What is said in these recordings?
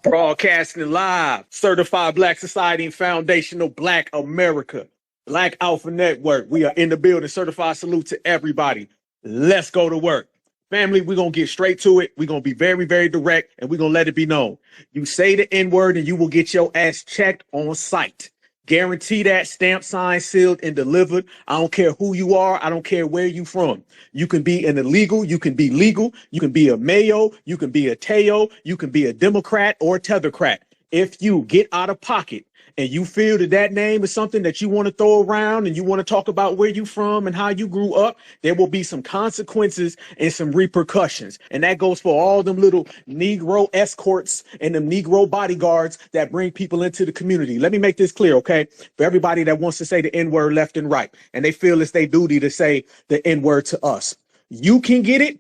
Broadcasting live, Certified Black Society and Foundational Black America, Black Alpha Network. We are in the building. Certified salute to everybody. Let's go to work. Family, we're going to get straight to it. We're going to be very, very direct, and we're going to let it be known. You say the N-word and you will get your ass checked on sight. Guarantee that, stamp, signed, sealed, and delivered. I don't care who you are. I don't care where you from. You can be an illegal. You can be legal. You can be a Mayo. You can be a Teo. You can be a Democrat or a Tethercrat. If you get out of pocket and you feel that that name is something that you want to throw around and you want to talk about where you from and how you grew up, there will be some consequences and some repercussions. And that goes for all them little Negro escorts and them Negro bodyguards that bring people into the community. Let me make this clear, okay? For everybody that wants to say the N-word left and right, and they feel it's their duty to say the N-word to us. You can get it,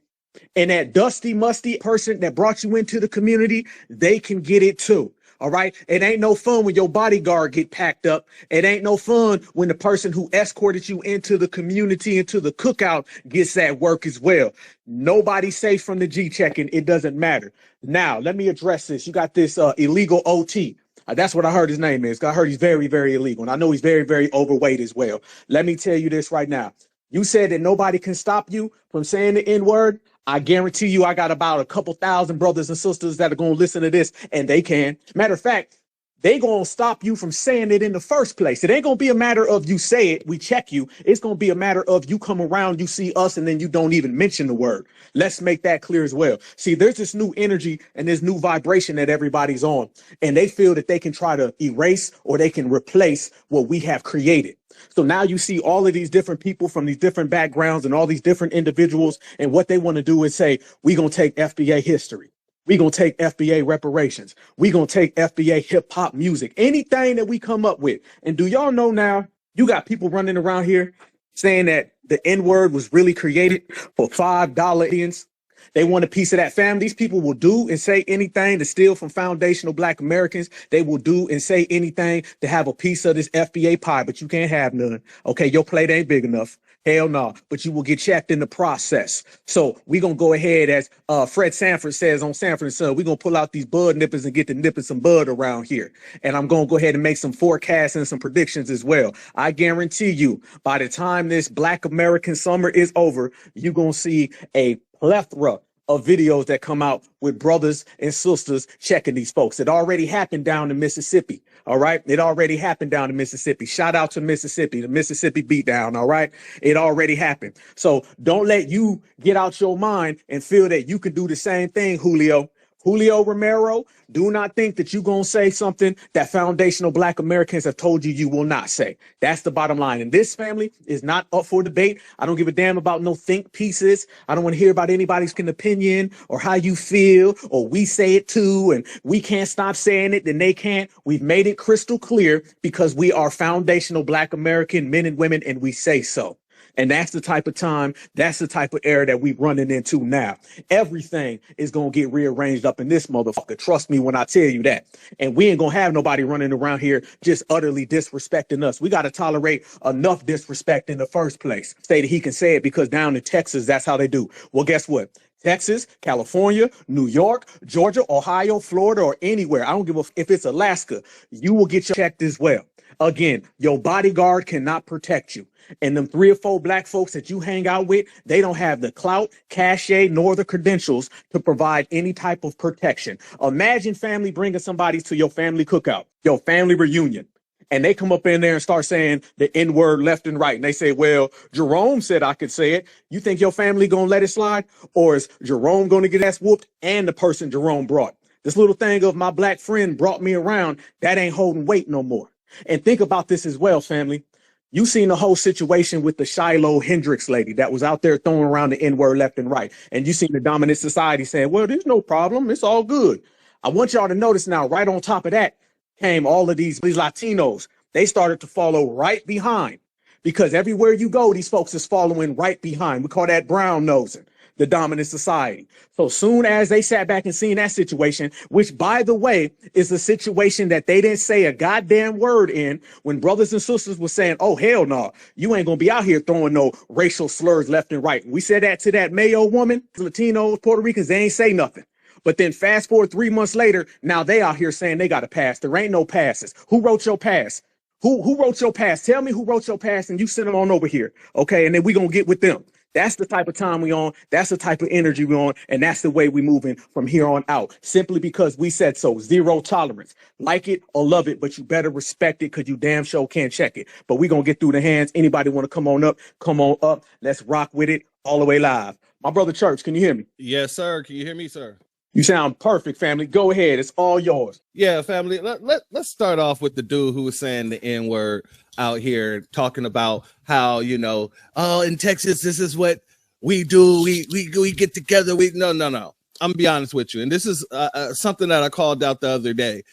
and that dusty, musty person that brought you into the community, they can get it too. All right. It ain't no fun when your bodyguard get packed up. It ain't no fun when the person who escorted you into the community, into the cookout, gets that work as well. Nobody's safe from the G-checking. It doesn't matter. Now, let me address this. You got this illegal OT. That's what I heard his name is. I heard he's very, very illegal. And I know he's very, very overweight as well. Let me tell you this right now. You said that nobody can stop you from saying the N-word. I guarantee you I got about a couple thousand brothers and sisters that are going to listen to this, and they can. Matter of fact, they going to stop you from saying it in the first place. It ain't going to be a matter of you say it, we check you. It's going to be a matter of you come around, you see us, and then you don't even mention the word. Let's make that clear as well. See, there's this new energy and this new vibration that everybody's on, and they feel that they can try to erase or they can replace what we have created. So now you see all of these different people from these different backgrounds and all these different individuals. And what they want to do is say, we're going to take FBA history. We're going to take FBA reparations. We're going to take FBA hip hop music, anything that we come up with. And do y'all know now you got people running around here saying that the N-word was really created for $5 They want a piece of that, fam. These people will do and say anything to steal from foundational Black Americans. They will do and say anything to have a piece of this FBA pie, but you can't have none. Okay, your plate ain't big enough. Hell no, but you will get checked in the process. So we're going to go ahead, as Fred Sanford says on Sanford and Son, we're going to pull out these bud nippers and get to nipping some bud around here. And I'm going to go ahead and make some forecasts and some predictions as well. I guarantee you, by the time this Black American summer is over, you're going to see a plethora of videos that come out with brothers and sisters checking these folks. It already happened down in Mississippi. All right. It already happened down in Mississippi. Shout out to Mississippi, the Mississippi beatdown. All right. It already happened. So don't let you get out your mind and feel that you can do the same thing, Julio. Julio Romero, do not think that you're going to say something that foundational Black Americans have told you will not say. That's the bottom line. And this family is not up for debate. I don't give a damn about no think pieces. I don't want to hear about anybody's opinion or how you feel, or we say it too and we can't stop saying it, then they can't. We've made it crystal clear because we are foundational Black American men and women, and we say so. And that's the type of time, that's the type of era that we're running into now. Everything is going to get rearranged up in this motherfucker. Trust me when I tell you that. And we ain't going to have nobody running around here just utterly disrespecting us. We got to tolerate enough disrespect in the first place. Say that he can say it because down in Texas, that's how they do. Well, guess what? Texas, California, New York, Georgia, Ohio, Florida, or anywhere. I don't give a if it's Alaska, you will get checked as well. Again, your bodyguard cannot protect you. And them 3 or 4 Black folks that you hang out with, they don't have the clout, cachet, nor the credentials to provide any type of protection. Imagine family bringing somebody to your family cookout, your family reunion, and they come up in there and start saying the N-word left and right. And they say, well, Jerome said I could say it. You think your family going to let it slide? Or is Jerome going to get ass whooped and the person Jerome brought? This little thing of my Black friend brought me around, that ain't holding weight no more. And think about this as well, family. You seen the whole situation with the Shiloh Hendricks lady that was out there throwing around the N-word left and right. And you seen the dominant society saying, well, there's no problem. It's all good. I want y'all to notice now, right on top of that came all of these Latinos. They started to follow right behind, because everywhere you go, these folks is following right behind. We call that brown nosing the dominant society. So soon as they sat back and seen that situation, which, by the way, is a situation that they didn't say a goddamn word in, when brothers and sisters were saying, oh, hell no, you ain't going to be out here throwing no racial slurs left and right. We said that to that Mayo woman, Latinos, Puerto Ricans, they ain't say nothing. But then fast forward 3 months later, now they out here saying they got a pass. There ain't no passes. Who wrote your pass? Who wrote your pass? Tell me who wrote your pass, and you send them on over here, okay? And then we gonna get with them. That's the type of time we on. That's the type of energy we on, and that's the way we moving from here on out. Simply because we said so. Zero tolerance. Like it or love it, but you better respect it because you damn sure can't check it. But we gonna get through the hands. Anybody want to come on up? Come on up. Let's rock with it all the way live. My brother Church, can you hear me? Yes, sir. Can you hear me, sir? You sound perfect, family. Go ahead. It's all yours. Yeah, family. Let's start off with the dude who was saying the N-word out here, talking about how, you know, oh, in Texas, this is what we do. We get together. No. I'm gonna be honest with you. And this is something that I called out the other day,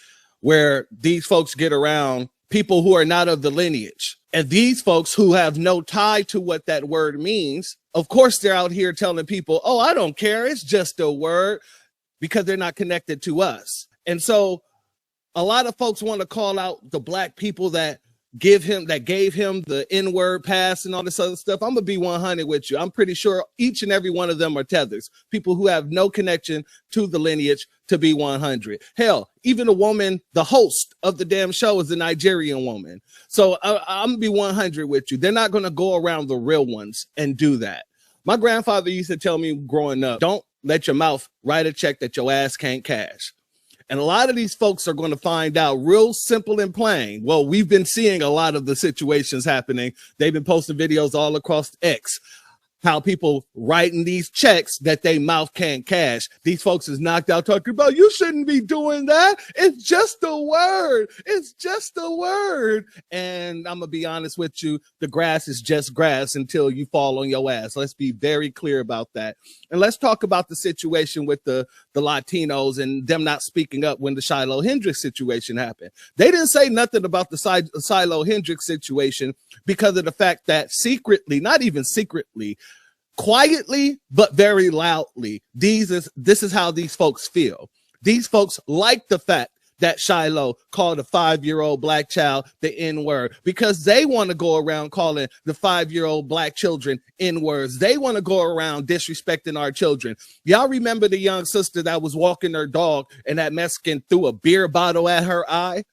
where these folks get around people who are not of the lineage. And these folks who have no tie to what that word means, of course, they're out here telling people, oh, I don't care. It's just a word, because they're not connected to us. And so a lot of folks want to call out the black people that gave him the N-word pass and all this other stuff. I'm gonna be 100 with you. I'm pretty sure each and every one of them are tethers, people who have no connection to the lineage, to be 100. Hell, even a woman, the host of the damn show, is a Nigerian woman. So I'm gonna be 100 with you. They're not gonna go around the real ones and do that. My grandfather used to tell me growing up, don't let your mouth write a check that your ass can't cash. And a lot of these folks are going to find out real simple and plain. Well, we've been seeing a lot of the situations happening. They've been posting videos all across X, how people writing these checks that they mouth can't cash. These folks is knocked out talking about, you shouldn't be doing that. It's just a word. It's just a word. And I'm going to be honest with you. The grass is just grass until you fall on your ass. Let's be very clear about that. And let's talk about the situation with the Latinos and them not speaking up when the Shiloh Hendrix situation happened. They didn't say nothing about the Shiloh Hendrix situation because of the fact that secretly, not even secretly, quietly, but very loudly, this is how these folks feel. These folks like the fact that Shiloh called a 5-year-old black child the N-word, because they want to go around calling the 5-year-old black children N-words. They want to go around disrespecting our children. Y'all remember the young sister that was walking her dog and that Mexican threw a beer bottle at her eye?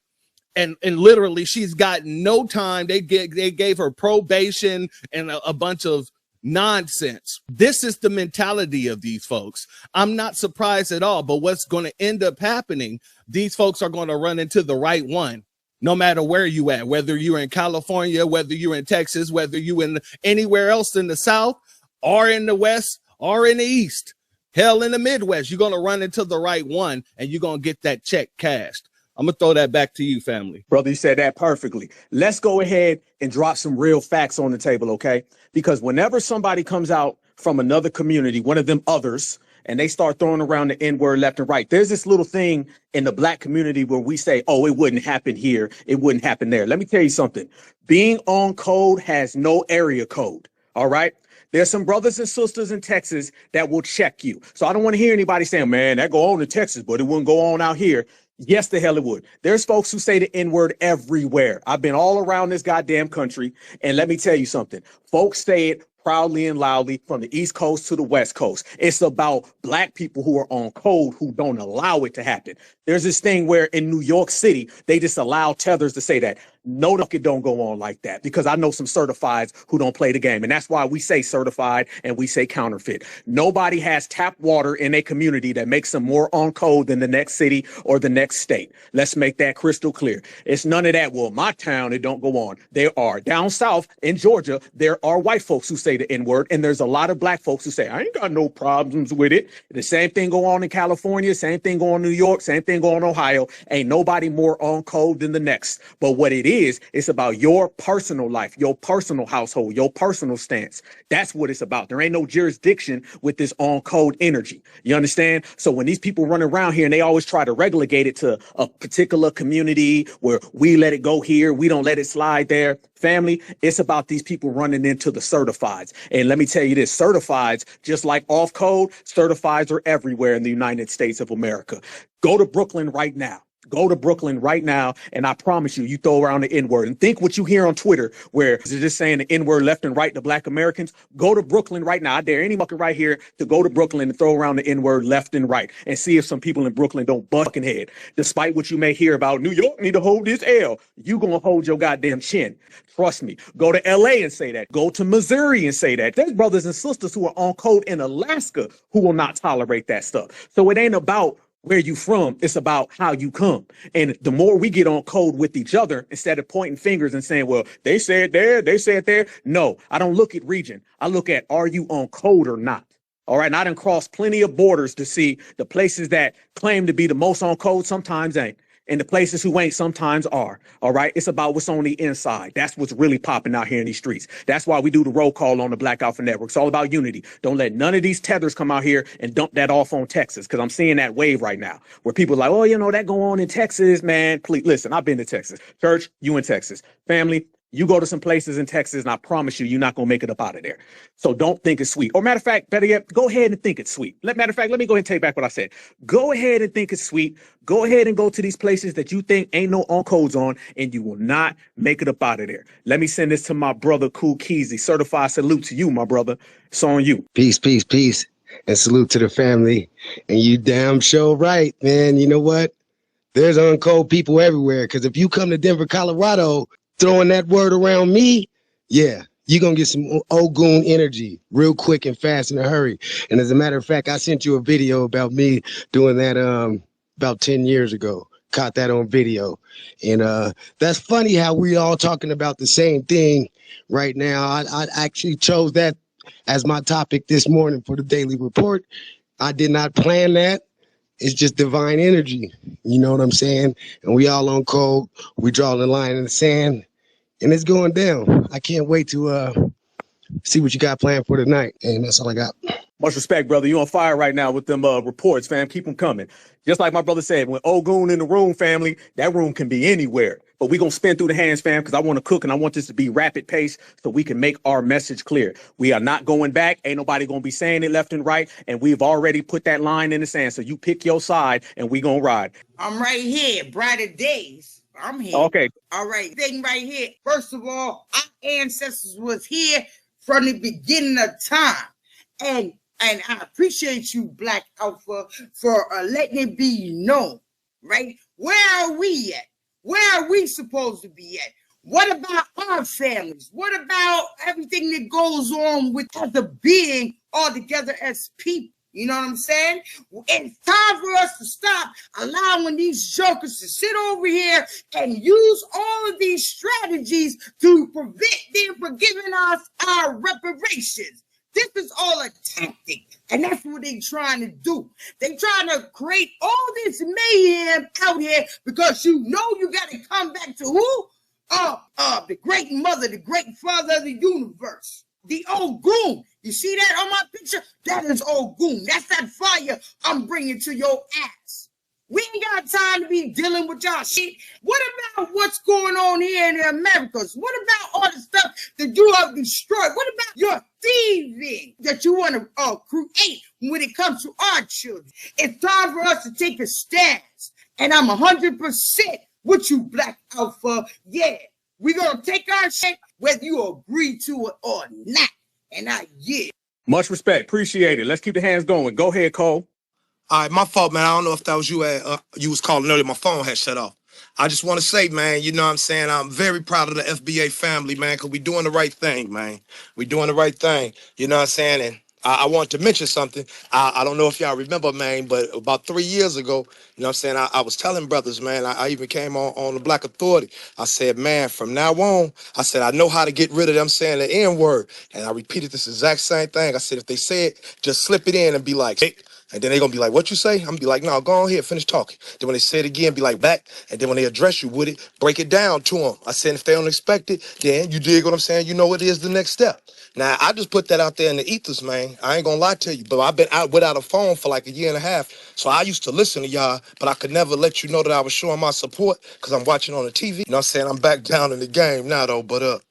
And literally, she's got no time. They gave her probation and a bunch of nonsense. This is the mentality of these folks. I'm not surprised at all, but what's going to end up happening, these folks are going to run into the right one, no matter where you at, whether you're in California, whether you're in Texas, whether you in anywhere else in the South or in the West or in the East, hell, in the Midwest, you're going to run into the right one and you're going to get that check cashed. I'm going to throw that back to you, family. Brother, you said that perfectly. Let's go ahead and drop some real facts on the table, okay? Because whenever somebody comes out from another community, one of them others, and they start throwing around the N-word left and right, there's this little thing in the black community where we say, oh, it wouldn't happen here. It wouldn't happen there. Let me tell you something. Being on code has no area code, all right? There's some brothers and sisters in Texas that will check you. So I don't want to hear anybody saying, man, that go on in Texas, but it wouldn't go on out here. Yes, the hell it would. There's folks who say the N-word everywhere. I've been all around this goddamn country, and let me tell you something. Folks say it proudly and loudly from the East Coast to the West Coast. It's about black people who are on code who don't allow it to happen. There's this thing where in New York City, they just allow tethers to say that. No, it don't go on like that, because I know some certifieds who don't play the game. And that's why we say certified and we say counterfeit. Nobody has tap water in a community that makes them more on code than the next city or the next state. Let's make that crystal clear. It's none of that. Well, my town, it don't go on. There are down south in Georgia, there are white folks who say the N-word, and there's a lot of black folks who say, I ain't got no problems with it. The same thing go on in California, same thing go on in New York, same thing go on in Ohio. Ain't nobody more on code than the next. But what it is, it's about your personal life, your personal household, your personal stance. That's what it's about. There ain't no jurisdiction with this on code energy. You understand? So when these people run around here and they always try to relegate it to a particular community where we let it go here, we don't let it slide there. Family, it's about these people running into the certifieds. And let me tell you this, certifieds, just like off code, certifieds are everywhere in the United States of America. Go to Brooklyn right now. Go to Brooklyn right now, and I promise you, you throw around the N-word and think what you hear on Twitter, where they're just saying the N-word left and right to Black Americans. Go to Brooklyn right now. I dare any fucking right here to go to Brooklyn and throw around the N-word left and right and see if some people in Brooklyn don't butt fucking head. Despite what you may hear about New York need to hold this L, you gonna hold your goddamn chin. Trust me. Go to LA and say that. Go to Missouri and say that. There's brothers and sisters who are on code in Alaska who will not tolerate that stuff. So it ain't about where you from, it's about how you come. And the more we get on code with each other, instead of pointing fingers and saying, well, they said there, they said there. No, I don't look at region. I look at, are you on code or not? All right. And I done crossed plenty of borders to see the places that claim to be the most on code sometimes ain't. And the places who ain't sometimes are. All right. It's about what's on the inside. That's what's really popping out here in these streets. That's why we do the roll call on the Black Alpha Network. It's all about unity. Don't let none of these tethers come out here and dump that off on Texas. Cause I'm seeing that wave right now where people are like, oh, you know, that go on in Texas, man. Please listen. I've been to Texas. Church, you in Texas. Family, you go to some places in Texas, and I promise you, you're not going to make it up out of there. So don't think it's sweet. Or matter of fact, better yet, go ahead and think it's sweet. Matter of fact, let me go ahead and take back what I said. Go ahead and think it's sweet. Go ahead and go to these places that you think ain't no on codes on, and you will not make it up out of there. Let me send this to my brother, Cool Keezy. Certified salute to you, my brother. It's on you. Peace, peace, peace. And salute to the family. And you damn sure right, man. You know what? There's uncode people everywhere. Because if you come to Denver, Colorado, throwing that word around me, yeah, you're going to get some Ogun energy real quick and fast in a hurry. And as a matter of fact, I sent you a video about me doing that about 10 years ago. Caught that on video. And that's funny how we all talking about the same thing right now. I actually chose that as my topic this morning for the daily report. I did not plan that. It's just divine energy. You know what I'm saying? And we all on code. We draw the line in the sand, and it's going down. I can't wait to see what you got planned for tonight. And that's all I got. Much respect, brother. You on fire right now with them reports, fam. Keep them coming. Just like my brother said, when Ogun in the room, family, that room can be anywhere. But we going to spin through the hands, fam, because I want to cook and I want this to be rapid pace so we can make our message clear. We are not going back. Ain't nobody going to be saying it left and right. And we've already put that line in the sand. So you pick your side and we going to ride. I'm right here. Brighter days. I'm here. Okay. All right. Thing right here. First of all, our ancestors was here from the beginning of time. And I appreciate you, Black Alpha, for letting it be known, right? Where are we at? Where are we supposed to be at? What about our families? What about everything that goes on with as a being all together as people? You know what I'm saying? It's time for us to stop allowing these jokers to sit over here and use all of these strategies to prevent them from giving us our reparations. This is all a tactic, and that's what they're trying to do. They're trying to create all this mayhem out here because you know you got to come back to who? The great mother, the great father of the universe, the Ogun. You see that on my picture? That is Ogun. That's that fire I'm bringing to your ass. We ain't got time to be dealing with y'all shit. What about what's going on here in the Americas? What about all the stuff that you have destroyed? What about your thieving that you want to create when it comes to our children? It's time for us to take a stance. And I'm 100% with you, Black Alpha. Yeah, we're going to take our shit whether you agree to it or not. And yeah. Much respect. Appreciate it. Let's keep the hands going. Go ahead, Cole. All right, my fault, man. I don't know if that was you. You was calling earlier. My phone had shut off. I just want to say, man, you know what I'm saying? I'm very proud of the FBA family, man, because we doing the right thing, man. We doing the right thing. You know what I'm saying? And I want to mention something. I don't know if y'all remember, man, but about 3 years ago, you know what I'm saying, I was telling brothers, man, I even came on the Black Authority. I said, man, from now on, I said, I know how to get rid of them saying the N-word. And I repeated this exact same thing. I said, if they say it, just slip it in and be like, hey. And then they're going to be like, what you say? I'm going to be like, no, go on here, finish talking. Then when they say it again, be like, back. And then when they address you with it, break it down to them. I said, if they don't expect it, then you dig what I'm saying? You know what is the next step. Now, I just put that out there in the ethers, man. I ain't going to lie to you, but I've been out without a phone for like a year and a half. So I used to listen to y'all, but I could never let you know that I was showing my support because I'm watching on the TV. You know what I'm saying? I'm back down in the game now, though, but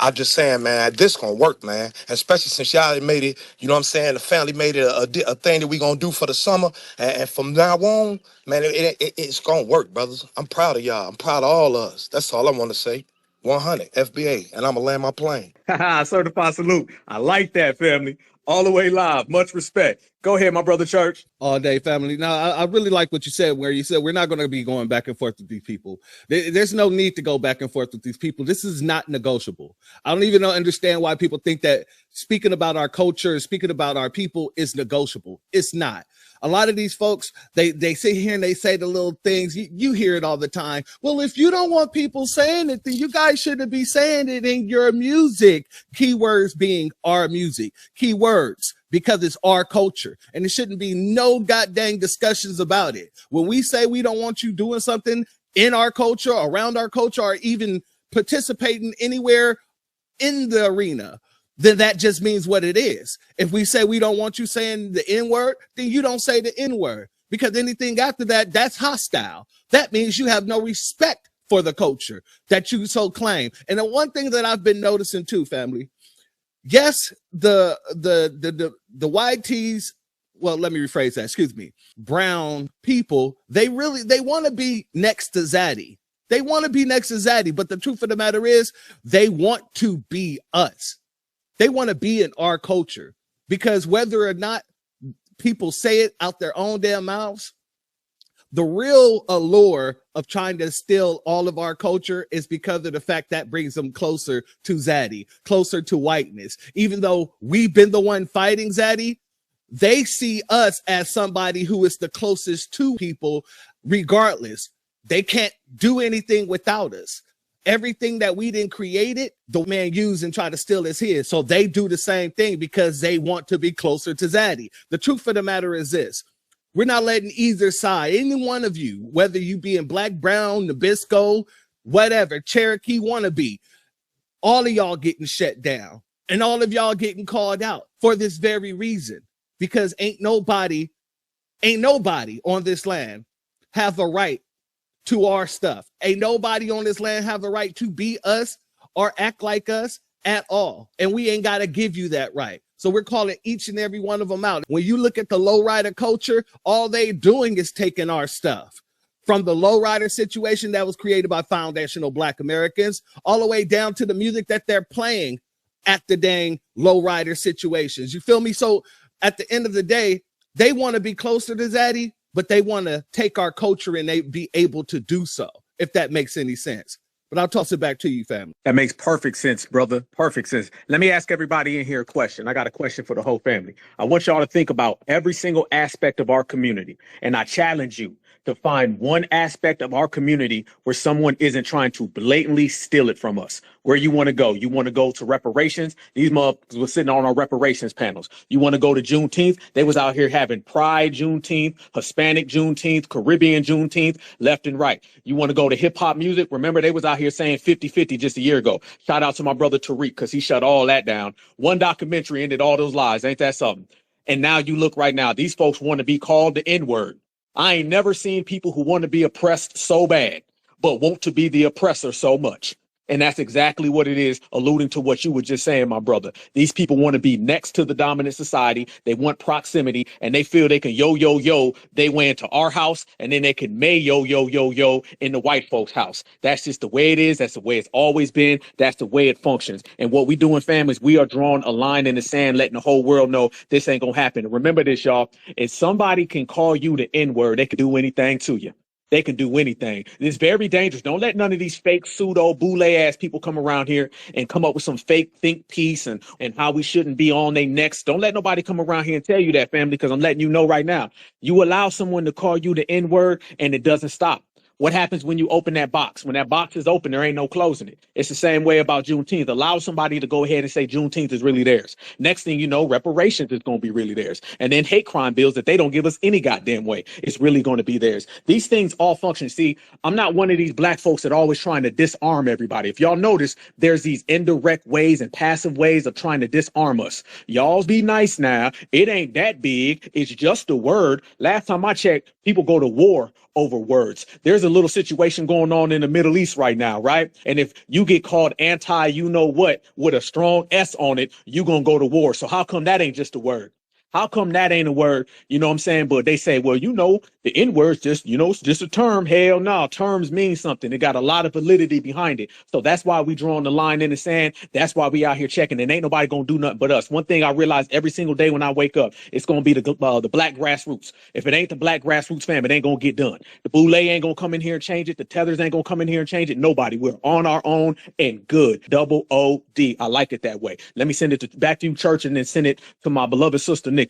I'm just saying, man, this gonna work, man. Especially since y'all made it, you know what I'm saying? The family made it a thing that we gonna do for the summer. And from now on, man, it's gonna work, brothers. I'm proud of y'all. I'm proud of all of us. That's all I want to say. 100 FBA, and I'm gonna land my plane. Certified salute. I like that, family. All the way live. Much respect. Go ahead, my brother Church. All day, family. Now, I really like what you said, where you said we're not going to be going back and forth with these people. There's no need to go back and forth with these people. This is not negotiable. I don't even understand why people think that speaking about our culture, speaking about our people is negotiable. It's not. A lot of these folks, they sit here and they say the little things. You hear it all the time. Well, if you don't want people saying it, then you guys shouldn't be saying it in your music. Keywords being our music. Keywords, because it's our culture. And there shouldn't be no goddamn discussions about it. When we say we don't want you doing something in our culture, around our culture, or even participating anywhere in the arena, then that just means what it is. If we say we don't want you saying the N-word, then you don't say the N-word, because anything after that, that's hostile. That means you have no respect for the culture that you so claim. And the one thing that I've been noticing too, family, yes, the white tees, well, let me rephrase that, excuse me, brown people, they want to be next to Zaddy. They want to be next to Zaddy, but the truth of the matter is they want to be us. They want to be in our culture, because whether or not people say it out their own damn mouths, the real allure of trying to steal all of our culture is because of the fact that brings them closer to Zaddy, closer to whiteness. Even though we've been the one fighting Zaddy, they see us as somebody who is the closest to people regardless. They can't do anything without us. Everything that we didn't create it, the man used and try to steal is his. So they do the same thing because they want to be closer to Zaddy. The truth of the matter is this. We're not letting either side, any one of you, whether you be in black, brown, Nabisco, whatever, Cherokee, wannabe, all of y'all getting shut down and all of y'all getting called out for this very reason, because ain't nobody on this land have a right to our stuff. Ain't nobody on this land have a right to be us or act like us at all. And we ain't got to give you that right. So we're calling each and every one of them out. When you look at the lowrider culture, all they doing is taking our stuff. From the lowrider situation that was created by foundational Black Americans, all the way down to the music that they're playing at the dang lowrider situations. You feel me? So at the end of the day, they want to be closer to Zaddy, but they want to take our culture and they be able to do so, if that makes any sense. But I'll toss it back to you, family. That makes perfect sense, brother. Perfect sense. Let me ask everybody in here a question. I got a question for the whole family. I want y'all to think about every single aspect of our community. And I challenge you to find one aspect of our community where someone isn't trying to blatantly steal it from us. Where you want to go? You want to go to reparations? These motherfuckers were sitting on our reparations panels. You want to go to Juneteenth? They was out here having Pride Juneteenth, Hispanic Juneteenth, Caribbean Juneteenth, left and right. You want to go to hip hop music? Remember, they was out here saying 50-50 just a year ago. Shout out to my brother Tariq, because he shut all that down. One documentary ended all those lies. Ain't that something? And now you look right now, these folks want to be called the N-word. I ain't never seen people who want to be oppressed so bad, but want to be the oppressor so much. And that's exactly what it is, alluding to what you were just saying, my brother. These people want to be next to the dominant society. They want proximity, and they feel they can yo they way into our house, and then they can yo in the white folks' house. That's just the way it is. That's the way it's always been. That's the way it functions. And what we do in families, we are drawing a line in the sand, letting the whole world know this ain't gonna happen. And remember this, y'all. If somebody can call you the N-word, they can do anything to you. They can do anything. It's very dangerous. Don't let none of these fake pseudo boule ass people come around here and come up with some fake think piece and how we shouldn't be on their necks. Don't let nobody come around here and tell you that, family, because I'm letting you know right now. You allow someone to call you the N-word and it doesn't stop. What happens when you open that box? When that box is open, there ain't no closing it. It's the same way about Juneteenth. Allow somebody to go ahead and say Juneteenth is really theirs. Next thing you know, reparations is going to be really theirs. And then hate crime bills that they don't give us any goddamn way, it's really going to be theirs. These things all function. See, I'm not one of these black folks that are always trying to disarm everybody. If y'all notice, there's these indirect ways and passive ways of trying to disarm us. Y'all be nice now. It ain't that big. It's just a word. Last time I checked, people go to war over words. There's a little situation going on in the Middle East right now, right? And if you get called anti, you know what, with a strong S on it, you're going to go to war. So how come that ain't just a word? How come that ain't a word? You know what I'm saying? But they say, well, you know, the N-word's just, you know, it's just a term. Hell no, terms mean something. It got a lot of validity behind it. So that's why we drawing the line in the sand. That's why we out here checking. And ain't nobody gonna do nothing but us. One thing I realize every single day when I wake up, it's gonna be the black grassroots. If it ain't the black grassroots fam, it ain't gonna get done. The boule ain't gonna come in here and change it. The tethers ain't gonna come in here and change it. Nobody. We're on our own and good. Double O-D. I like it that way. Let me send it back to you, Church, and then send it to my beloved sister, Nikki.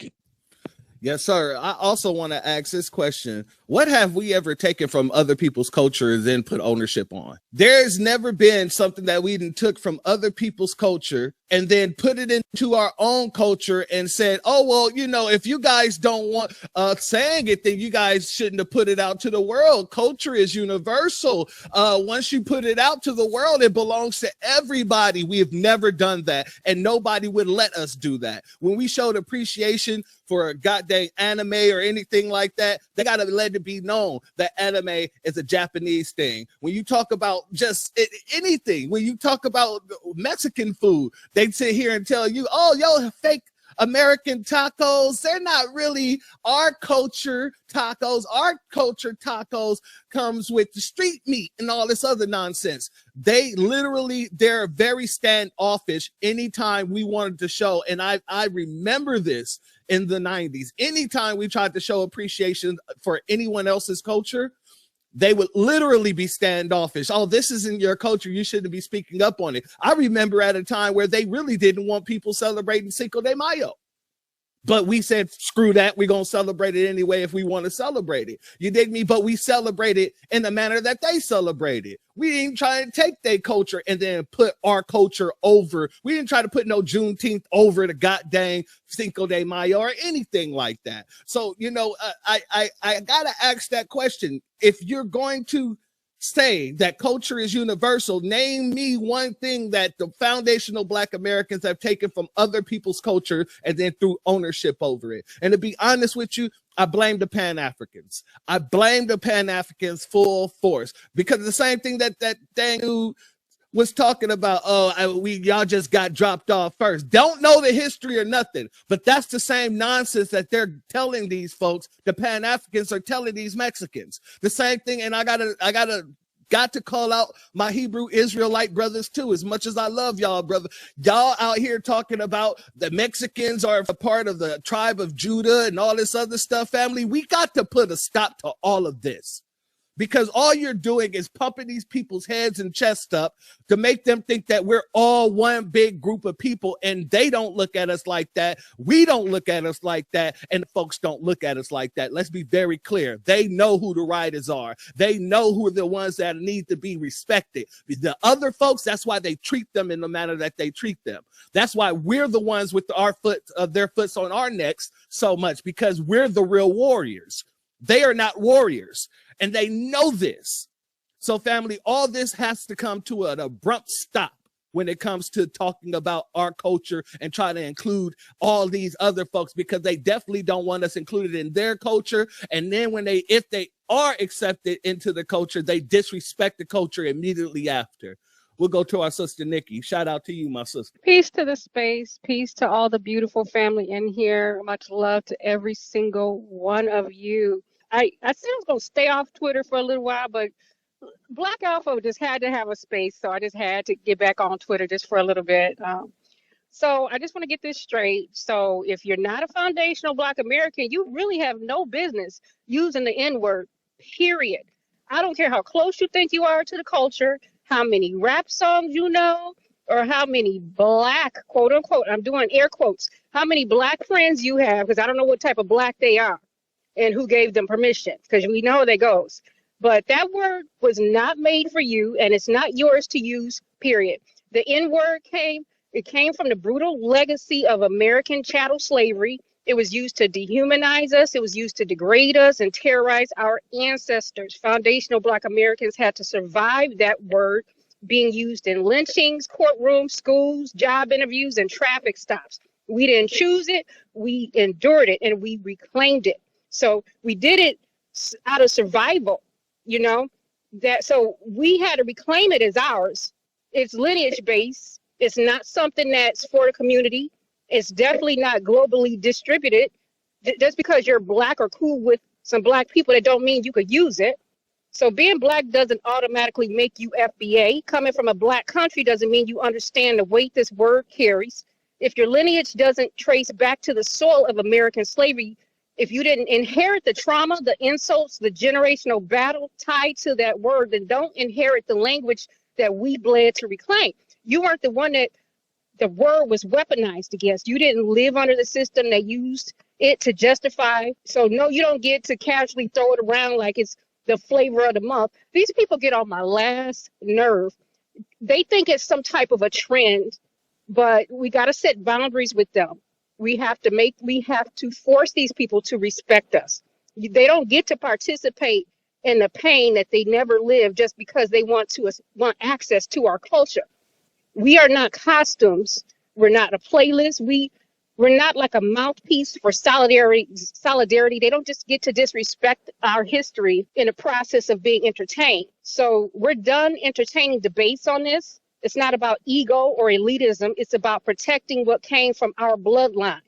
Yes, sir. I also want to ask this question. What have we ever taken from other people's culture and then put ownership on? There's never been something that we took from other people's culture and then put it into our own culture and said, oh, well, you know, if you guys don't want saying it, then you guys shouldn't have put it out to the world. Culture is universal. Once you put it out to the world, it belongs to everybody. We have never done that, and nobody would let us do that. When we showed appreciation for a goddamn anime or anything like that, they got to let it be known that anime is a Japanese thing. When you talk about just anything, when you talk about Mexican food, they sit here and tell you, oh, yo, fake American tacos, they're not really our culture tacos. Our culture tacos comes with the street meat and all this other nonsense. They're very standoffish anytime we wanted to show. And I remember this in the 90s. Anytime we tried to show appreciation for anyone else's culture, they would literally be standoffish. Oh, this isn't your culture. You shouldn't be speaking up on it. I remember at a time where they really didn't want people celebrating Cinco de Mayo. But we said, screw that. We're going to celebrate it anyway if we want to celebrate it. You dig me? But we celebrate it in the manner that they celebrate it. We didn't try to take their culture and then put our culture over. We didn't try to put no Juneteenth over the goddamn Cinco de Mayo or anything like that. So, you know, I got to ask that question. If you're going to say that culture is universal, name me one thing that the foundational Black Americans have taken from other people's culture and then threw ownership over it. And to be honest with you, I blame the Pan-Africans. I blame the Pan-Africans full force, because the same thing that thing who was talking about, y'all just got dropped off first. Don't know the history or nothing, but that's the same nonsense that they're telling these folks. The Pan-Africans are telling these Mexicans the same thing. And I got to call out my Hebrew Israelite brothers too. As much as I love y'all, brother, y'all out here talking about the Mexicans are a part of the tribe of Judah and all this other stuff, family. We got to put a stop to all of this. Because all you're doing is pumping these people's heads and chests up to make them think that we're all one big group of people, and they don't look at us like that. We don't look at us like that, and folks don't look at us like that. Let's be very clear. They know who the writers are. They know who are the ones that need to be respected. The other folks, that's why they treat them in the manner that they treat them. That's why we're the ones with their foots on our necks so much, because we're the real warriors. They are not warriors. And they know this. So, family, all this has to come to an abrupt stop when it comes to talking about our culture and trying to include all these other folks, because they definitely don't want us included in their culture. And then if they are accepted into the culture, they disrespect the culture immediately after. We'll go to our sister, Nikki. Shout out to you, my sister. Peace to the space. Peace to all the beautiful family in here. Much love to every single one of you. I said I was going to stay off Twitter for a little while, but Black Alpha just had to have a space, so I just had to get back on Twitter just for a little bit. So I just want to get this straight. So if you're not a foundational Black American, you really have no business using the N-word, period. I don't care how close you think you are to the culture, how many rap songs you know, or how many Black, quote unquote, I'm doing air quotes, how many Black friends you have, because I don't know what type of Black they are and who gave them permission, because we know how that goes. But that word was not made for you, and it's not yours to use, period. The N-word came from the brutal legacy of American chattel slavery. It was used to dehumanize us. It was used to degrade us and terrorize our ancestors. Foundational Black Americans had to survive that word being used in lynchings, courtrooms, schools, job interviews, and traffic stops. We didn't choose it. We endured it, and we reclaimed it. So we did it out of survival, you know, that so we had to reclaim it as ours. It's lineage based. It's not something that's for the community. It's definitely not globally distributed. Just because you're black or cool with some black people, that don't mean you could use it. So being black doesn't automatically make you FBA. Coming from a black country doesn't mean you understand the weight this word carries. If your lineage doesn't trace back to the soil of American slavery, if you didn't inherit the trauma, the insults, the generational battle tied to that word, then don't inherit the language that we bled to reclaim. You weren't the one that the word was weaponized against. You didn't live under the system that used it to justify. So no, you don't get to casually throw it around like it's the flavor of the month. These people get on my last nerve. They think it's some type of a trend, but we got to set boundaries with them. We have to force these people to respect us. They don't get to participate in the pain that they never lived just because they want access to our culture. We are not costumes. We're not a playlist. We're not like a mouthpiece for solidarity. They don't just get to disrespect our history in the process of being entertained. So we're done entertaining debates on this. It's not about ego or elitism. It's about protecting what came from our bloodline.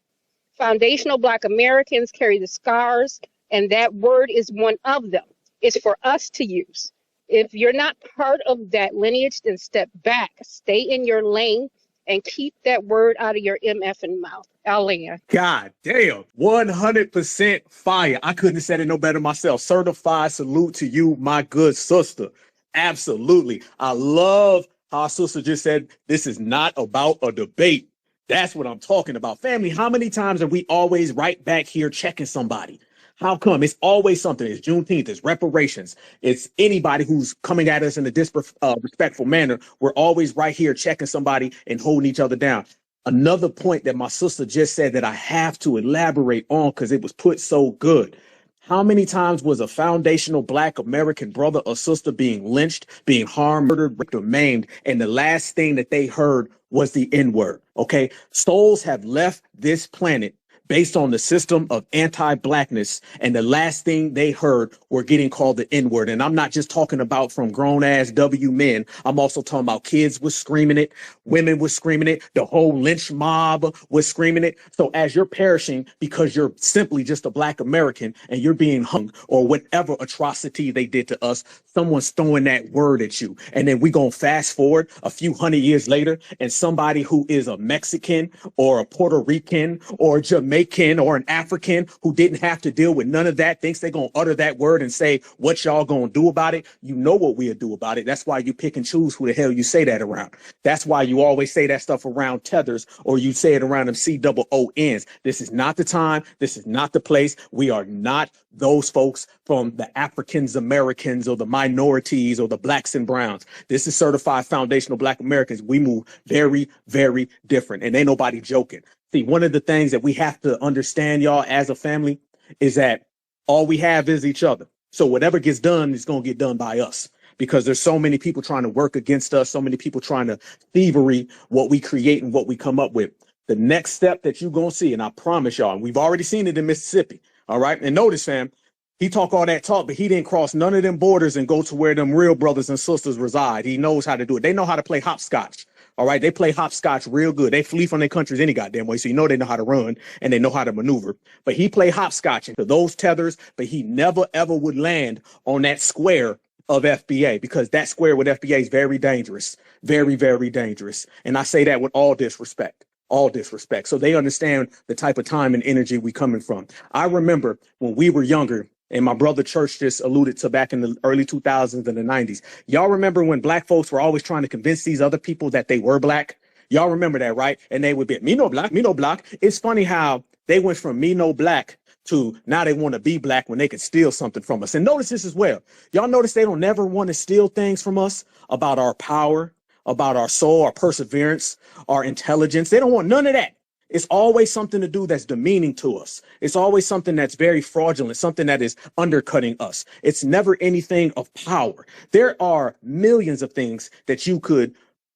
Foundational Black Americans carry the scars, and that word is one of them. It's for us to use. If you're not part of that lineage, then step back, stay in your lane, and keep that word out of your MFing mouth. Alina. God damn, 100% fire. I couldn't have said it no better myself. Certified salute to you, my good sister. Absolutely. I love how our sister just said, this is not about a debate. That's what I'm talking about. Family, how many times are we always right back here checking somebody? How come? It's always something. It's Juneteenth, it's reparations, it's anybody who's coming at us in a disrespectful manner. We're always right here checking somebody and holding each other down. Another point that my sister just said that I have to elaborate on because it was put so good. How many times was a foundational Black American brother or sister being lynched, being harmed, murdered, raped, or maimed, and the last thing that they heard was the N-word, okay? Souls have left this planet based on the system of anti-Blackness, and the last thing they heard were getting called the N-word. And I'm not just talking about from grown-ass W men. I'm also talking about kids was screaming it, women was screaming it, the whole lynch mob was screaming it. So as you're perishing because you're simply just a Black American and you're being hung or whatever atrocity they did to us, someone's throwing that word at you. And then we gonna fast forward a few hundred years later, and somebody who is a Mexican or a Puerto Rican or Jamaican or an African who didn't have to deal with none of that thinks they're gonna utter that word and say, what y'all gonna do about it? You know what we'll do about it. That's why you pick and choose who the hell you say that around. That's why you always say that stuff around tethers, or you say it around them COONs. This is not the time. This is not the place. We are not those folks from the Africans Americans or the minorities or the Blacks and Browns. This is certified foundational Black Americans. We move very, very different, and ain't nobody joking. See, one of the things that we have to understand, y'all, as a family, is that all we have is each other. So whatever gets done is going to get done by us, because there's so many people trying to work against us, so many people trying to thievery what we create and what we come up with. The next step that you're going to see, and I promise y'all, and we've already seen it in Mississippi, all right? And notice, fam, he talk all that talk, but he didn't cross none of them borders and go to where them real brothers and sisters reside. He knows how to do it. They know how to play hopscotch. All right, they play hopscotch real good. They flee from their countries any goddamn way, so you know they know how to run and they know how to maneuver. But he played hopscotch into those tethers, but he never ever would land on that square of FBA, because that square with FBA is very dangerous, very, very dangerous. And I say that with all disrespect. All disrespect. So they understand the type of time and energy we coming from. I remember when we were younger, and my brother Church just alluded to back in the early 2000s and the 90s. Y'all remember when Black folks were always trying to convince these other people that they were Black? Y'all remember that, right? And they would be, me no Black, me no Black. It's funny how they went from me no Black to now they want to be Black when they could steal something from us. And notice this as well. Y'all notice they don't never want to steal things from us about our power, about our soul, our perseverance, our intelligence. They don't want none of that. It's always something to do that's demeaning to us. It's always something that's very fraudulent, something that is undercutting us. It's never anything of power. There are millions of things that you could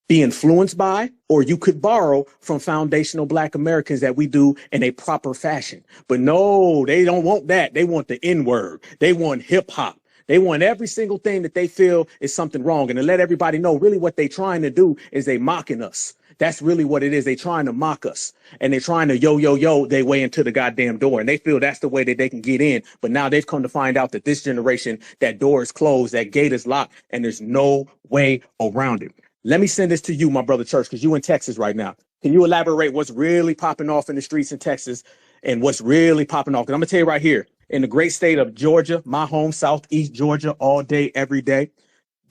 be influenced by, or you could borrow from foundational Black Americans that we do in a proper fashion. But no, they don't want that. They want the N-word. They want hip hop. They want every single thing that they feel is something wrong. And to let everybody know, really what they're trying to do is they mocking us. That's really what it is. They trying to mock us, and they're trying to yo their way into the goddamn door. And they feel that's the way that they can get in. But now they've come to find out that this generation, that door is closed, that gate is locked, and there's no way around it. Let me send this to you, my brother Church, because you in Texas right now. Can you elaborate what's really popping off in the streets in Texas and what's really popping off? Because I'm going to tell you right here, in the great state of Georgia, my home, Southeast Georgia, all day, every day,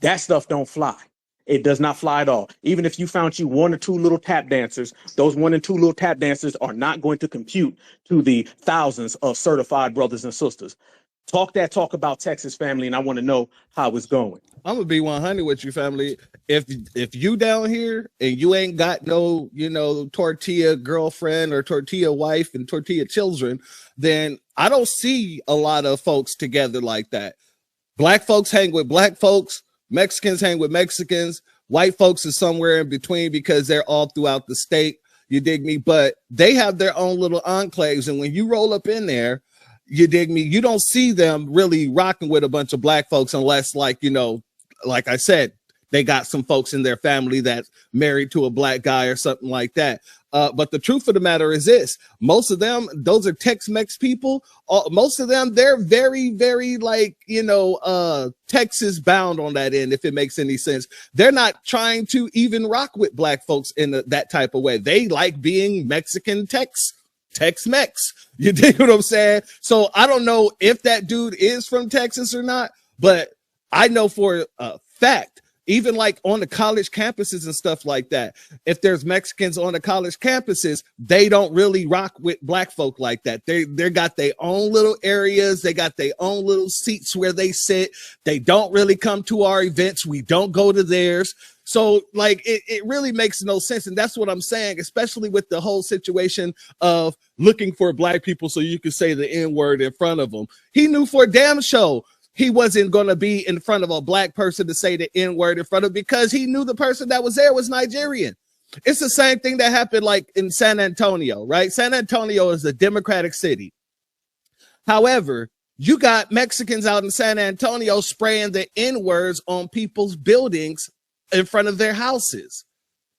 that stuff don't fly. It does not fly at all. Even if you found you one or two little tap dancers, those one and two little tap dancers are not going to compute to the thousands of certified brothers and sisters. Talk about Texas, family, and I want to know how it's going. I'm gonna be 100 with you, family. If you down here and you ain't got no, tortilla girlfriend or tortilla wife and tortilla children, then I don't see a lot of folks together like that. Black folks hang with black folks, Mexicans hang with Mexicans, white folks is somewhere in between because they're all throughout the state. You dig me? But they have their own little enclaves, and when you roll up in there, you dig me, you don't see them really rocking with a bunch of black folks unless, like I said, they got some folks in their family that's married to a black guy or something like that. But the truth of the matter is this: most of them, those are Tex-Mex people. Most of them, they're very, very Texas bound on that end, if it makes any sense. They're not trying to even rock with black folks in that type of way. They like being Mexican Tex-Mex. You dig what I'm saying? So I don't know if that dude is from Texas or not, but I know for a fact, even like on the college campuses and stuff like that, if there's Mexicans on the college campuses, they don't really rock with black folk like that. They got their own little areas. They got their own little seats where they sit. They don't really come to our events. We don't go to theirs. So like, it really makes no sense. And that's what I'm saying, especially with the whole situation of looking for black people so you can say the N-word in front of them. He knew for a damn show he wasn't going to be in front of a black person to say the N-word in front of, because he knew the person that was there was Nigerian. It's the same thing that happened like in San Antonio, right? San Antonio is a Democratic city. However, you got Mexicans out in San Antonio spraying the N-words on people's buildings in front of their houses.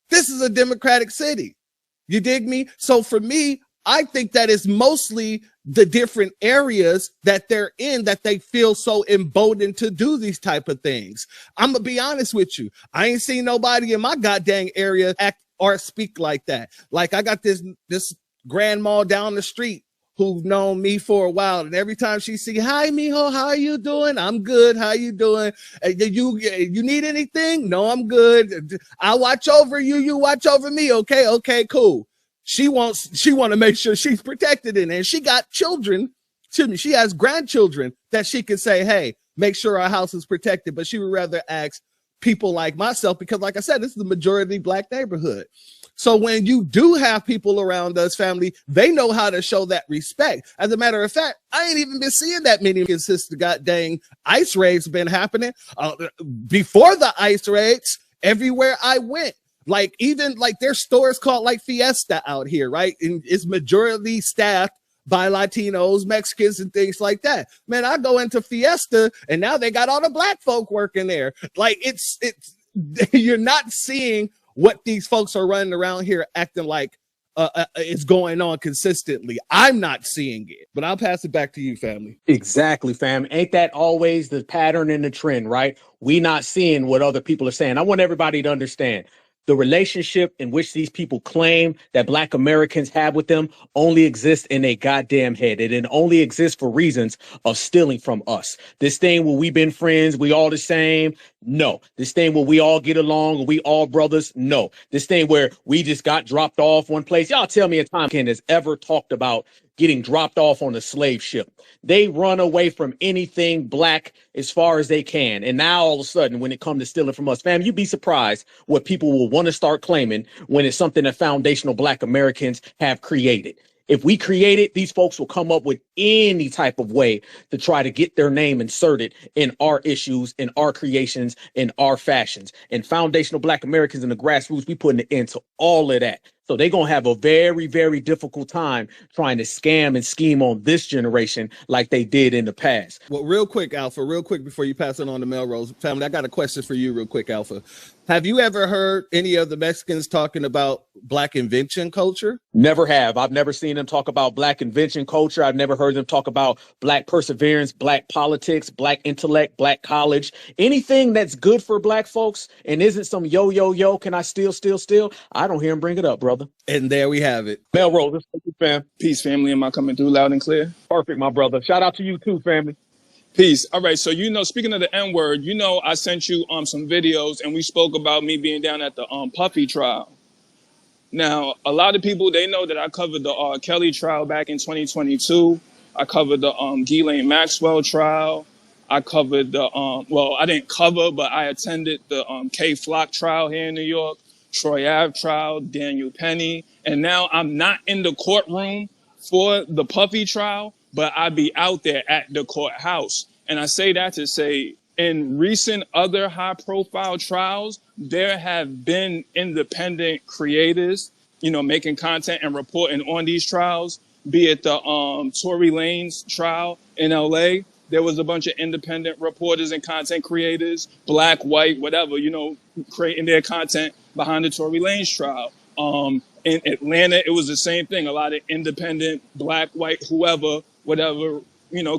This is a Democratic city. You dig me? So for me, I think that is mostly the different areas that they're in that they feel so emboldened to do these type of things. I'm gonna be honest with you. I ain't seen nobody in my goddamn area act or speak like that. Like I got this grandma down the street who've known me for a while, and every time she see, "Hi, mijo, how you doing?" "I'm good. How you doing?" You need anything?" "No, I'm good. I watch over you. You watch over me. Okay, cool." She want to make sure she's protected in it. And she got children. She has grandchildren that she can say, "Hey, make sure our house is protected." But she would rather ask people like myself, because like I said, this is the majority black neighborhood. So when you do have people around us, family, they know how to show that respect. As a matter of fact, I ain't even been seeing that many since the goddamn ICE raids been happening. Before the ICE raids, everywhere I went, like even like there's stores called like Fiesta out here, right? And it's majority staffed by Latinos, Mexicans, and things like that. Man, I go into Fiesta and now they got all the black folk working there. Like it's you're not seeing what these folks are running around here acting like is going on consistently. I'm not seeing it, but I'll pass it back to you, family. Exactly, fam. Ain't that always the pattern and the trend, right? We not seeing what other people are saying. I want everybody to understand the relationship in which these people claim that black Americans have with them only exists in a goddamn head. And it only exists for reasons of stealing from us. This thing where we've been friends, we all the same. No. This thing where we all get along and we all brothers. No. This thing where we just got dropped off one place. Y'all tell me a time Ken has ever talked about getting dropped off on a slave ship. They run away from anything black as far as they can. And now all of a sudden, when it comes to stealing from us, fam, you'd be surprised what people will want to start claiming when it's something that foundational black Americans have created. If we create it, these folks will come up with any type of way to try to get their name inserted in our issues, in our creations, in our fashions. And foundational Black Americans in the grassroots, we putting an end to all of that. So they're going to have a very, very difficult time trying to scam and scheme on this generation like they did in the past. Well, real quick, Alpha, real quick before you pass it on to Melrose family, I got a question for you real quick, Alpha. Have you ever heard any of the Mexicans talking about Black invention culture? Never have. I've never seen them talk about Black invention culture. I've never heard them talk about Black perseverance, Black politics, Black intellect, Black college, anything that's good for Black folks and isn't some yo, can I steal? I don't hear them bring it up, brother. And there we have it. Melrose, fam. Peace, family. Am I coming through loud and clear? Perfect, my brother. Shout out to you too, family. Peace. All right. So, speaking of the N-word, I sent you some videos and we spoke about me being down at the Puffy trial. Now, a lot of people, they know that I covered the R. Kelly trial back in 2022. I covered the Ghislaine Maxwell trial. I covered the, I didn't cover, but I attended the K Flock trial here in New York, Troy Ave trial, Daniel Penny. And now I'm not in the courtroom for the Puffy trial, but I be out there at the courthouse. And I say that to say, in recent other high-profile trials, there have been independent creators, making content and reporting on these trials, be it the Tory Lanez trial in LA. There was a bunch of independent reporters and content creators, Black, white, whatever, creating their content behind the Tory Lanez trial. In Atlanta, it was the same thing. A lot of independent, Black, white, whoever, whatever,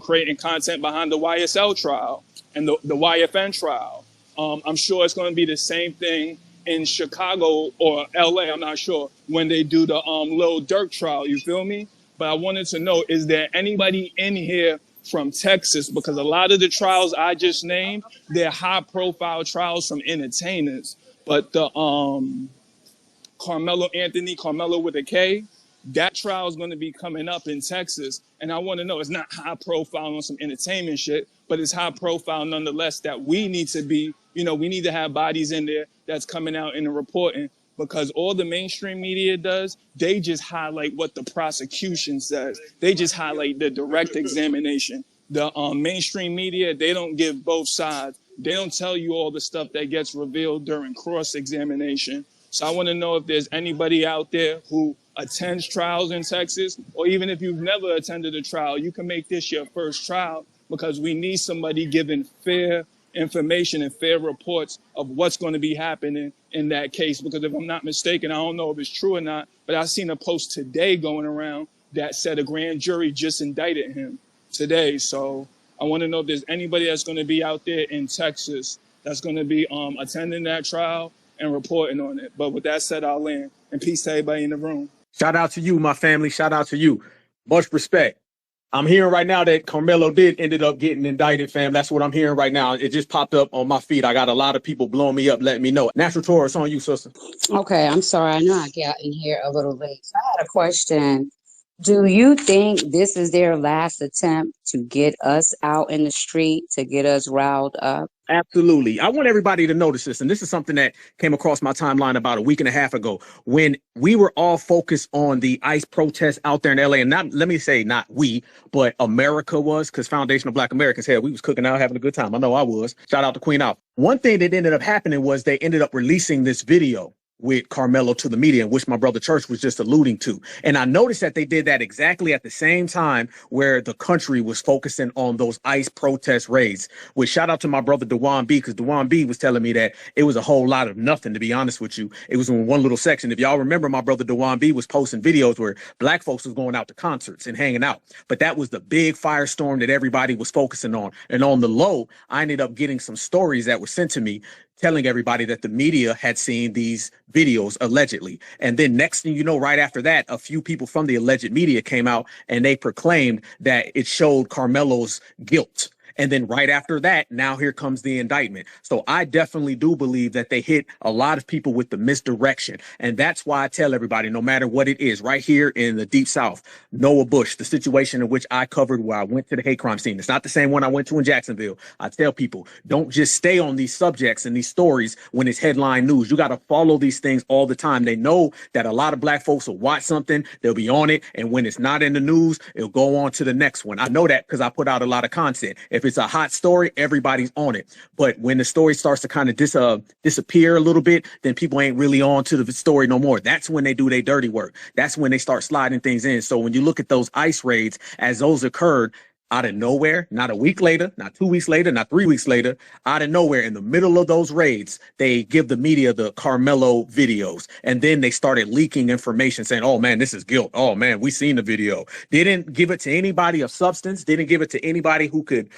creating content behind the YSL trial and the YFN trial. I'm sure it's going to be the same thing in Chicago or LA, I'm not sure, when they do the Lil Durk trial, you feel me? But I wanted to know, is there anybody in here from Texas? Because a lot of the trials I just named, they're high profile trials from entertainers. But the Carmelo with a K, that trial is going to be coming up in Texas. And I want to know, it's not high profile on some entertainment shit, but it's high profile nonetheless that we need to be, we need to have bodies in there that's coming out and reporting, because all the mainstream media does, they just highlight what the prosecution says. They just highlight the direct examination. The mainstream media, they don't give both sides. They don't tell you all the stuff that gets revealed during cross-examination. So I want to know if there's anybody out there who attends trials in Texas, or even if you've never attended a trial, you can make this your first trial, because we need somebody giving fair information and fair reports of what's going to be happening in that case. Because if I'm not mistaken, I don't know if it's true or not, but I've seen a post today going around that said a grand jury just indicted him today. So I want to know if there's anybody that's going to be out there in Texas that's going to be attending that trial and reporting on it. But with that said, I'll land. And peace to everybody in the room. Shout out to you, my family. Shout out to you. Much respect. I'm hearing right now that Carmelo ended up getting indicted, fam. That's what I'm hearing right now. It just popped up on my feed. I got a lot of people blowing me up, letting me know. Natural Taurus, on you, sister. Okay, I'm sorry. I know I got in here a little late. So I had a question. Do you think this is their last attempt to get us out in the street, to get us riled up? Absolutely. I want everybody to notice this. And this is something that came across my timeline about a week and a half ago, when we were all focused on the ICE protests out there in LA. And not, let me say, not we, but America was, because Foundational Black Americans, hell, we was cooking out, having a good time. I know I was. Shout out to Queen Alpha. One thing that ended up happening was they ended up releasing this video with Carmelo to the media, which my brother Church was just alluding to. And I noticed that they did that exactly at the same time where the country was focusing on those ICE protest raids, which shout out to my brother Dewan B, because Dewan B was telling me that it was a whole lot of nothing, to be honest with you. It was in one little section. If y'all remember, my brother Dewan B was posting videos where Black folks was going out to concerts and hanging out. But that was the big firestorm that everybody was focusing on. And on the low, I ended up getting some stories that were sent to me telling everybody that the media had seen these videos allegedly. And then next thing you know, right after that, a few people from the alleged media came out and they proclaimed that it showed Carmelo's guilt. And then right after that, now here comes the indictment. So I definitely do believe that they hit a lot of people with the misdirection. And that's why I tell everybody, no matter what it is, right here in the Deep South, Noah Bush, the situation in which I covered where I went to the hate crime scene. It's not the same one I went to in Jacksonville. I tell people, don't just stay on these subjects and these stories when it's headline news. You got to follow these things all the time. They know that a lot of black folks will watch something, they'll be on it, and when it's not in the news, it'll go on to the next one. I know that because I put out a lot of content. If it's a hot story, everybody's on it. But when the story starts to kind of disappear a little bit, then people ain't really on to the story no more. That's when they do their dirty work. That's when they start sliding things in. So when you look at those ICE raids, as those occurred, out of nowhere, not a week later, not 2 weeks later, not 3 weeks later, out of nowhere, in the middle of those raids, they give the media the Carmelo videos. And then they started leaking information saying, oh man, this is guilt. Oh man, we seen the video. Didn't give it to anybody of substance, didn't give it to anybody who could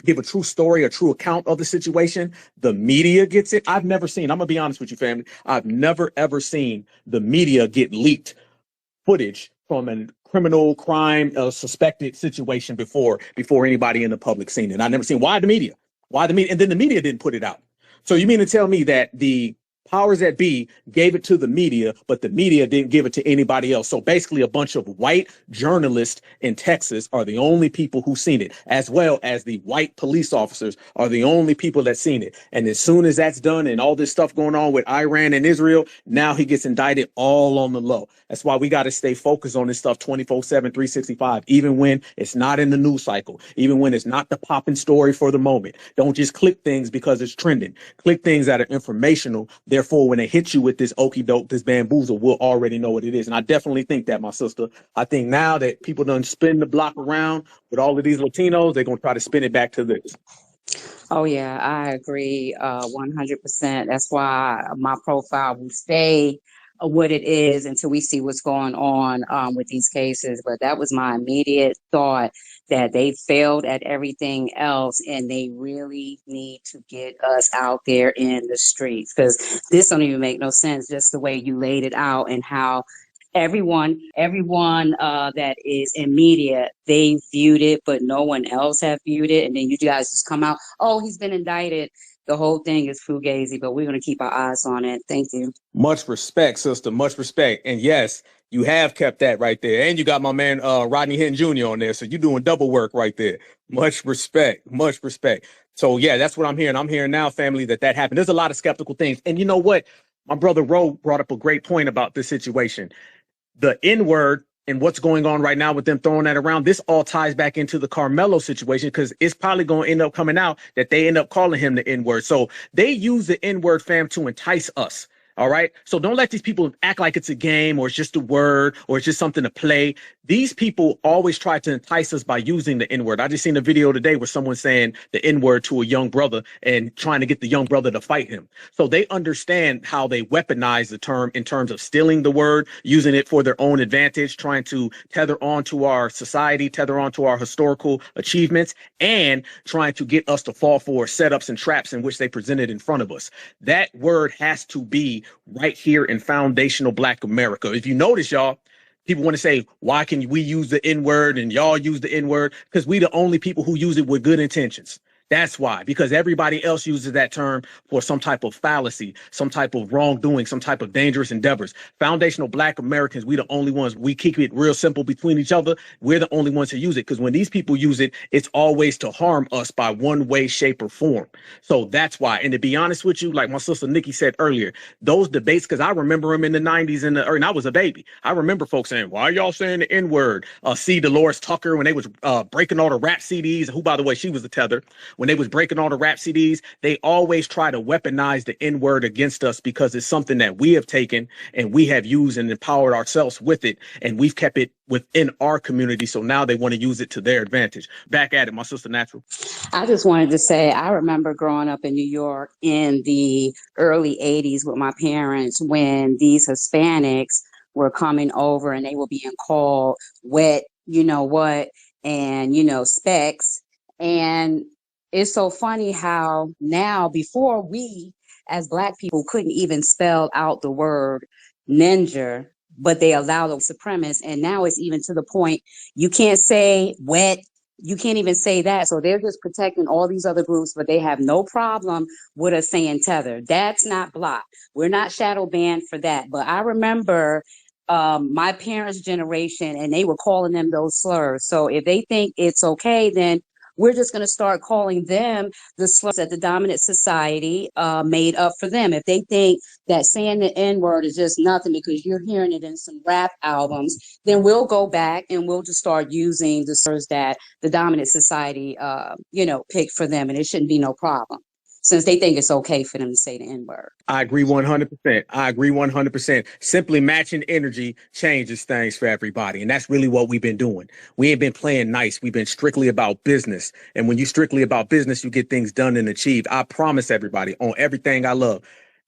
give a true story, a true account of the situation. The media gets it. I've never seen, I'm gonna be honest with you, family, I've never ever seen the media get leaked footage from a criminal crime suspected situation before anybody in the public seen it. I never seen. Why the media? And then the media didn't put it out. So you mean to tell me that the powers that be gave it to the media, but the media didn't give it to anybody else? So basically a bunch of white journalists in Texas are the only people who seen it, as well as the white police officers are the only people that seen it. And as soon as that's done and all this stuff going on with Iran and Israel, now he gets indicted all on the low. That's why we got to stay focused on this stuff 24/7, 365, even when it's not in the news cycle, even when it's not the popping story for the moment. Don't just click things because it's trending. Click things that are informational. Therefore, when they hit you with this okie doke, this bamboozle, we'll already know what it is. And I definitely think that, my sister. I think now that people done spin the block around with all of these Latinos, they're going to try to spin it back to this. Oh yeah, I agree 100%. That's why my profile will stay what it is until we see what's going on with these cases. But that was my immediate thought, that they failed at everything else and they really need to get us out there in the streets, because this don't even make no sense, just the way you laid it out and how everyone that is in media, they viewed it, but no one else have viewed it. And then you guys just come out, oh, he's been indicted. The whole thing is fugazi, but we're going to keep our eyes on it. Thank you. Much respect, sister. Much respect. And yes, you have kept that right there. And you got my man Rodney Hinton Jr. on there. So you're doing double work right there. Much respect. Much respect. So yeah, that's what I'm hearing. I'm hearing now, family, that happened. There's a lot of skeptical things. And you know what? My brother Ro brought up a great point about this situation. The N-word and what's going on right now with them throwing that around, this all ties back into the Carmelo situation, because it's probably going to end up coming out that they end up calling him the N-word. So they use the N-word, fam, to entice us. All right. So don't let these people act like it's a game or it's just a word or it's just something to play. These people always try to entice us by using the N-word. I just seen a video today where someone's saying the N-word to a young brother and trying to get the young brother to fight him. So they understand how they weaponize the term in terms of stealing the word, using it for their own advantage, trying to tether on to our society, tether on to our historical achievements, and trying to get us to fall for setups and traps in which they presented in front of us. That word has to be right here in foundational Black America. If you notice, y'all, people want to say, why can we use the N-word and y'all use the N-word? Because we the only people who use it with good intentions. That's why, because everybody else uses that term for some type of fallacy, some type of wrongdoing, some type of dangerous endeavors. Foundational Black Americans, we the only ones. We keep it real simple between each other. We're the only ones who use it, because when these people use it, it's always to harm us by one way, shape, or form. So that's why. And to be honest with you, like my sister Nikki said earlier, those debates, because I remember them in the 90s and I was a baby. I remember folks saying, why are y'all saying the N-word? See Dolores Tucker when they was breaking all the rap CDs, who, by the way, she was the tether. When they was breaking all the rap CDs, they always try to weaponize the N-word against us, because it's something that we have taken and we have used and empowered ourselves with it, and we've kept it within our community. So now they want to use it to their advantage. Back at it, my sister Natural. I just wanted to say, I remember growing up in New York in the early 80s with my parents when these Hispanics were coming over and they were being called wet, you know what, and, you know, specs. And it's so funny how now, before we as Black people couldn't even spell out the word ninja, but they allow the supremacists. And now it's even to the point you can't say wet, You can't even say that. So they're just protecting all these other groups, but they have no problem with us saying tether. That's not blocked. We're not shadow banned for that. But I remember my parents' generation, and they were calling them those slurs. So if they think it's okay, then we're just going to start calling them the slurs that the dominant society made up for them. If they think that saying the N-word is just nothing because you're hearing it in some rap albums, then we'll go back and we'll just start using the slurs that the dominant society, picked for them, and it shouldn't be no problem since they think it's okay for them to say the N-word. I agree 100%. I agree 100%. Simply matching energy changes things for everybody. And that's really what we've been doing. We ain't been playing nice. We've been strictly about business. And when you're strictly about business, you get things done and achieved. I promise everybody on everything I love.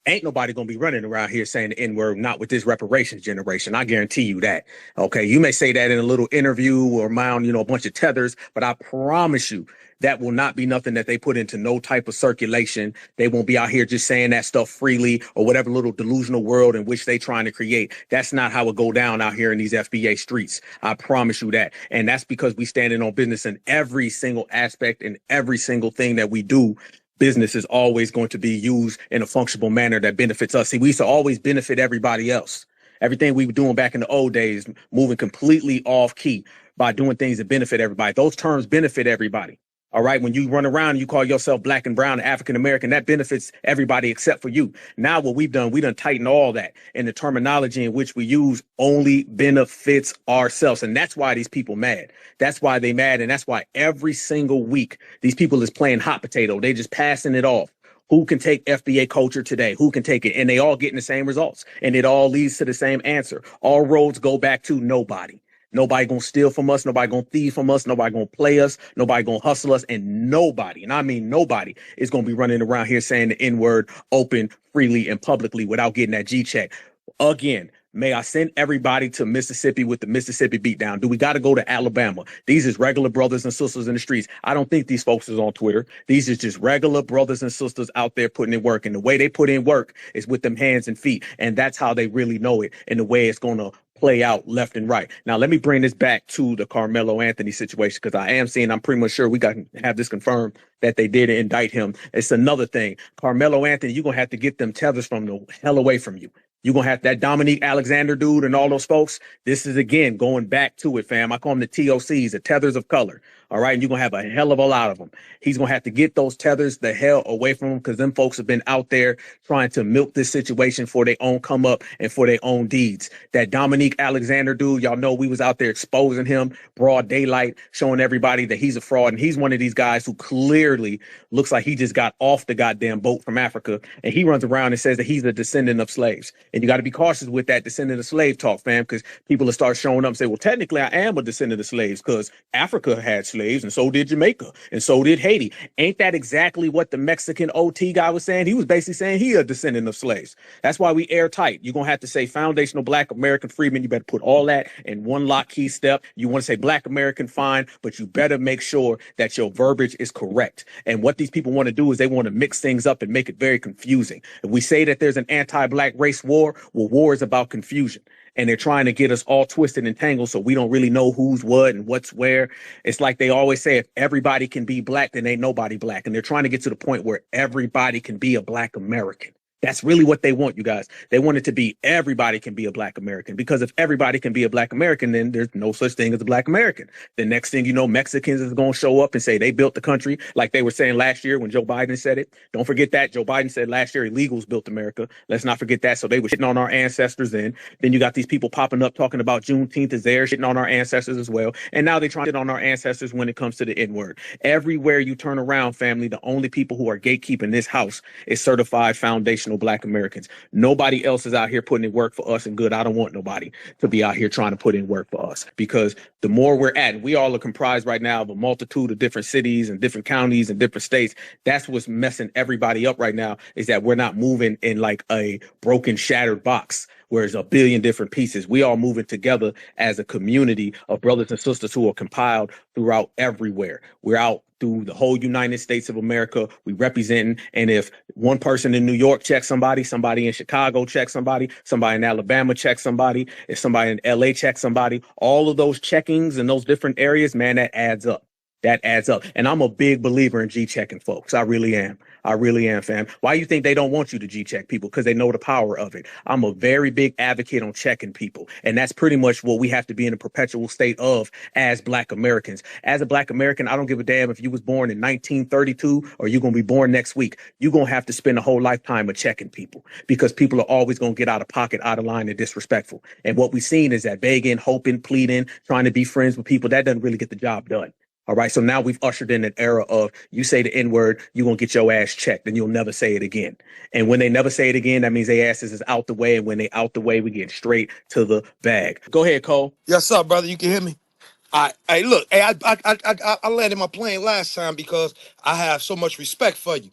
Ain't nobody going to be running around here saying the N-word, not with this reparations generation. I guarantee you that. Okay. You may say that in a little interview or around, a bunch of tethers, but I promise you that will not be nothing that they put into no type of circulation. They won't be out here just saying that stuff freely or whatever little delusional world in which they trying to create. That's not how it go down out here in these FBA streets. I promise you that. And that's because we standing on business in every single aspect and every single thing that we do. Business is always going to be used in a functional manner that benefits us. See, we used to always benefit everybody else. Everything we were doing back in the old days, moving completely off key by doing things that benefit everybody. Those terms benefit everybody. All right. When you run around and you call yourself black and brown, African American, that benefits everybody except for you. Now what we done tighten all that. And the terminology in which we use only benefits ourselves. And that's why these people mad. That's why they mad. And that's why every single week these people is playing hot potato. They just passing it off. Who can take FBA culture today? Who can take it? And they all getting the same results. And it all leads to the same answer. All roads go back to nobody. Nobody gonna steal from us. Nobody gonna thieve from us. Nobody gonna play us. Nobody gonna hustle us. And nobody, and I mean nobody, is gonna be running around here saying the N-word open, freely, and publicly without getting that G check. Again, may I send everybody to Mississippi with the Mississippi beatdown? Do we got to go to Alabama? These is regular brothers and sisters in the streets. I don't think these folks is on Twitter. These is just regular brothers and sisters out there putting in work. And the way they put in work is with them hands and feet. And that's how they really know it and the way it's going to play out left and right. Now, let me bring this back to the Carmelo Anthony situation, because I'm pretty much sure we got to have this confirmed that they did indict him. It's another thing. Carmelo Anthony, you're going to have to get them tethers from the hell away from you. You're going to have that Dominique Alexander dude and all those folks. This is, again, going back to it, fam. I call them the TOCs, the tethers of color. All right. And you're going to have a hell of a lot of them. He's going to have to get those tethers the hell away from him, because them folks have been out there trying to milk this situation for their own come up and for their own deeds. That Dominique Alexander dude, y'all know we was out there exposing him, broad daylight, showing everybody that he's a fraud. And he's one of these guys who clearly looks like he just got off the goddamn boat from Africa. And he runs around and says that he's a descendant of slaves. And you got to be cautious with that descendant of slave talk, fam, because people will start showing up and say, well, technically I am a descendant of slaves because Africa had slaves and so did Jamaica and so did Haiti. Ain't that exactly what the Mexican OT guy was saying? He was basically saying he a descendant of slaves. That's why we airtight. You're going to have to say foundational black American freedmen. You better put all that in one lock key step. You want to say black American, fine, but you better make sure that your verbiage is correct. And what these people want to do is they want to mix things up and make it very confusing. If we say that there's an anti-black race war, well, war is about confusion. And they're trying to get us all twisted and tangled so we don't really know who's what and what's where. It's like they always say, if everybody can be black, then ain't nobody black. And they're trying to get to the point where everybody can be a black American. That's really what they want, you guys. They want it to be everybody can be a black American, because if everybody can be a black American, then there's no such thing as a black American. The next thing you know, Mexicans is going to show up and say they built the country, like they were saying last year when Joe Biden said it. Don't forget that. Joe Biden said last year illegals built America. Let's not forget that. So they were shitting on our ancestors then. Then you got these people popping up talking about Juneteenth is theirs, shitting on our ancestors as well. And now they're trying to shit on our ancestors when it comes to the N-word. Everywhere you turn around, family, the only people who are gatekeeping this house is certified foundational black Americans. Nobody else is out here putting in work for us, and good. I don't want nobody to be out here trying to put in work for us, because the more we're at, we all are comprised right now of a multitude of different cities and different counties and different states. That's what's messing everybody up right now, is that we're not moving in like a broken, shattered box where there's a billion different pieces. We all moving together as a community of brothers and sisters who are compiled throughout everywhere. We're out through the whole United States of America. We representing. And if one person in New York checks somebody, somebody in Chicago checks somebody, somebody in Alabama checks somebody, if somebody in LA checks somebody, all of those checkings in those different areas, man, that adds up. That adds up. And I'm a big believer in G-checking folks. I really am. I really am, fam. Why you think they don't want you to G-check people? Because they know the power of it. I'm a very big advocate on checking people. And that's pretty much what we have to be in a perpetual state of as Black Americans. As a Black American, I don't give a damn if you was born in 1932 or you're going to be born next week. You're going to have to spend a whole lifetime of checking people because people are always going to get out of pocket, out of line, and disrespectful. And what we've seen is that begging, hoping, pleading, trying to be friends with people, that doesn't really get the job done. All right. So now we've ushered in an era of you say the N-word, you're going to get your ass checked and you'll never say it again. And when they never say it again, that means their asses is out the way. And when they out the way, we get straight to the bag. Go ahead, Cole. Yes, sir, brother. You can hear me? Hey, look, hey, I landed my plane last time because I have so much respect for you.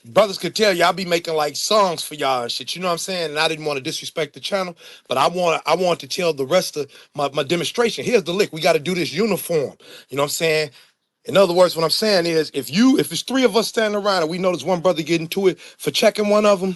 Brothers could tell you I be making like songs for y'all and shit. You know what I'm saying? And I didn't want to disrespect the channel, but I want to tell the rest of my demonstration. Here's the lick. We got to do this uniform. You know what I'm saying? In other words, what I'm saying is if it's three of us standing around and we notice one brother getting to it for checking one of them,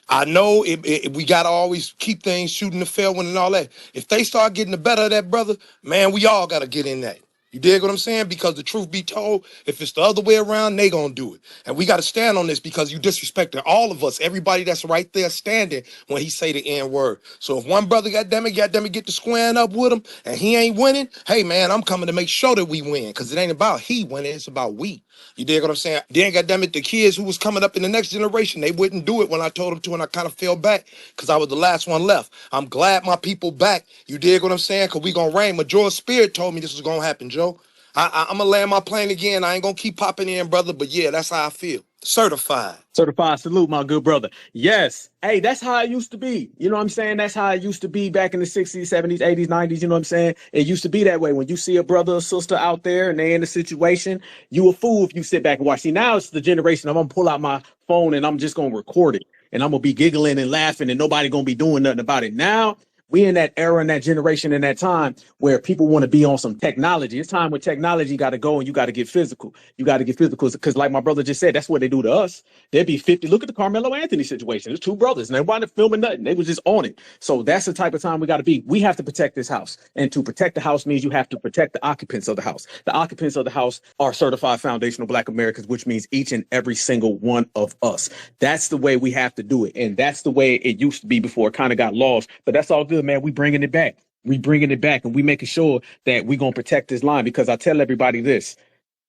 I know we got to always keep things shooting the fair one and all that. If they start getting the better of that brother, man, we all got to get in that. You dig what I'm saying? Because the truth be told, if it's the other way around, they gonna do it. And we got to stand on this because you disrespecting all of us, everybody that's right there standing when he say the N-word. So if one brother get to squaring up with him and he ain't winning, hey man, I'm coming to make sure that we win because it ain't about he winning, it's about we. You dig what I'm saying? Then goddammit, the kids who was coming up in the next generation, they wouldn't do it when I told them to, and I kind of fell back because I was the last one left. I'm glad my people back. You dig what I'm saying? Because we gonna reign. Major's spirit told me this was gonna happen, Joe. I'm gonna land my plane again. I ain't gonna keep popping in, brother, but yeah, that's how I feel. Certified. Certified salute, my good brother. Yes. Hey, that's how it used to be. You know what I'm saying? That's how it used to be back in the 60s, 70s, 80s, 90s. You know what I'm saying? It used to be that way. When you see a brother or sister out there and they in a situation, you a fool if you sit back and watch. See, now it's the generation. I'm going to pull out my phone and I'm just going to record it. And I'm going to be giggling and laughing and nobody going to be doing nothing about it. Now, we in that era and that generation and that time where people want to be on some technology. It's time when technology got to go and you got to get physical. You got to get physical because like my brother just said, that's what they do to us. There'd be 50. Look at the Carmelo Anthony situation. There's two brothers and everybody filming nothing. They was just on it. So that's the type of time we got to be. We have to protect this house. And to protect the house means you have to protect the occupants of the house. The occupants of the house are certified foundational Black Americans, which means each and every single one of us. That's the way we have to do it. And that's the way it used to be before it kind of got lost. But that's all good, man. We bringing it back. We bringing it back and we making sure that we going to protect this line because I tell everybody this,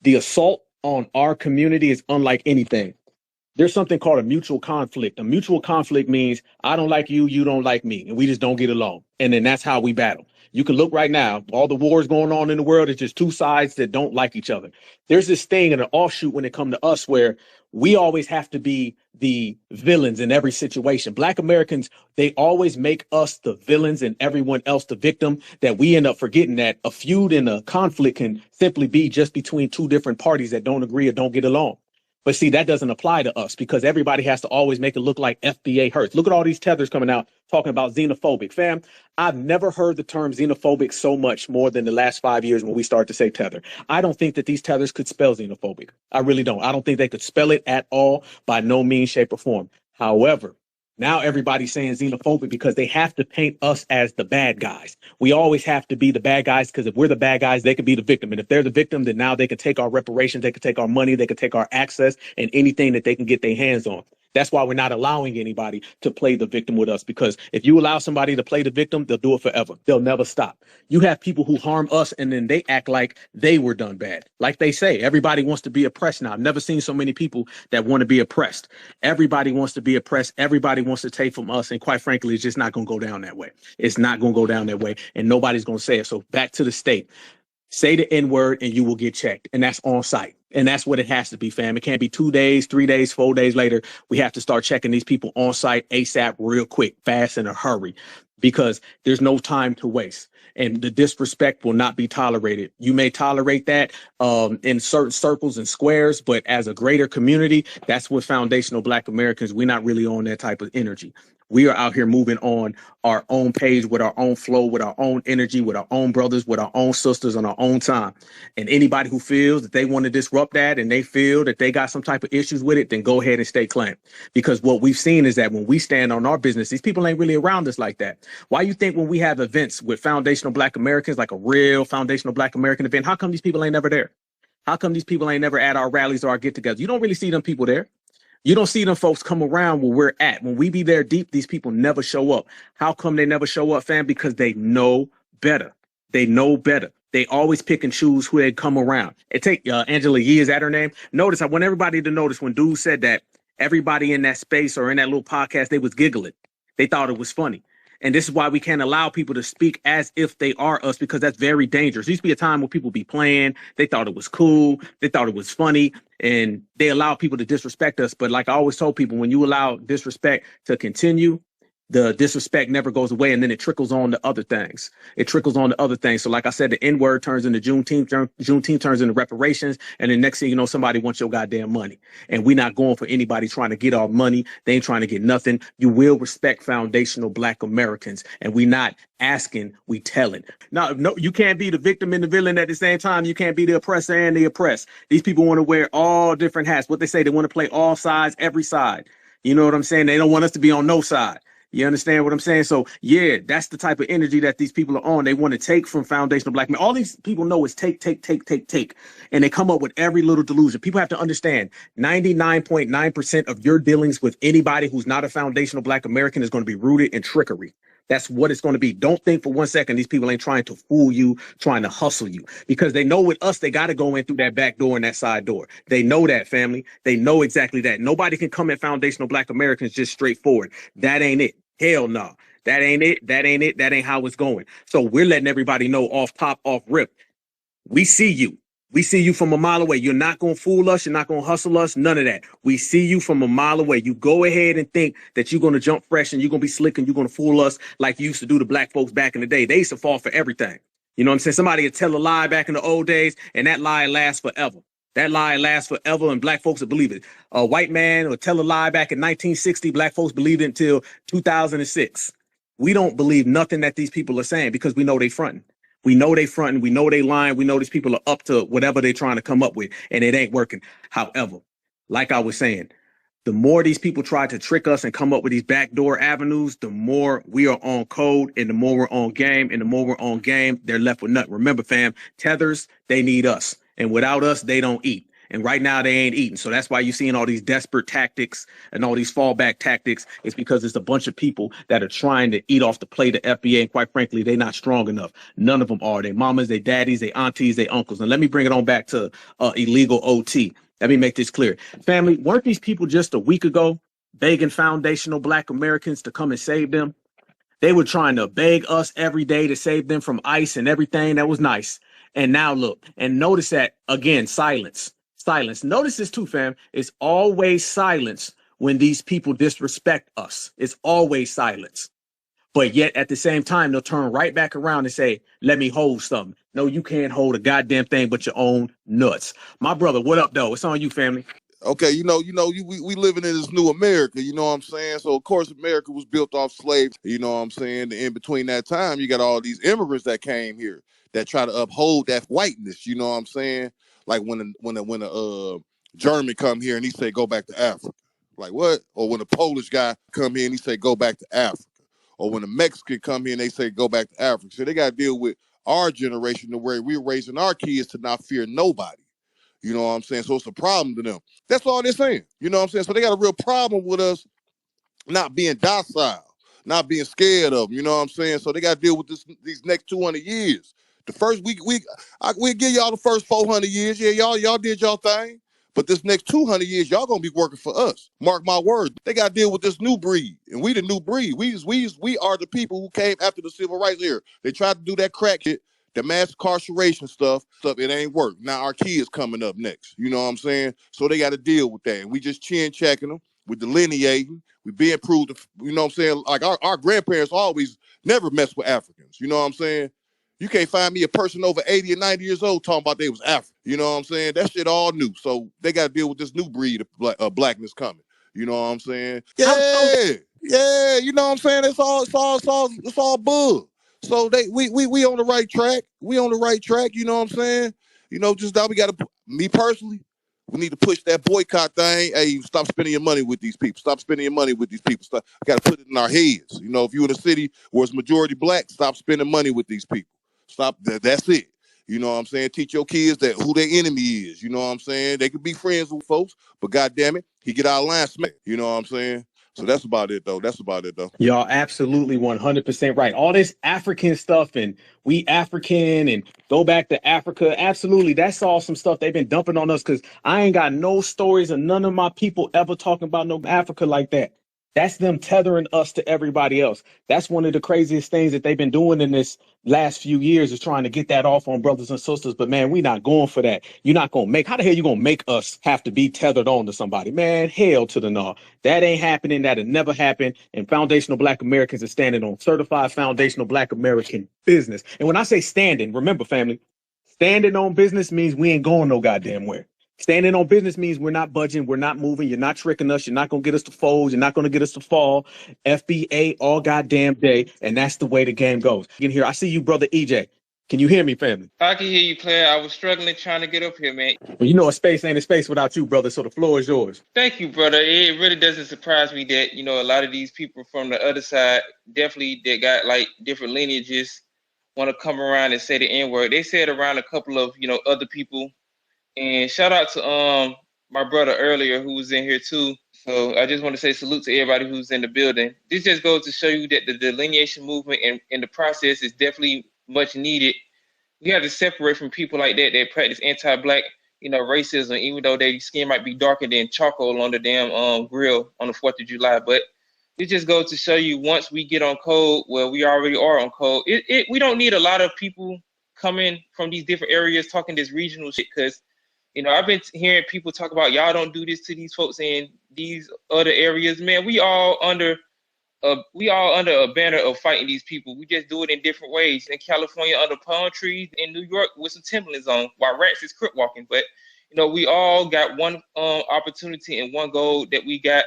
the assault on our community is unlike anything. There's something called a mutual conflict. A mutual conflict means I don't like you, you don't like me, and we just don't get along. And then that's how we battle. You can look right now, all the wars going on in the world, it's just two sides that don't like each other. There's this thing in an offshoot when it comes to us where we always have to be the villains in every situation. Black Americans, they always make us the villains and everyone else the victim, that we end up forgetting that a feud and a conflict can simply be just between two different parties that don't agree or don't get along. But see, that doesn't apply to us because everybody has to always make it look like FBA hurts. Look at all these tethers coming out talking about xenophobic. Fam, I've never heard the term xenophobic so much more than the last 5 years when we started to say tether. I don't think that these tethers could spell xenophobic. I really don't. I don't think they could spell it at all by no means, shape, or form. However, now everybody's saying xenophobic because they have to paint us as the bad guys. We always have to be the bad guys because if we're the bad guys, they could be the victim. And if they're the victim, then now they can take our reparations, they can take our money, they can take our access and anything that they can get their hands on. That's why we're not allowing anybody to play the victim with us, because if you allow somebody to play the victim, they'll do it forever. They'll never stop. You have people who harm us and then they act like they were done bad. Like they say, everybody wants to be oppressed now. I've never seen so many people that want to be oppressed. Everybody wants to be oppressed. Everybody wants to take from us. And quite frankly, it's just not going to go down that way. It's not going to go down that way. And nobody's going to say it. So back to the state. Say the N-word and you will get checked. And that's on site. And that's what it has to be, fam. It can't be 2 days, 3 days, 4 days later. We have to start checking these people on site ASAP, real quick, fast, in a hurry, because there's no time to waste. And the disrespect will not be tolerated. You may tolerate that in certain circles and squares, but as a greater community, that's what foundational Black Americans, we're not really on that type of energy. We are out here moving on our own page with our own flow, with our own energy, with our own brothers, with our own sisters on our own time. And anybody who feels that they want to disrupt that and they feel that they got some type of issues with it, then go ahead and stay claimed. Because what we've seen is that when we stand on our business, these people ain't really around us like that. Why you think when we have events with foundational Black Americans, like a real foundational Black American event, how come these people ain't never there? How come these people ain't never at our rallies or our get-togethers? You don't really see them people there. You don't see them folks come around where we're at. When we be there deep, these people never show up. How come they never show up, fam? Because they know better. They know better. They always pick and choose who they come around. It take Angela Yee, is that her name? Notice, I want everybody to notice when dude said that, everybody in that space or in that little podcast, they was giggling. They thought it was funny. And this is why we can't allow people to speak as if they are us, because that's very dangerous. There used to be a time when people be playing. They thought it was cool. They thought it was funny. And they allow people to disrespect us. But like I always told people, when you allow disrespect to continue, the disrespect never goes away, and then it trickles on to other things. It trickles on to other things. So like I said, the N-word turns into Juneteenth turns into reparations, and then next thing you know, somebody wants your goddamn money. And we're not going for anybody trying to get our money. They ain't trying to get nothing. You will respect foundational Black Americans, and we not asking, we telling. No, you can't be the victim and the villain at the same time. You can't be the oppressor and the oppressed. These people want to wear all different hats. What they say, they want to play all sides, every side. You know what I'm saying? They don't want us to be on no side. You understand what I'm saying? So, yeah, that's the type of energy that these people are on. They want to take from foundational Black men. All these people know is take. And they come up with every little delusion. People have to understand 99.9% of your dealings with anybody who's not a foundational Black American is going to be rooted in trickery. That's what it's going to be. Don't think for 1 second these people ain't trying to fool you, trying to hustle you, because they know with us, they got to go in through that back door and that side door. They know that, family. They know exactly that. Nobody can come at foundational Black Americans just straightforward. That ain't it. Hell no. That ain't it. That ain't it. That ain't how it's going. So we're letting everybody know off top, off rip. We see you. We see you from a mile away. You're not going to fool us. You're not going to hustle us. None of that. We see you from a mile away. You go ahead and think that you're going to jump fresh and you're going to be slick and you're going to fool us like you used to do to Black folks back in the day. They used to fall for everything. You know what I'm saying? Somebody would tell a lie back in the old days, and that lie lasts forever. That lie lasts forever, and Black folks will believe it. A white man would tell a lie back in 1960. Black folks believed it until 2006. We don't believe nothing that these people are saying because we know they fronting. We know they fronting. We know they lying. We know these people are up to whatever they're trying to come up with, and it ain't working. However, like I was saying, the more these people try to trick us and come up with these backdoor avenues, the more we are on code, and the more we're on game, and the more we're on game, they're left with nothing. Remember, fam, tethers, they need us, and without us, they don't eat. And right now they ain't eating. So that's why you're seeing all these desperate tactics and all these fallback tactics. It's because it's a bunch of people that are trying to eat off the plate of FBA. And quite frankly, they're not strong enough. None of them are. They mamas, they daddies, they aunties, they uncles. And let me bring it on back to illegal OT. Let me make this clear. Family, weren't these people just a week ago begging foundational Black Americans to come and save them? They were trying to beg us every day to save them from ICE and everything. That was nice. And now look, and notice that, again, silence. Silence. Notice this too, fam. It's always silence when these people disrespect us. It's always silence. But yet at the same time, they'll turn right back around and say, let me hold something. No, you can't hold a goddamn thing but your own nuts. My brother, what up, though? It's on you, family. Okay, we living in this new America, you know what I'm saying? So, of course, America was built off slaves, you know what I'm saying? In between that time, you got all these immigrants that came here that try to uphold that whiteness, you know what I'm saying? Like when a German come here and he say, go back to Africa. Like what? Or when a Polish guy come here and he say, go back to Africa. Or when a Mexican come here and they say, go back to Africa. So they got to deal with our generation the way we're raising our kids to not fear nobody. You know what I'm saying? So it's a problem to them. That's all they're saying. You know what I'm saying? So they got a real problem with us not being docile, not being scared of them. You know what I'm saying? So they got to deal with these next 200 years. The first we'll give y'all the first 400 years. Yeah, y'all did y'all thing. But this next 200 years, y'all gonna be working for us. Mark my words. They got to deal with this new breed, and we the new breed. We are the people who came after the civil rights era. They tried to do that crack shit. The mass incarceration stuff, it ain't work. Now our kids coming up next. You know what I'm saying? So they got to deal with that. And we just chin checking them. We delineating. We being proved. You know what I'm saying? Like our grandparents always never messed with Africans. You know what I'm saying? You can't find me a person over 80 or 90 years old talking about they was African. You know what I'm saying? That shit all new. So they got to deal with this new breed of blackness coming. You know what I'm saying? Yeah. You know what I'm saying? It's all bug. So we on the right track. We on the right track. You know what I'm saying? You know, just now we got to, me personally, we need to push that boycott thing. Hey, stop spending your money with these people. Stop spending your money with these people. Stop. Got to put it in our heads. You know, if you're in a city where it's majority Black, stop spending money with these people. Stop. That's it. You know what I'm saying? Teach your kids that who their enemy is. You know what I'm saying? They could be friends with folks, but goddamn it, he get out of line smack. You know what I'm saying? So that's about it though. That's about it though. Y'all absolutely 100% right. All this African stuff and we African and go back to Africa. Absolutely. That's all some stuff they've been dumping on us because I ain't got no stories of none of my people ever talking about no Africa like that. That's them tethering us to everybody else. That's one of the craziest things that they've been doing in this last few years is trying to get that off on brothers and sisters. But man, we not going for that. You're not going to make, how the hell you going to make us have to be tethered on to somebody? Man, hell to the no. That ain't happening. That'll never happen. And foundational Black Americans are standing on certified foundational Black American business. And when I say standing, remember family, standing on business means we ain't going no goddamn where. Standing on business means we're not budging, we're not moving, you're not tricking us, you're not going to get us to fold, you're not going to get us to fall. FBA all goddamn day, and that's the way the game goes. You can hear, I see you, brother EJ. Can you hear me, family? I can hear you, player. I was struggling trying to get up here, man. Well, you know a space ain't a space without you, brother, so the floor is yours. Thank you, brother. It really doesn't surprise me that, you know, a lot of these people from the other side, definitely that got like different lineages, want to come around and say the N-word. They said around a couple of, you know, other people. And shout out to my brother earlier who was in here too. So I just want to say salute to everybody who's in the building. This just goes to show you that the delineation movement and the process is definitely much needed. We have to separate from people like that practice anti-Black, you know, racism, even though their skin might be darker than charcoal on the damn grill on the 4th of July. But it just goes to show you once we get on code, well, we already are on code. We don't need a lot of people coming from these different areas talking this regional shit because, you know, I've been hearing people talk about y'all don't do this to these folks in these other areas. Man, we all under a banner of fighting these people. We just do it in different ways. In California, under palm trees. In New York, with some Timberlands on, while rats is crip walking. But you know, we all got one opportunity and one goal that we got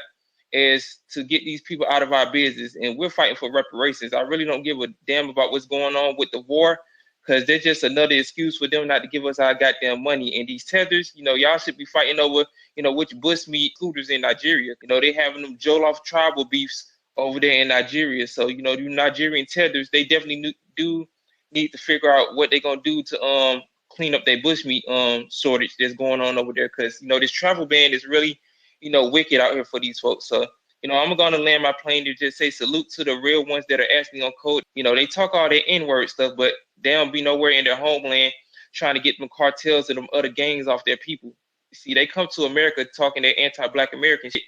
is to get these people out of our business, and we're fighting for reparations. I really don't give a damn about what's going on with the war, because they're just another excuse for them not to give us our goddamn money. And these tethers, you know, y'all should be fighting over, you know, which bushmeat scooters in Nigeria. You know, they having them Jollof tribal beefs over there in Nigeria. So, you know, the Nigerian tethers, they definitely do need to figure out what they're gonna do to clean up their bushmeat shortage that's going on over there. Because, you know, this travel ban is really, you know, wicked out here for these folks. So, you know, I'm gonna land my plane to just say salute to the real ones that are actually on code. You know, they talk all their N-word stuff, but they don't be nowhere in their homeland trying to get them cartels and them other gangs off their people. See, they come to America talking their anti-Black American shit,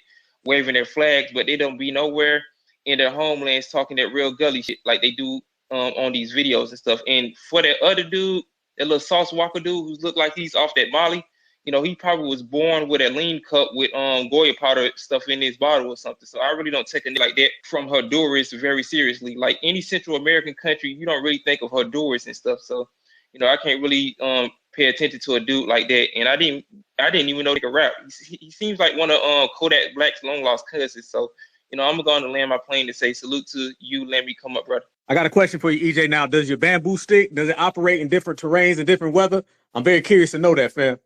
waving their flags, but they don't be nowhere in their homelands talking that real gully shit like they do on these videos and stuff. And for that other dude, that little Sauce Walker dude who look like he's off that Molly, you know, he probably was born with a lean cup with Goya powder stuff in his bottle or something. So I really don't take a nigga like that from Honduras very seriously. Like any Central American country, you don't really think of Honduras and stuff. So, you know, I can't really pay attention to a dude like that. And I didn't even know he could rap. He seems like one of Kodak Black's long lost cousins. So, you know, I'm going to land my plane to say salute to you. Let me come up, brother. I got a question for you, EJ. Now, does your bamboo stick, does it operate in different terrains and different weather? I'm very curious to know that, fam.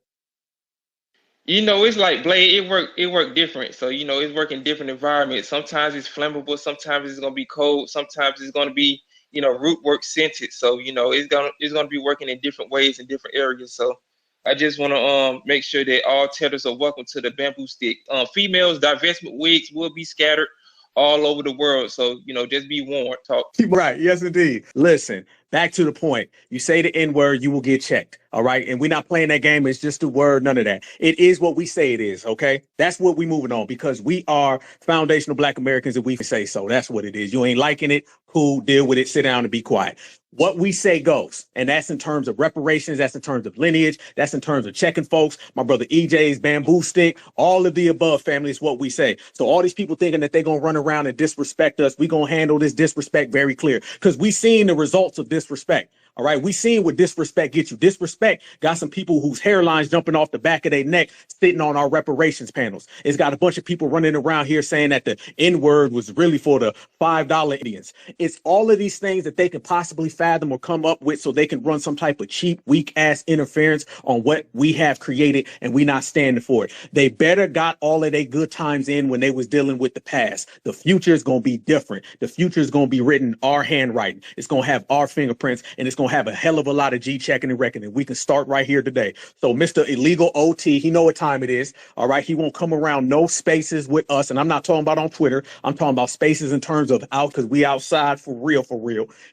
You know, it's like Blade, it work different. So, you know, it's working different environments. Sometimes it's flammable, sometimes it's gonna be cold, sometimes it's gonna be, you know, root work scented. So, you know, it's gonna be working in different ways in different areas. So I just wanna make sure that all tethers are welcome to the bamboo stick. Females, divestment wigs will be scattered all over the world. So, you know, just be warned. Talk. Right. Yes, indeed. Listen, back to the point. You say the N-word, you will get checked. All right. And we're not playing that game. It's just a word. None of that. It is what we say it is. OK, that's what we're moving on, because we are foundational Black Americans and we say so. That's what it is. You ain't liking it. Cool. Deal with it. Sit down and be quiet. What we say goes. And that's in terms of reparations. That's in terms of lineage. That's in terms of checking folks. My brother EJ's bamboo stick, all of the above, family, is what we say. So all these people thinking that they're going to run around and disrespect us, we're going to handle this disrespect very clear, because we seen the results of disrespect. All right. We seen what disrespect gets you. Disrespect got some people whose hairlines jumping off the back of their neck sitting on our reparations panels. It's got a bunch of people running around here saying that the N-word was really for the $5 Indians. It's all of these things that they can possibly fathom or come up with so they can run some type of cheap, weak ass interference on what we have created, and we not standing for it. They better got all of their good times in when they was dealing with the past. The future is going to be different. The future is going to be written our handwriting. It's going to have our fingerprints, and it's going going to have a hell of a lot of G checking and reckoning. We can start right here today. So Mr. Illegal OT, he know what time it is. All right. He won't come around no spaces with us. And I'm not talking about on Twitter. I'm talking about spaces in terms of out, because we outside for real.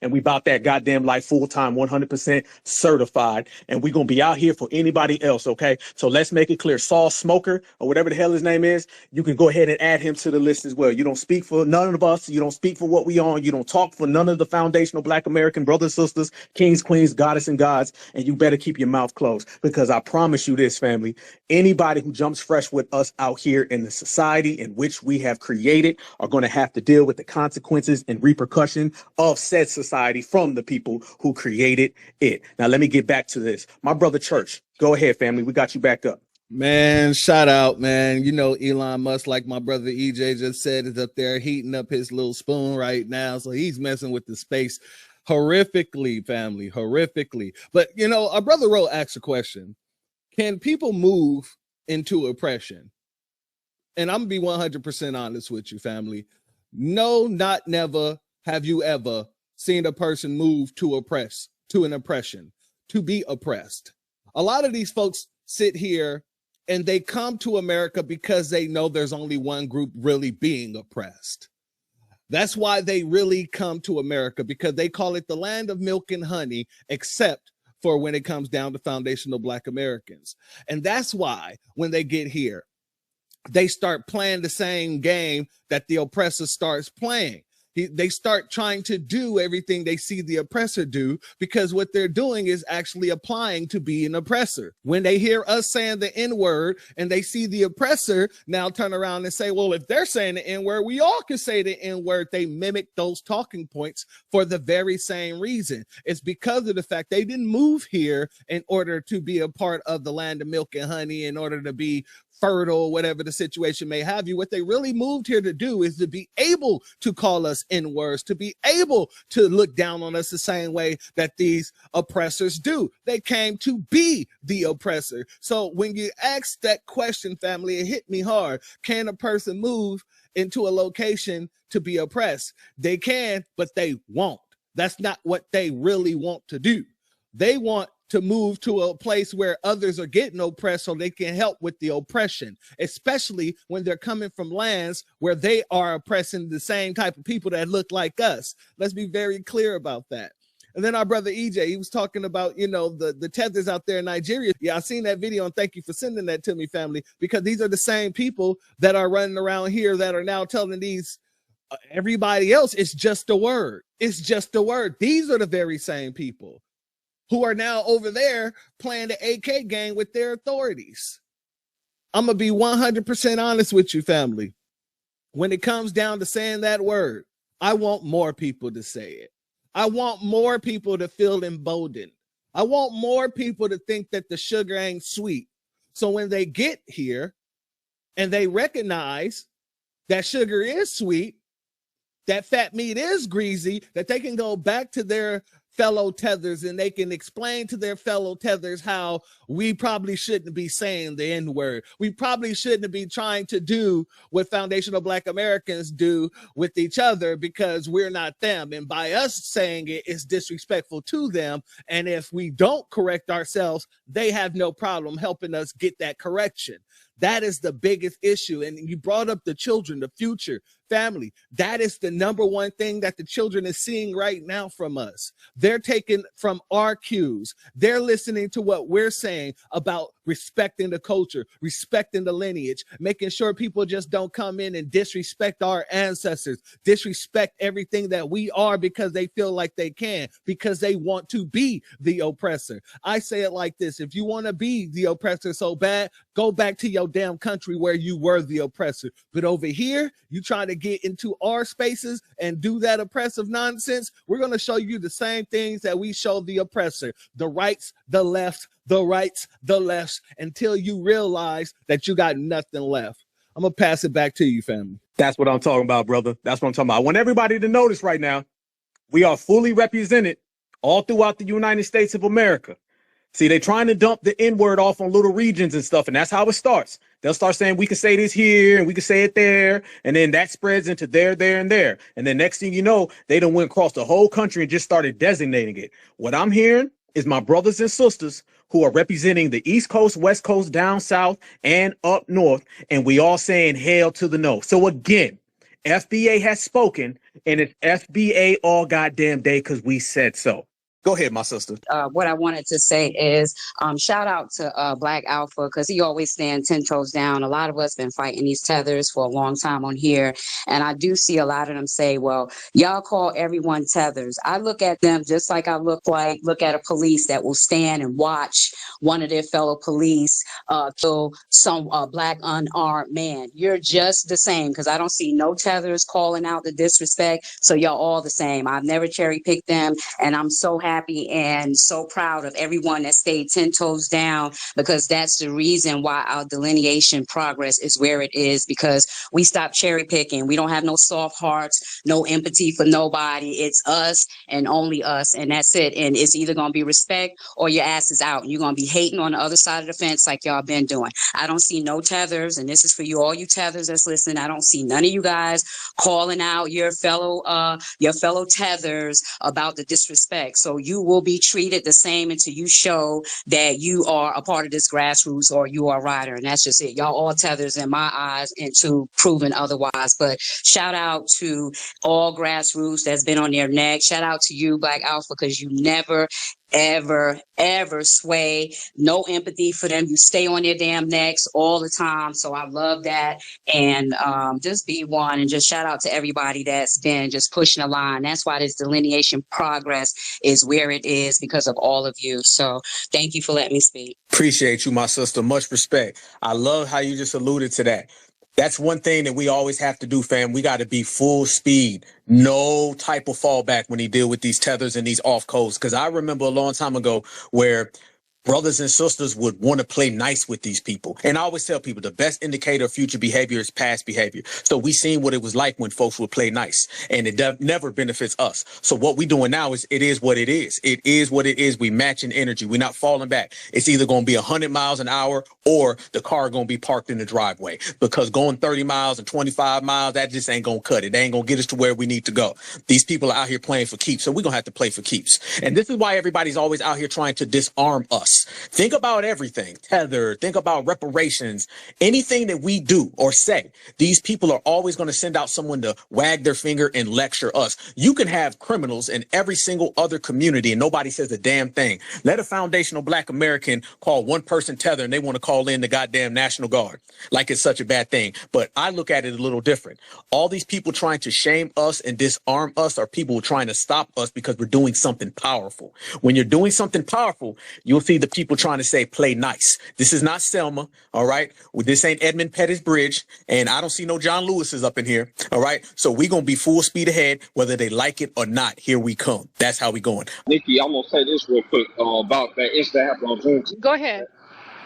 And we about that goddamn life full time, 100% certified. And we going to be out here for anybody else. Okay. So let's make it clear. Saul Smoker, or whatever the hell his name is, you can go ahead and add him to the list as well. You don't speak for none of us. You don't speak for what we on. You don't talk for none of the foundational Black American brothers, sisters, kings, queens, goddess, and gods. And you better keep your mouth closed, because I promise you this, family, anybody who jumps fresh with us out here in the society in which we have created are going to have to deal with the consequences and repercussion of said society from the people who created it. Now, let me get back to this. My brother Church, go ahead, family. We got you back up. Man, shout out, man. You know, Elon Musk, like my brother EJ just said, is up there heating up his little spoon right now. So he's messing with the space horrifically, family, horrifically. But, you know, our brother Ro asked a question. Can people move into oppression? And I'm going to be 100% honest with you, family. No, not never have you ever seen a person move to oppress, to an oppression, to be oppressed. A lot of these folks sit here and they come to America because they know there's only one group really being oppressed. That's why they really come to America, because they call it the land of milk and honey, except for when it comes down to foundational Black Americans. And that's why when they get here, they start playing the same game that the oppressor starts playing. They start trying to do everything they see the oppressor do, because what they're doing is actually applying to be an oppressor. When they hear us saying the N-word and they see the oppressor now turn around and say, well, if they're saying the N-word, we all can say the N-word. They mimic those talking points for the very same reason. It's because of the fact they didn't move here in order to be a part of the land of milk and honey, in order to be fertile, whatever the situation may have you. What they really moved here to do is to be able to call us N-words, to be able to look down on us the same way that these oppressors do. They came to be the oppressor. So when you ask that question, family, it hit me hard. Can a person move into a location to be oppressed? They can, but they won't. That's not what they really want to do. They want to move to a place where others are getting oppressed so they can help with the oppression, especially when they're coming from lands where they are oppressing the same type of people that look like us. Let's be very clear about that. And then our brother EJ, he was talking about, you know, the tethers out there in Nigeria. Yeah, I seen that video, and thank you for sending that to me, family, because these are the same people that are running around here that are now telling these everybody else it's just a word. It's just a word. These are the very same people who are now over there playing the AK game with their authorities. I'm going to be 100% honest with you, family. When it comes down to saying that word, I want more people to say it. I want more people to feel emboldened. I want more people to think that the sugar ain't sweet. So when they get here and they recognize that sugar is sweet, that fat meat is greasy, that they can go back to their fellow tethers and they can explain to their fellow tethers how we probably shouldn't be saying the N-word. We probably shouldn't be trying to do what foundational Black Americans do with each other, because we're not them. And by us saying it, it's disrespectful to them. And if we don't correct ourselves, they have no problem helping us get that correction. That is the biggest issue. And you brought up the children, the future, family. That is the number one thing that the children is seeing right now from us. They're taking from our cues. They're listening to what we're saying about respecting the culture, respecting the lineage, making sure people just don't come in and disrespect our ancestors, disrespect everything that we are because they feel like they can, because they want to be the oppressor. I say it like this: if you want to be the oppressor so bad, go back to your damn country where you were the oppressor. But over here, you trying to get into our spaces and do that oppressive nonsense, we're going to show you the same things that we show the oppressor: the rights, the left, the rights, the lefts, until you realize that you got nothing left. I'm going to pass it back to you, family. That's what I'm talking about, brother. That's what I'm talking about. I want everybody to notice right now, we are fully represented all throughout the United States of America. See, they trying to dump the N-word off on little regions and stuff, and that's how it starts. They'll start saying we can say this here and we can say it there, and then that spreads into there, and there. And then next thing you know, they done went across the whole country and just started designating it. What I'm hearing is my brothers and sisters who are representing the East Coast, West Coast, down south, and up north, and we all saying hail to the no. So again, FBA has spoken, and it's FBA all goddamn day because we said so. Go ahead, my sister. What I wanted to say is shout out to Black Alpha, because he always stands 10 toes down. A lot of us been fighting these tethers for a long time on here. And I do see a lot of them say, well, y'all call everyone tethers. I look at them just like I look at a police that will stand and watch one of their fellow police kill some Black unarmed man. You're just the same, because I don't see no tethers calling out the disrespect. So y'all all the same. I've never cherry picked them. And I'm so happy and so proud of everyone that stayed 10 toes down, because that's the reason why our delineation progress is where it is, because we stopped cherry picking. We don't have no soft hearts, no empathy for nobody. It's us and only us, and that's it. And it's either going to be respect or your ass is out, and you're going to be hating on the other side of the fence like y'all been doing. I don't see no tethers, and this is for you, all you tethers that's listening. I don't see none of you guys calling out your fellow tethers about the disrespect. So you will be treated the same until you show that you are a part of this grassroots or you are a rider. And that's just it. Y'all all tethers in my eyes into proving otherwise. But shout out to all grassroots that's been on their neck. Shout out to you, Black Alpha, because you never, ever sway. No empathy for them. You stay on their damn necks all the time. So I love that. And just be one, and just shout out to everybody that's been just pushing the line. That's why this delineation progress is where it is, because of all of you. So thank you for letting me speak. Appreciate you, my sister. Much respect. I love how you just alluded to that. That's one thing that we always have to do, fam. We got to be full speed. No type of fallback when you deal with these tethers and these off codes. Because I remember a long time ago where brothers and sisters would want to play nice with these people. And I always tell people the best indicator of future behavior is past behavior. So we seen what it was like when folks would play nice, and it never benefits us. So what we doing now is, it is what it is. It is what it is. We matching energy. We're not falling back. It's either going to be 100 miles an hour or the car going to be parked in the driveway, because going 30 miles and 25 miles, that just ain't going to cut it. They ain't going to get us to where we need to go. These people are out here playing for keeps. So we're going to have to play for keeps. And this is why everybody's always out here trying to disarm us. Think about everything. Tether, think about reparations, anything that we do or say. These people are always going to send out someone to wag their finger and lecture us. You can have criminals in every single other community and nobody says a damn thing. Let a foundational Black American call one person tether and they want to call in the goddamn National Guard like it's such a bad thing. But I look at it a little different. All these people trying to shame us and disarm us are people trying to stop us because we're doing something powerful. When you're doing something powerful, you'll see the people trying to say play nice. This is not Selma, all right? This ain't Edmund Pettus Bridge, and I don't see no John Lewis's up in here, all right? So we're going to be full speed ahead, whether they like it or not. Here we come. That's how we going. Nikki, I'm going to say this real quick about that incident happened on June. Go ahead.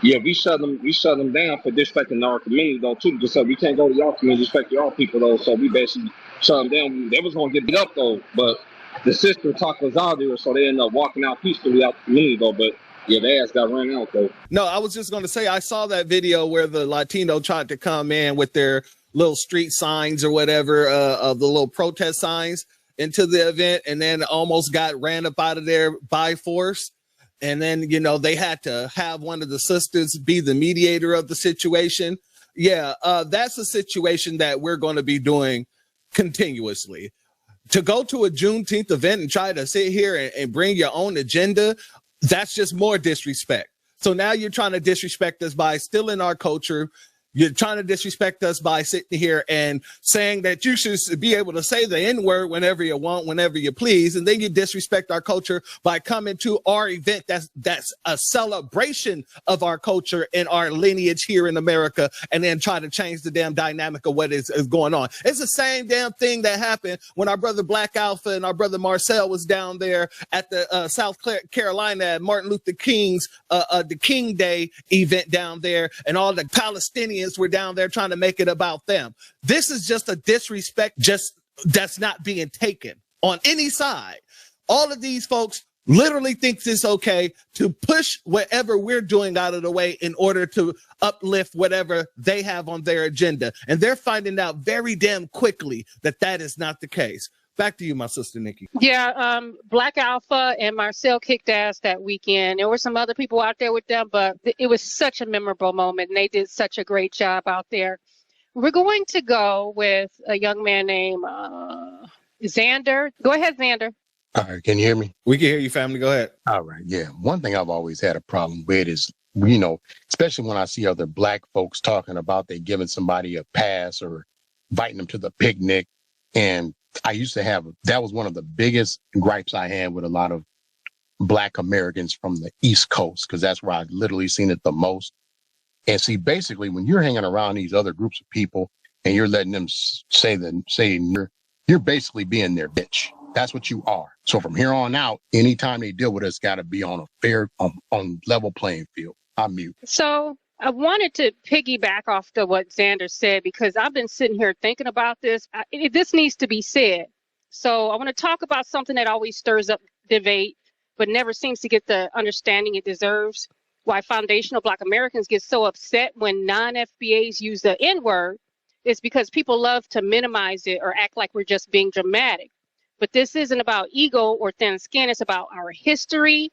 Yeah, we shut them down for disrespecting our community, though, too. Just so we can't go to y'all community, respect y'all people, though. So we basically shut them down. They was going to get beat up, though, but the sister talked us out there, so they ended up walking out peacefully out the community, though. But yeah, their ass got run out, though. No, I was just going to say, I saw that video where the Latino tried to come in with their little street signs or whatever, of the little protest signs into the event, and then almost got ran up out of there by force. And then, you know, they had to have one of the sisters be the mediator of the situation. Yeah, that's a situation that we're going to be doing continuously. To go to a Juneteenth event and try to sit here and bring your own agenda, that's just more disrespect. So now you're trying to disrespect us by stealing our culture. You're trying to disrespect us by sitting here and saying that you should be able to say the N-word whenever you want, whenever you please. And then you disrespect our culture by coming to our event that's a celebration of our culture and our lineage here in America, and then try to change the damn dynamic of what is going on. It's the same damn thing that happened when our brother Black Alpha and our brother Marcel was down there at the South Carolina at Martin Luther King's the King Day event down there, and all the Palestinians were down there trying to make it about them. This is just a disrespect that's not being taken on any side. All of these folks literally thinks it's okay to push whatever we're doing out of the way in order to uplift whatever they have on their agenda. And they're finding out very damn quickly that that is not the case. Back to you, my sister, Nikki. Yeah, Black Alpha and Marcel kicked ass that weekend. There were some other people out there with them, but it was such a memorable moment, and they did such a great job out there. We're going to go with a young man named Xander. Go ahead, Xander. All right, can you hear me? We can hear you, family. Go ahead. All right, yeah. One thing I've always had a problem with is, especially when I see other Black folks talking about they giving somebody a pass or inviting them to the picnic. And I used to have, that was one of the biggest gripes I had with a lot of Black Americans from the East Coast, because that's where I literally seen it the most. And see, basically, when you're hanging around these other groups of people and you're letting them say you're basically being their bitch. That's what you are. So from here on out, anytime they deal with us, got to be on a fair, on level playing field. I'm mute. So I wanted to piggyback off to what Xander said, because I've been sitting here thinking about this. This needs to be said. So I want to talk about something that always stirs up debate, but never seems to get the understanding it deserves. Why foundational Black Americans get so upset when non-FBAs use the N-word is because people love to minimize it or act like we're just being dramatic. But this isn't about ego or thin skin. It's about our history.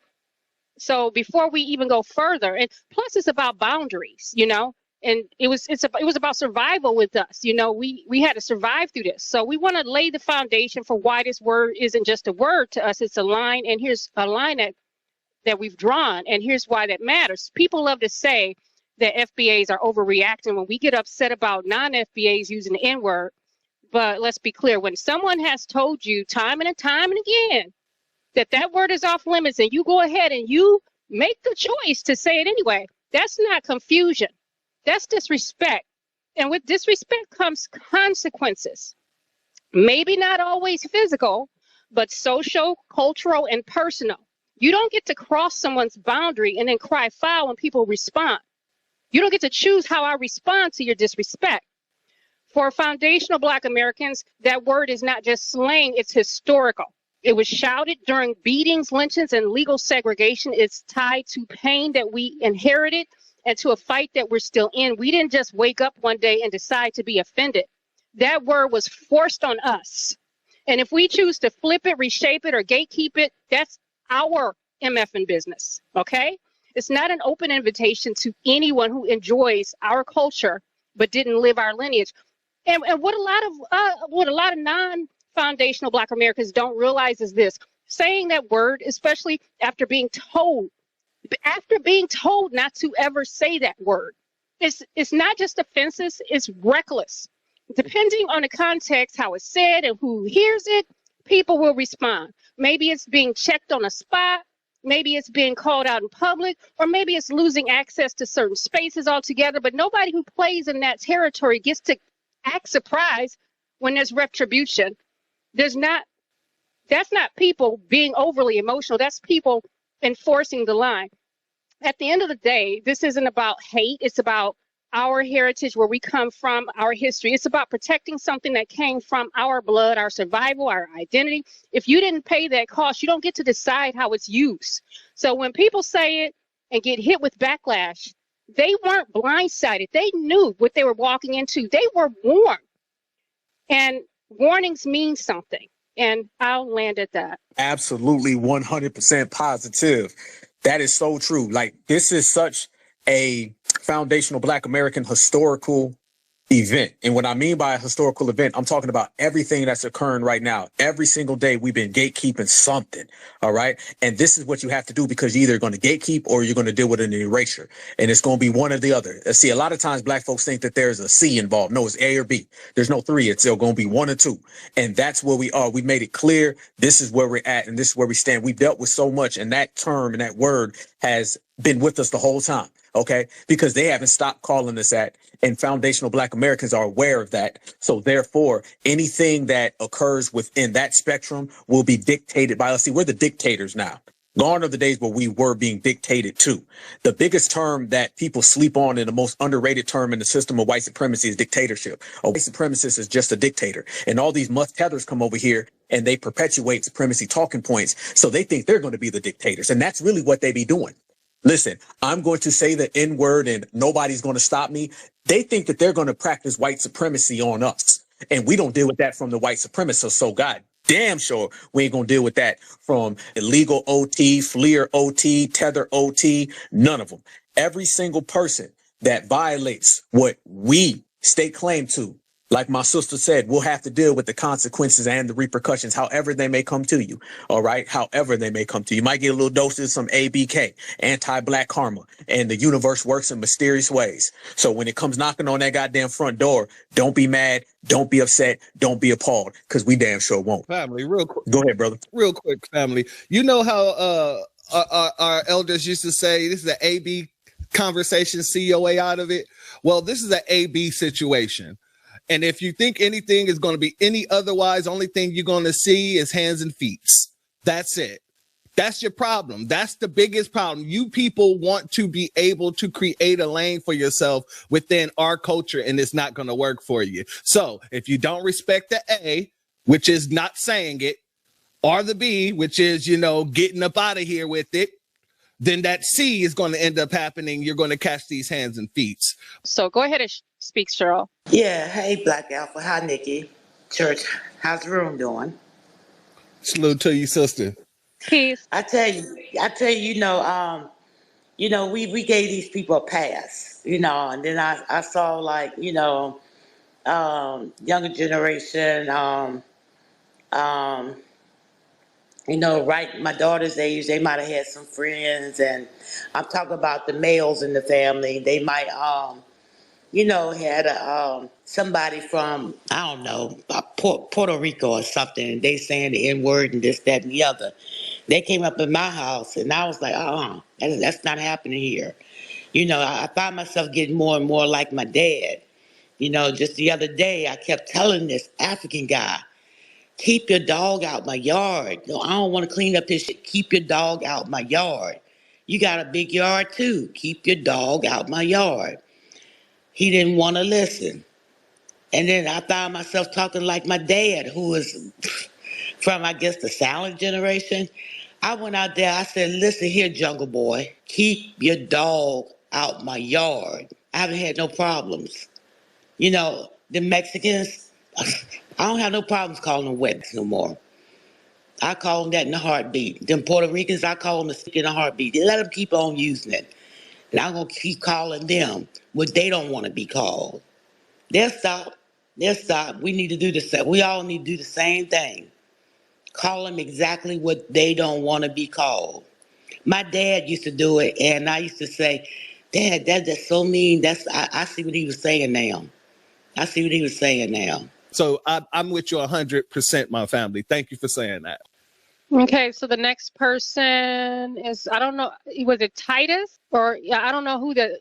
So before we even go further, and plus it's about boundaries, and it was about survival with us. We had to survive through this. So we want to lay the foundation for why this word isn't just a word to us. It's a line, and here's a line that we've drawn, and here's why that matters. People love to say that FBAs are overreacting when we get upset about non-FBAs using the N-word. But let's be clear, when someone has told you time and time and again that word is off limits, and you go ahead and you make the choice to say it anyway, that's not confusion. That's disrespect. And with disrespect comes consequences. Maybe not always physical, but social, cultural, and personal. You don't get to cross someone's boundary and then cry foul when people respond. You don't get to choose how I respond to your disrespect. For foundational Black Americans, that word is not just slang, it's historical. It was shouted during beatings, lynchings, and legal segregation. It's tied to pain that we inherited and to a fight that we're still in. We didn't just wake up one day and decide to be offended. That word was forced on us. And if we choose to flip it, reshape it, or gatekeep it, that's our MFing business, okay? It's not an open invitation to anyone who enjoys our culture but didn't live our lineage. And what a lot of non-foundational Black Americans don't realize is this: saying that word, especially after being told not to ever say that word, it's not just offensive, it's reckless. Depending on the context, how it's said, and who hears it, people will respond. Maybe it's being checked on a spot, maybe it's being called out in public, or maybe it's losing access to certain spaces altogether. But nobody who plays in that territory gets to act surprised when there's retribution. That's not people being overly emotional. That's people enforcing the line. At the end of the day, this isn't about hate. It's about our heritage, where we come from, our history. It's about protecting something that came from our blood, our survival, our identity. If you didn't pay that cost, you don't get to decide how it's used. So when people say it and get hit with backlash, they weren't blindsided. They knew what they were walking into. They were warned. And warnings mean something. And I'll land at that. Absolutely 100% positive. That is so true. Like, this is such a foundational Black American historical event. And what I mean by a historical event, I'm talking about everything that's occurring right now. Every single day we've been gatekeeping something. All right. And this is what you have to do, because you're either going to gatekeep or you're going to deal with an erasure. And it's going to be one or the other. See, a lot of times Black folks think that there's a C involved. No, it's A or B. There's no three. It's going to be one or two. And that's where we are. We made it clear. This is where we're at. And this is where we stand. We've dealt with so much. And that term and that word has been with us the whole time. Okay, because they haven't stopped calling us that, and foundational Black Americans are aware of that. So therefore, anything that occurs within that spectrum will be dictated by us. See, we're the dictators now. Gone are the days where we were being dictated to. The biggest term that people sleep on and the most underrated term in the system of white supremacy is dictatorship. A white supremacist is just a dictator. And all these musk-tethers come over here and they perpetuate supremacy talking points. So they think they're going to be the dictators. And that's really what they be doing. Listen, I'm going to say the N-word and nobody's going to stop me. They think that they're going to practice white supremacy on us. And we don't deal with that from the white supremacists. So God damn sure we ain't gonna deal with that from illegal OT, FLIR OT, tether OT, none of them. Every single person that violates what we state claim to, like my sister said, we'll have to deal with the consequences and the repercussions, however they may come to you. All right. However they may come to you. You might get a little dose of some ABK, anti-black karma, and the universe works in mysterious ways. So when it comes knocking on that goddamn front door, don't be mad. Don't be upset. Don't be appalled, because we damn sure won't. Family, real quick. Go ahead, brother. Real quick, family. You know how our elders used to say this is an AB conversation, COA out of it? Well, this is an AB situation. And if you think anything is going to be any otherwise, only thing you're going to see is hands and feet. That's it. That's your problem. That's the biggest problem. You people want to be able to create a lane for yourself within our culture, and it's not going to work for you. So if you don't respect the A, which is not saying it, or the B, which is, you know, getting up out of here with it, then that C is going to end up happening. You're going to catch these hands and feet. So go ahead and speak, Cheryl. Yeah, hey, Black Alpha. Hi, Nikki. Church, how's the room doing? Salute to you, sister. Peace. I tell you, we gave these people a pass, and then I saw like, younger generation, right, my daughter's age, they might have had some friends, and I'm talking about the males in the family. They might, had somebody from, I don't know, Puerto Rico or something, and they saying the N-word and this, that, and the other. They came up in my house, and I was like, that's not happening here. I find myself getting more and more like my dad. Just the other day, I kept telling this African guy, keep your dog out my yard. No, I don't want to clean up his shit. Keep your dog out my yard. You got a big yard too. Keep your dog out my yard. He didn't want to listen. And then I found myself talking like my dad, who is from, I guess, the silent generation. I went out there, I said, listen here, jungle boy, keep your dog out my yard. I haven't had no problems. The Mexicans, I don't have no problems calling them wets no more. I call them that in a heartbeat. Them Puerto Ricans, I call them the stick in a heartbeat. Let them keep on using it. And I'm going to keep calling them what they don't want to be called. They'll stop. They'll stop. We need to do the same. We all need to do the same thing. Call them exactly what they don't want to be called. My dad used to do it, and I used to say, Dad, that's so mean. I see what he was saying now. I see what he was saying now. So I'm with you 100%, my family. Thank you for saying that. Okay, so the next person is, I don't know, was it Titus? Or, yeah, I don't know who the,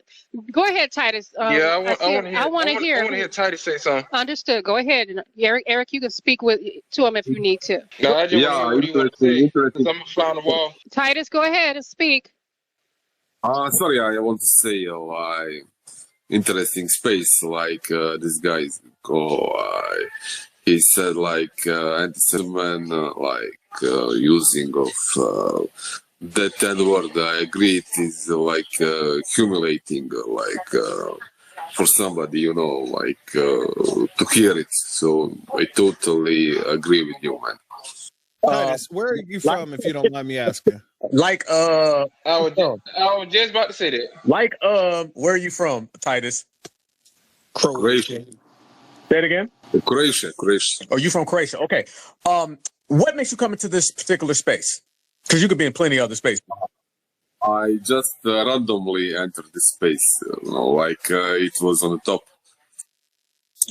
go ahead, Titus. I want to hear. I want to hear Titus say something. Understood. Go ahead. Eric, you can speak to him if you need to. No, I just want to hear what he want to say, because I'm a fly on the wall. Titus, go ahead and speak. Sorry, I want to say, interesting space, like this guy, he said, like, anti-Semitism, using of that N-word. I agree, it is like humiliating, for somebody, to hear it. So I totally agree with you, man. Titus, where are you from, if you don't mind me asking? I was just about to say that. Where are you from, Titus? Croatia. Say it again. Croatia. Oh, you from Croatia? Okay. What makes you come into this particular space? Because you could be in plenty of other spaces. I just randomly entered this space, it was on the top.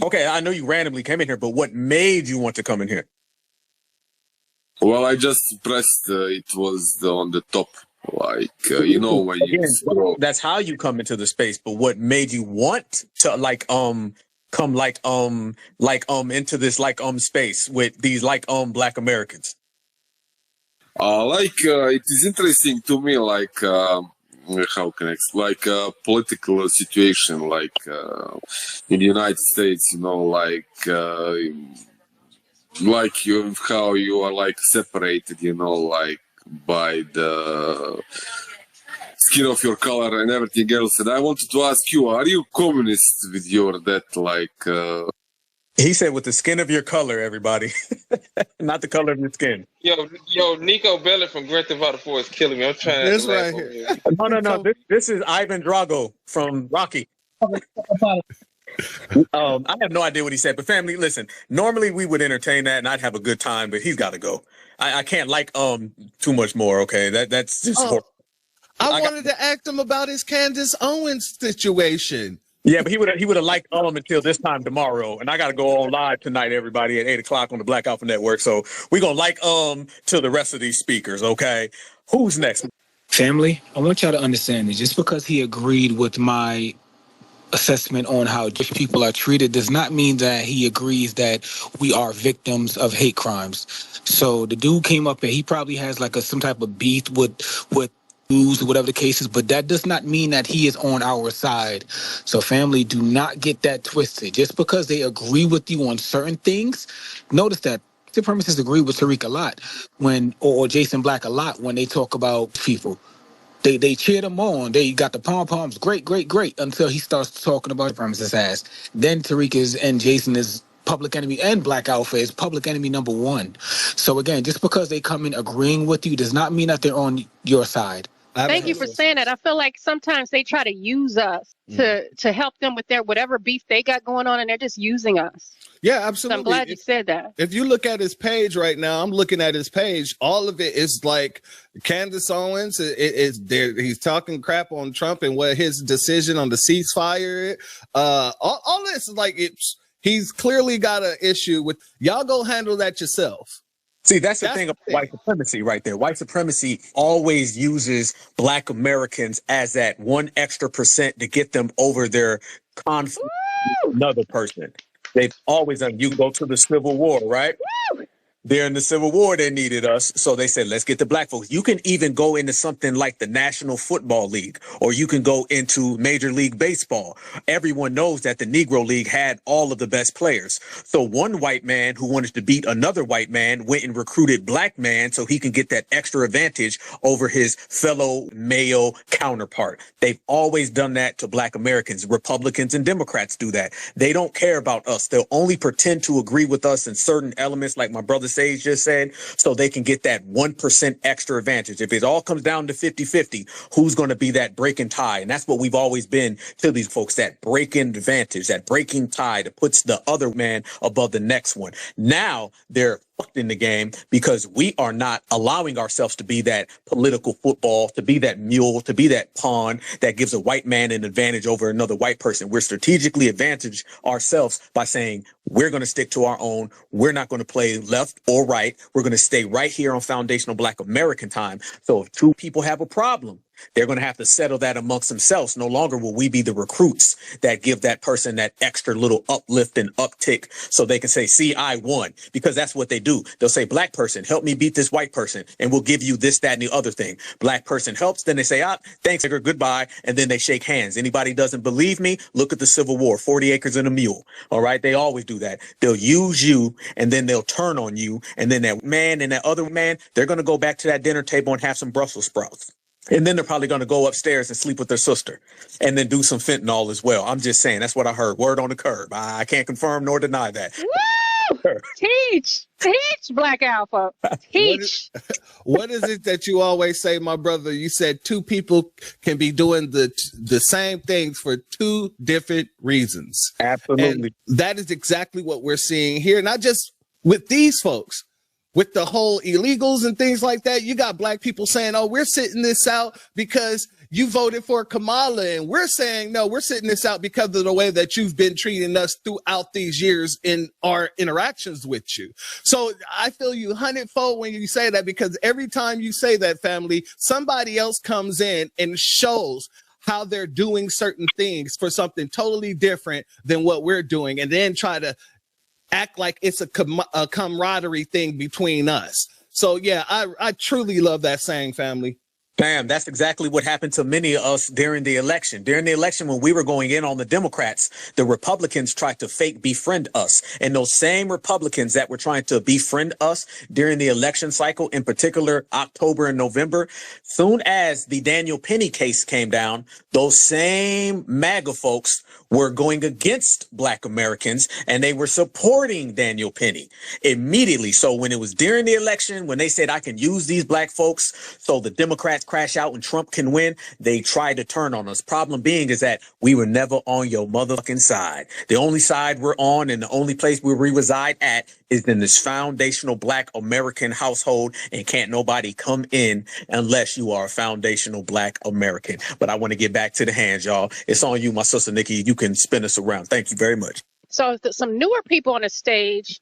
Okay, I know you randomly came in here, but what made you want to come in here? Well, I just pressed, it was on the top, when you scroll. That's how you come into the space, but what made you want to come into this space with these Black Americans? It is interesting to me, how can I political situation, in the United States, how you are separated, by the skin of your color and everything else. And I wanted to ask you, are you communist with your that He said with the skin of your color, everybody, not the color of your skin. Yo, Nico Bellic from Grand Theft Auto 4 is killing me. I'm trying This to laugh right over here. here. No. This is Ivan Drago from Rocky. I have no idea what he said, but family, listen. Normally we would entertain that, and I'd have a good time, but he's got to go. I can't too much more. Okay, that's just horrible. I wanted to ask him about his Candace Owens situation. Yeah, but he would have liked until this time tomorrow, and I got to go on live tonight, everybody, at 8:00 on the Black Alpha Network. So we're gonna to the rest of these speakers. Okay, who's next? Family, I want y'all to understand that just because he agreed with my assessment on how Jewish people are treated does not mean that he agrees that we are victims of hate crimes. So the dude came up and he probably has some type of beef with Jews or whatever the case is, but that does not mean that he is on our side. So family, do not get that twisted. Just because they agree with you on certain things, notice that supremacists agree with Tariq a lot or Jason Black a lot when they talk about people. They cheered him on. They got the pom-poms. Great, until he starts talking about supremacist ass. Then Tariq and Jason is public enemy, and Black Alpha is public enemy number one. So again, just because they come in agreeing with you does not mean that they're on your side. Thank you for saying that. I feel like sometimes they try to use us to help them with their whatever beef they got going on, and they're just using us. Yeah, absolutely. So I'm glad you said that. If you look at his page right now, I'm looking at his page. All of it is like Candace Owens. Is there? He's talking crap on Trump and what his decision on the ceasefire. All this is he's clearly got an issue with. Y'all go handle that yourself. See, that's the thing about white supremacy right there. White supremacy always uses Black Americans as that 1% extra to get them over their conflict with another person. They've always done. You go to the Civil War, right? Woo! During the Civil War, they needed us. So they said, let's get the Black folks. You can even go into something like the National Football League, or you can go into Major League Baseball. Everyone knows that the Negro League had all of the best players. So one white man who wanted to beat another white man went and recruited Black man so he can get that extra advantage over his fellow male counterpart. They've always done that to Black Americans. Republicans and Democrats do that. They don't care about us. They'll only pretend to agree with us in certain elements, like my brother Sage just said, so they can get that 1% extra advantage. If it all comes down to 50-50, who's going to be that breaking tie? And that's what we've always been to these folks, that breaking advantage, that breaking tie that puts the other man above the next one. Now they're fucked in the game because we are not allowing ourselves to be that political football, to be that mule, to be that pawn that gives a white man an advantage over another white person. We're strategically advantage ourselves by saying we're going to stick to our own. We're not going to play left or right. We're going to stay right here on foundational Black American time. So if two people have a problem, they're going to have to settle that amongst themselves. No longer will we be the recruits that give that person that extra little uplift and uptick so they can say, see, I won, because that's what they do. They'll say, Black person, help me beat this white person, and we'll give you this, that, and the other thing. Black person helps. Then they say, thanks, nigger, goodbye. And then they shake hands. Anybody doesn't believe me? Look at the Civil War, 40 acres and a mule. All right. They always do that. They'll use you and then they'll turn on you. And then that man and that other man, they're going to go back to that dinner table and have some Brussels sprouts. And then they're probably going to go upstairs and sleep with their sister and then do some fentanyl as well. I'm just saying, that's what I heard. Word on the curb. I can't confirm nor deny that. Woo! Teach, Black Alpha. Teach. What is it that you always say, my brother? You said two people can be doing the same things for two different reasons. Absolutely. And that is exactly what we're seeing here. Not just with these folks. With the whole illegals and things like that, you got Black people saying, oh, we're sitting this out because you voted for Kamala. And we're saying, no, we're sitting this out because of the way that you've been treating us throughout these years in our interactions with you. So I feel you 100-fold when you say that, because every time you say that, family, somebody else comes in and shows how they're doing certain things for something totally different than what we're doing, and then try to act like it's a camaraderie thing between us. So yeah, I truly love that saying, family. Bam, that's exactly what happened to many of us during the election. During the election, when we were going in on the Democrats, the Republicans tried to fake befriend us. And those same Republicans that were trying to befriend us during the election cycle, in particular, October and November, soon as the Daniel Penny case came down, those same MAGA folks were going against Black Americans and they were supporting Daniel Penny immediately. So when it was during the election, when they said, I can use these Black folks so the Democrats crash out and Trump can win, they tried to turn on us. Problem being is that we were never on your motherfucking side. The only side we're on and the only place where we reside at is in this foundational Black American household, and can't nobody come in unless you are a foundational Black American. But I want to get back to the hands, y'all. It's on you, my sister Nikki. You can spin us around. Thank you very much. So some newer people on the stage.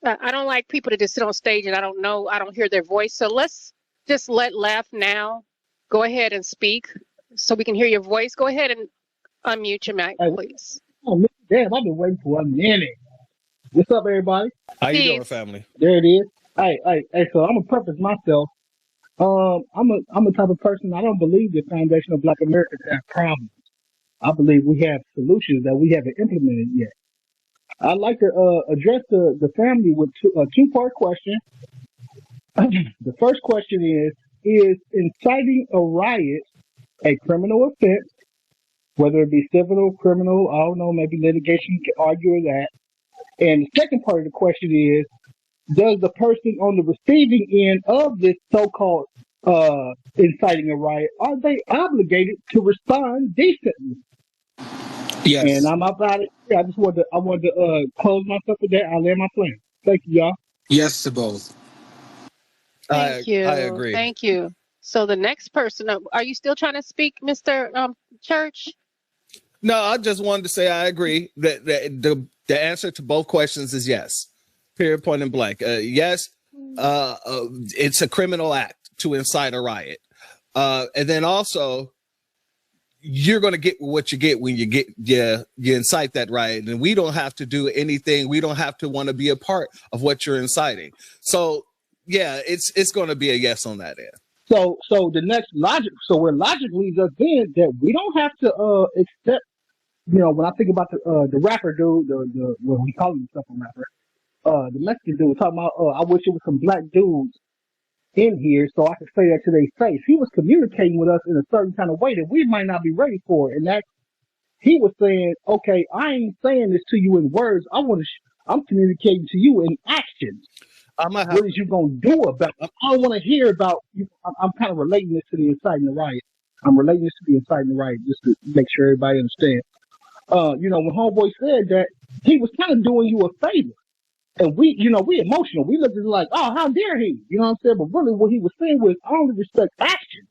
I don't like people to just sit on stage and I don't hear their voice. So let's just let Laugh Now go ahead and speak so we can hear your voice. Go ahead and unmute your mic, please. Oh, damn, I've been waiting for a minute. What's up, everybody? How you doing, family? There it is. Hey, so I'm gonna preface myself. I'm a type of person, I don't believe the foundational Black Americans have problems. I believe we have solutions that we haven't implemented yet. I'd like to address the family with a two-part question. The first question is inciting a riot a criminal offense, whether it be civil, criminal, I don't know, maybe litigation can argue that. And the second part of the question is, does the person on the receiving end of this so-called inciting a riot, are they obligated to respond decently? Yes. And I'm about it. I wanted to close myself with that. I'll land my plane. Thank you, y'all. Yes to both. Thank you. I agree. Thank you. So the next person, are you still trying to speak, Mr. Church? No, I just wanted to say I agree that the answer to both questions is yes. Period, point and blank. Yes, it's a criminal act to incite a riot. And then also, you're going to get what you get when you incite that riot. And we don't have to do anything. We don't have to want to be a part of what you're inciting. So, yeah, it's going to be a yes on that end. So the next logic, so where logic leads us in that we don't have to accept, when I think about the rapper dude, well, we call himself a rapper, the Mexican dude talking about, I wish it was some Black dudes in here so I could say that to their face. He was communicating with us in a certain kind of way that we might not be ready for, and that he was saying, okay, I ain't saying this to you in words. I'm communicating to you in actions. What is you gonna do about it? I don't want to hear about. I'm kind of relating this to the inciting the riot. I'm relating this to the inciting the riot just to make sure everybody understands. When Homeboy said that, he was kind of doing you a favor, and we emotional. We looked at it like, oh, how dare he? You know what I'm saying? But really, what he was saying was, I only respect action,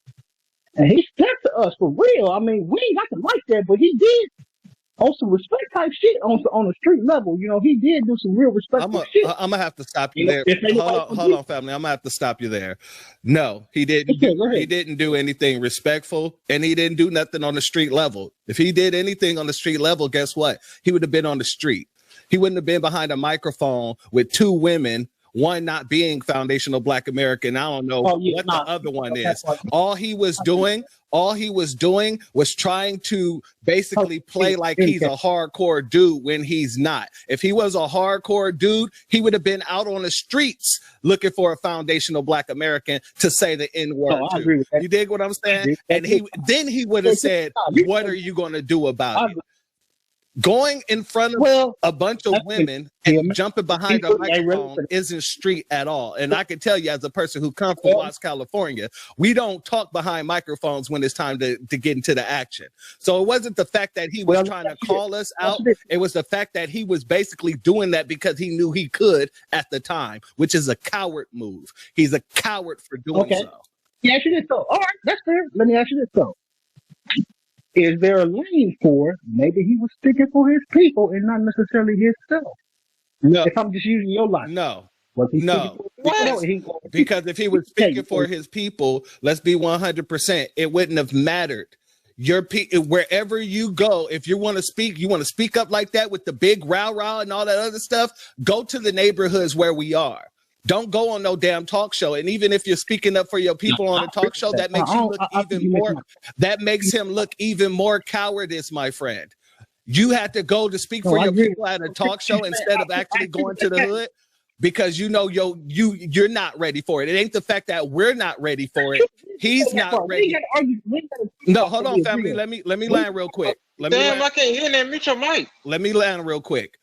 and he stepped to us for real. I mean, we ain't got to like that, but he did. On some respect type shit on a street level, he did do some real respectful shit. I'm gonna have to stop you there. Hold on, family. I'm gonna have to stop you there. No, he didn't. He didn't do anything respectful, and he didn't do nothing on the street level. If he did anything on the street level, guess what? He would have been on the street. He wouldn't have been behind a microphone with two women, one not being foundational Black American. I don't know what the other one is. All he was doing was trying to basically play like he's a hardcore dude when he's not. If he was a hardcore dude, he would have been out on the streets looking for a foundational Black American to say the N-word to. You dig what I'm saying? And he would have said, what are you going to do about it? Going in front of a bunch of women and jumping behind a microphone isn't street at all. And I can tell you, as a person who comes from Los California, we don't talk behind microphones when it's time to get into the action. So it wasn't the fact that he was trying to call us out. It was the fact that he was basically doing that because he knew he could at the time, which is a coward move. He's a coward for doing so. Let me ask you this, though. All right, that's fair. Let me ask you this, though. Is there a lane for maybe he was speaking for his people and not necessarily himself? No. If I'm just using your line. No. Because if he was speaking for his people, let's be 100%, it wouldn't have mattered. Wherever you go, if you want to speak up like that with the big rah-rah and all that other stuff, go to the neighborhoods where we are. Don't go on no damn talk show. And even if you're speaking up for your people on a talk show, that makes you look even more. That makes him look even more cowardice, my friend. You had to go to speak for your people at a talk show instead of actually going to the hood, because you know you're not ready for it. It ain't the fact that we're not ready for it. He's not ready. No, hold on, family. Let me land real quick. Damn, I can't hear that. Mute your mic. Let me land real quick.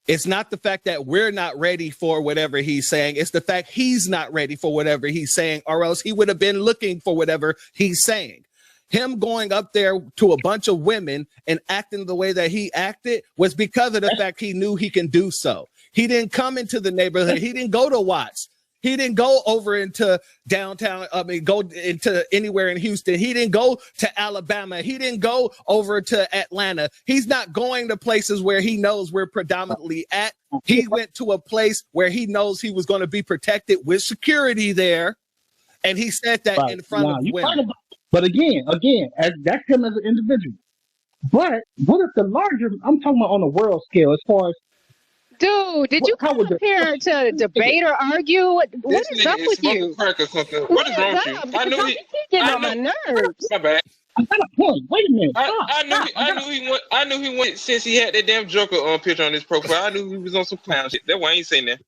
It's not the fact that we're not ready for whatever he's saying. It's the fact he's not ready for whatever he's saying, or else he would have been looking for whatever he's saying. Him going up there to a bunch of women and acting the way that he acted was because of the fact he knew he can do so. He didn't come into the neighborhood. He didn't go to Watts. He didn't go over into downtown. Go into anywhere in Houston. He didn't go to Alabama. He didn't go over to Atlanta. He's not going to places where he knows we're predominantly at. He went to a place where he knows he was going to be protected with security there. And he said that in front of women. But again, that's him as an individual. But what if the larger, I'm talking about on a world scale, as far as, dude, did you come up here to debate or argue? What is up with you? Crack or something. What is wrong with you? I knew he getting on my nerves. My bad. I got a point. Wait a minute. I knew he went since he had that damn Joker picture on his profile. I knew he was on some clown shit. That's why I ain't saying that.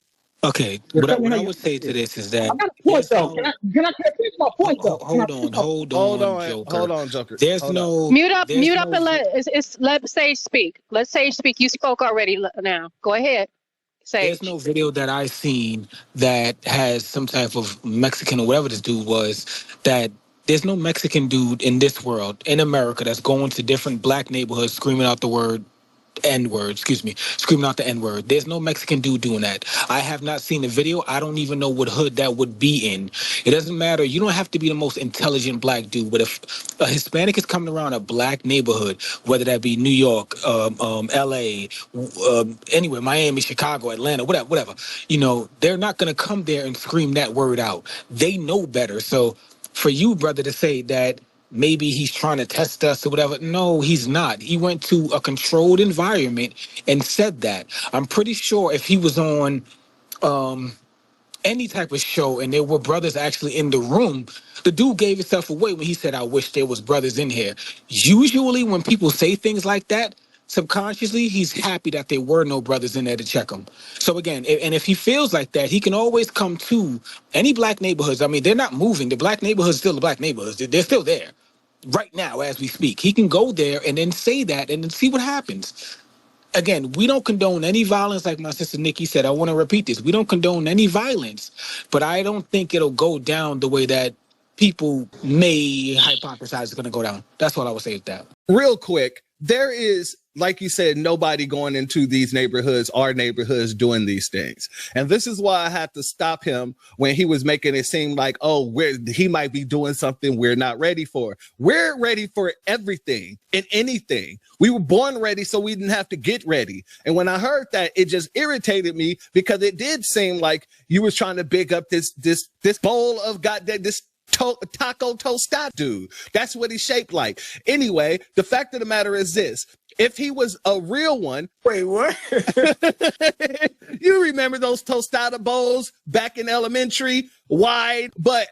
Okay, what I would say to this is that I got a point though. Can I finish my point though? Hold on, Joker. There's no mute up and let Sage speak. Let Sage speak. You spoke already. Now go ahead. Sage. There's no video that I've seen that has some type of Mexican or whatever this dude was. That there's no Mexican dude in this world, in America, that's going to different black neighborhoods screaming out the word N-word, screaming out the N-word. There's no Mexican dude doing that. I have not seen the video. I don't even know what hood that would be in. It doesn't matter. You don't have to be the most intelligent black dude, but if a Hispanic is coming around a black neighborhood, whether that be New York, LA, anywhere, Miami, Chicago, Atlanta, whatever, you know, they're not going to come there and scream that word out. They know better. So for you, brother, to say that maybe he's trying to test us or whatever. No, he's not. He went to a controlled environment and said that. I'm pretty sure if he was on any type of show and there were brothers actually in the room, the dude gave himself away when he said, I wish there was brothers in here. Usually when people say things like that, subconsciously, he's happy that there were no brothers in there to check him. So again, and if he feels like that, he can always come to any black neighborhoods. I mean, they're not moving. The black neighborhoods still the black neighborhoods. They're still there right now as we speak. He can go there and then say that and then see what happens. Again, we don't condone any violence, like my sister Nikki said. I want to repeat this. We don't condone any violence, but I don't think it'll go down the way that people may hypothesize it's going to go down. That's what I would say with that. Real quick, there is, like you said, nobody going into these neighborhoods, our neighborhoods, doing these things. And this is why I had to stop him when he was making it seem like, oh, he might be doing something we're not ready for. We're ready for everything and anything. We were born ready, so we didn't have to get ready. And when I heard that, it just irritated me because it did seem like you was trying to big up this bowl of goddamn this taco tostada dude. That's what he's shaped like. Anyway, the fact of the matter is this. If he was a real one, Wait, what? you remember those tostada bowls back in elementary, wide, but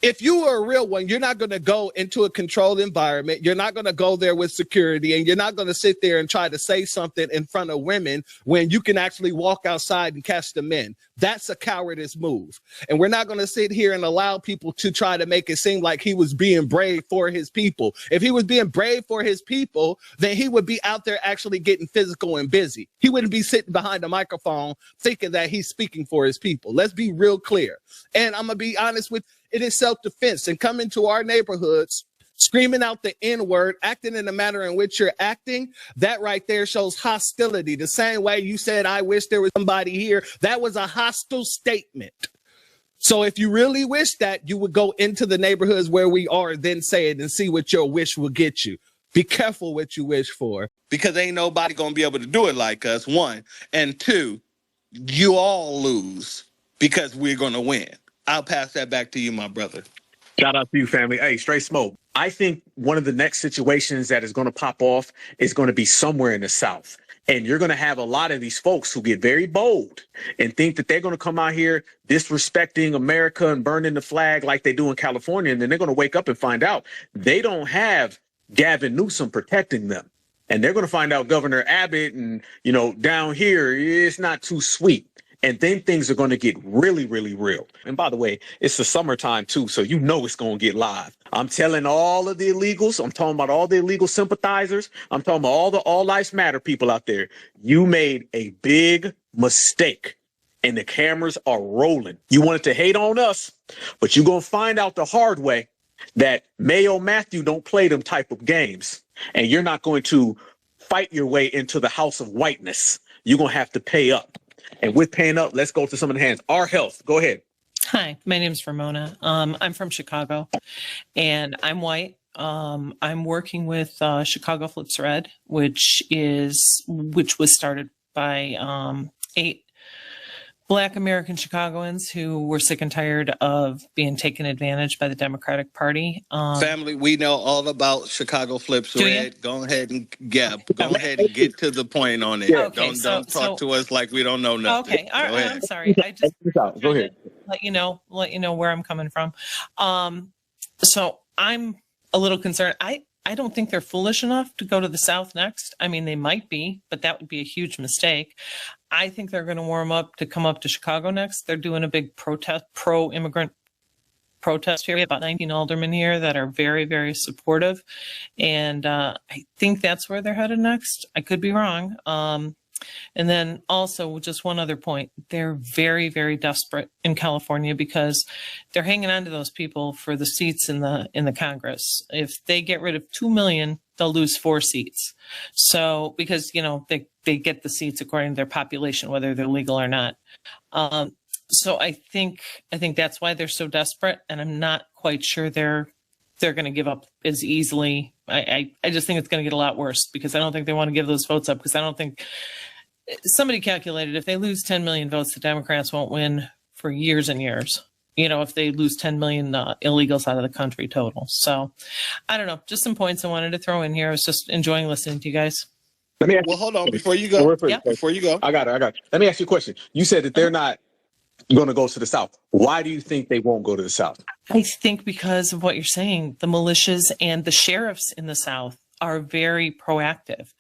if you were a real one, you're not going to go into a controlled environment. You're not going to go there with security, and you're not going to sit there and try to say something in front of women when you can actually walk outside and catch the men. That's a cowardice move. And we're not going to sit here and allow people to try to make it seem like he was being brave for his people. If he was being brave for his people, then he would be out there actually getting physical and busy. He wouldn't be sitting behind a microphone thinking that he's speaking for his people. Let's be real clear. And I'm going to be honest with you. It is self-defense, and coming to our neighborhoods, screaming out the N-word, acting in the manner in which you're acting, that right there shows hostility. The same way you said, I wish there was somebody here. That was a hostile statement. So if you really wish that, you would go into the neighborhoods where we are, then say it and see what your wish will get you. Be careful what you wish for, because ain't nobody going to be able to do it like us, one. And two, you all lose because we're going to win. I'll pass that back to you, my brother. Shout out to you, family. Hey, straight smoke. I think one of the next situations that is going to pop off is going to be somewhere in the South. And you're going to have a lot of these folks who get very bold and think that they're going to come out here disrespecting America and burning the flag like they do in California. And then they're going to wake up and find out they don't have Gavin Newsom protecting them. And they're going to find out Governor Abbott and, you know, down here, it's not too sweet. And then things are going to get really, really real. And by the way, it's the summertime too, so you know it's going to get live. I'm telling all of the illegals, I'm talking about all the illegal sympathizers, I'm talking about all the All Lives Matter people out there. You made a big mistake, and the cameras are rolling. You wanted to hate on us, but you're going to find out the hard way that Mayo Matthew don't play them type of games, and you're not going to fight your way into the house of whiteness. You're going to have to pay up. And with paying up, let's go to some of the hands. Our Health, go ahead. Hi, my name's Ramona. I'm from Chicago, and I'm white. I'm working with Chicago Flips Red, which was started by 8 Black American Chicagoans who were sick and tired of being taken advantage by the Democratic Party. Family, we know all about Chicago Flips Red. Go ahead and get to the point on it. Okay, don't talk to us like we don't know nothing. Okay, all right, I'm sorry. I just go ahead. Let you know where I'm coming from. So I'm a little concerned. I don't think they're foolish enough to go to the South next. I mean, they might be, but that would be a huge mistake. I think they're going to warm up to come up to Chicago next. They're doing a big pro-immigrant protest here. We have about 19 aldermen here that are very, very supportive. And I think that's where they're headed next. I could be wrong. And then also just one other point, they're very, very desperate in California because they're hanging on to those people for the seats in the Congress. If they get rid of 2 million, they'll lose 4 seats. So because, you know, they get the seats according to their population, whether they're legal or not. So I think that's why they're so desperate. And I'm not quite sure they're going to give up as easily. I just think it's going to get a lot worse because I don't think they want to give those votes up because I don't think somebody calculated if they lose 10 million votes, the Democrats won't win for years and years. You know, if they lose 10 million illegals out of the country total. So I don't know, just some points I wanted to throw in here. I was just enjoying listening to you guys. Let me ask Well, hold on before you go. Before you go. I got it. Let me ask you a question. You said that they're not going to go to the South. Why do you think they won't go to the South? I think because of what you're saying, the militias and the sheriffs in the South are very proactive.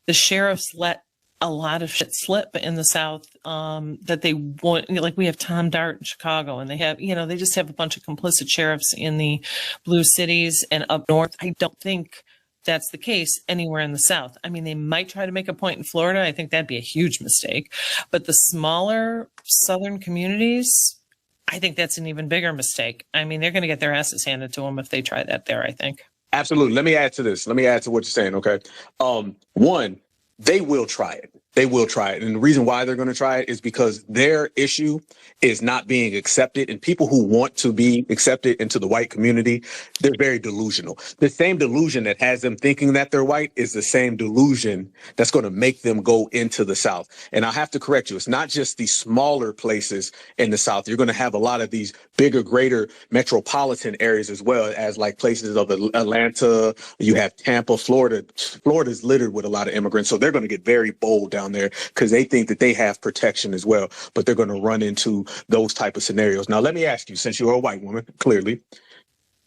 The sheriffs let a lot of shit slip in the South that they want. Like we have Tom Dart in Chicago, and they have, you know, they just have a bunch of complicit sheriffs in the blue cities and up north. I don't think that's the case anywhere in the South. I mean, they might try to make a point in Florida. I think that'd be a huge mistake. But the smaller Southern communities, I think that's an even bigger mistake. I mean, they're going to get their asses handed to them if they try that there, I think. Absolutely. Let me add to this. Let me add to what you're saying, okay? One, they will try it. They will try it. And the reason why they're going to try it is because their issue is not being accepted. And people who want to be accepted into the white community, they're very delusional. The same delusion that has them thinking that they're white is the same delusion that's going to make them go into the South. And I have to correct you. It's not just the smaller places in the South. You're going to have a lot of these bigger, greater metropolitan areas as well as like places of Atlanta. You have Tampa, Florida. Florida's littered with a lot of immigrants. So they're going to get very bold down there because they think that they have protection as well, but they're going to run into those type of scenarios. Now, let me ask you, since you're a white woman, clearly,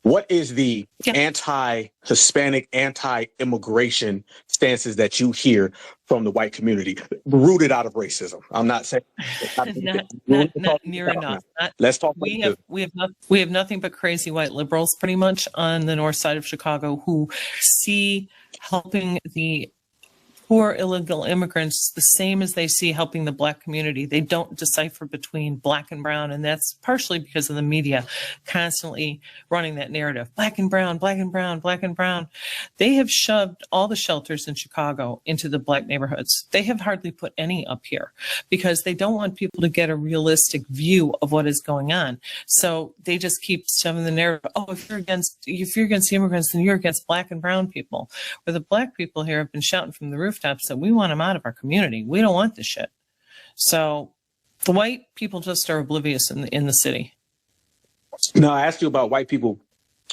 what is the anti-Hispanic, anti-immigration stances that you hear from the white community rooted out of racism? I'm not saying not near enough. Let's talk. We have nothing but crazy white liberals pretty much on the north side of Chicago who see helping the poor illegal immigrants the same as they see helping the Black community. They don't decipher between Black and brown, and that's partially because of the media constantly running that narrative. Black and brown, Black and brown, Black and brown. They have shoved all the shelters in Chicago into the Black neighborhoods. They have hardly put any up here because they don't want people to get a realistic view of what is going on. So they just keep shoving the narrative, oh, if you're against immigrants, then you're against Black and brown people. Where the Black people here have been shouting from the rooftops that we want them out of our community. We don't want this shit. So the white people just are oblivious in the city. No, I asked you about white people,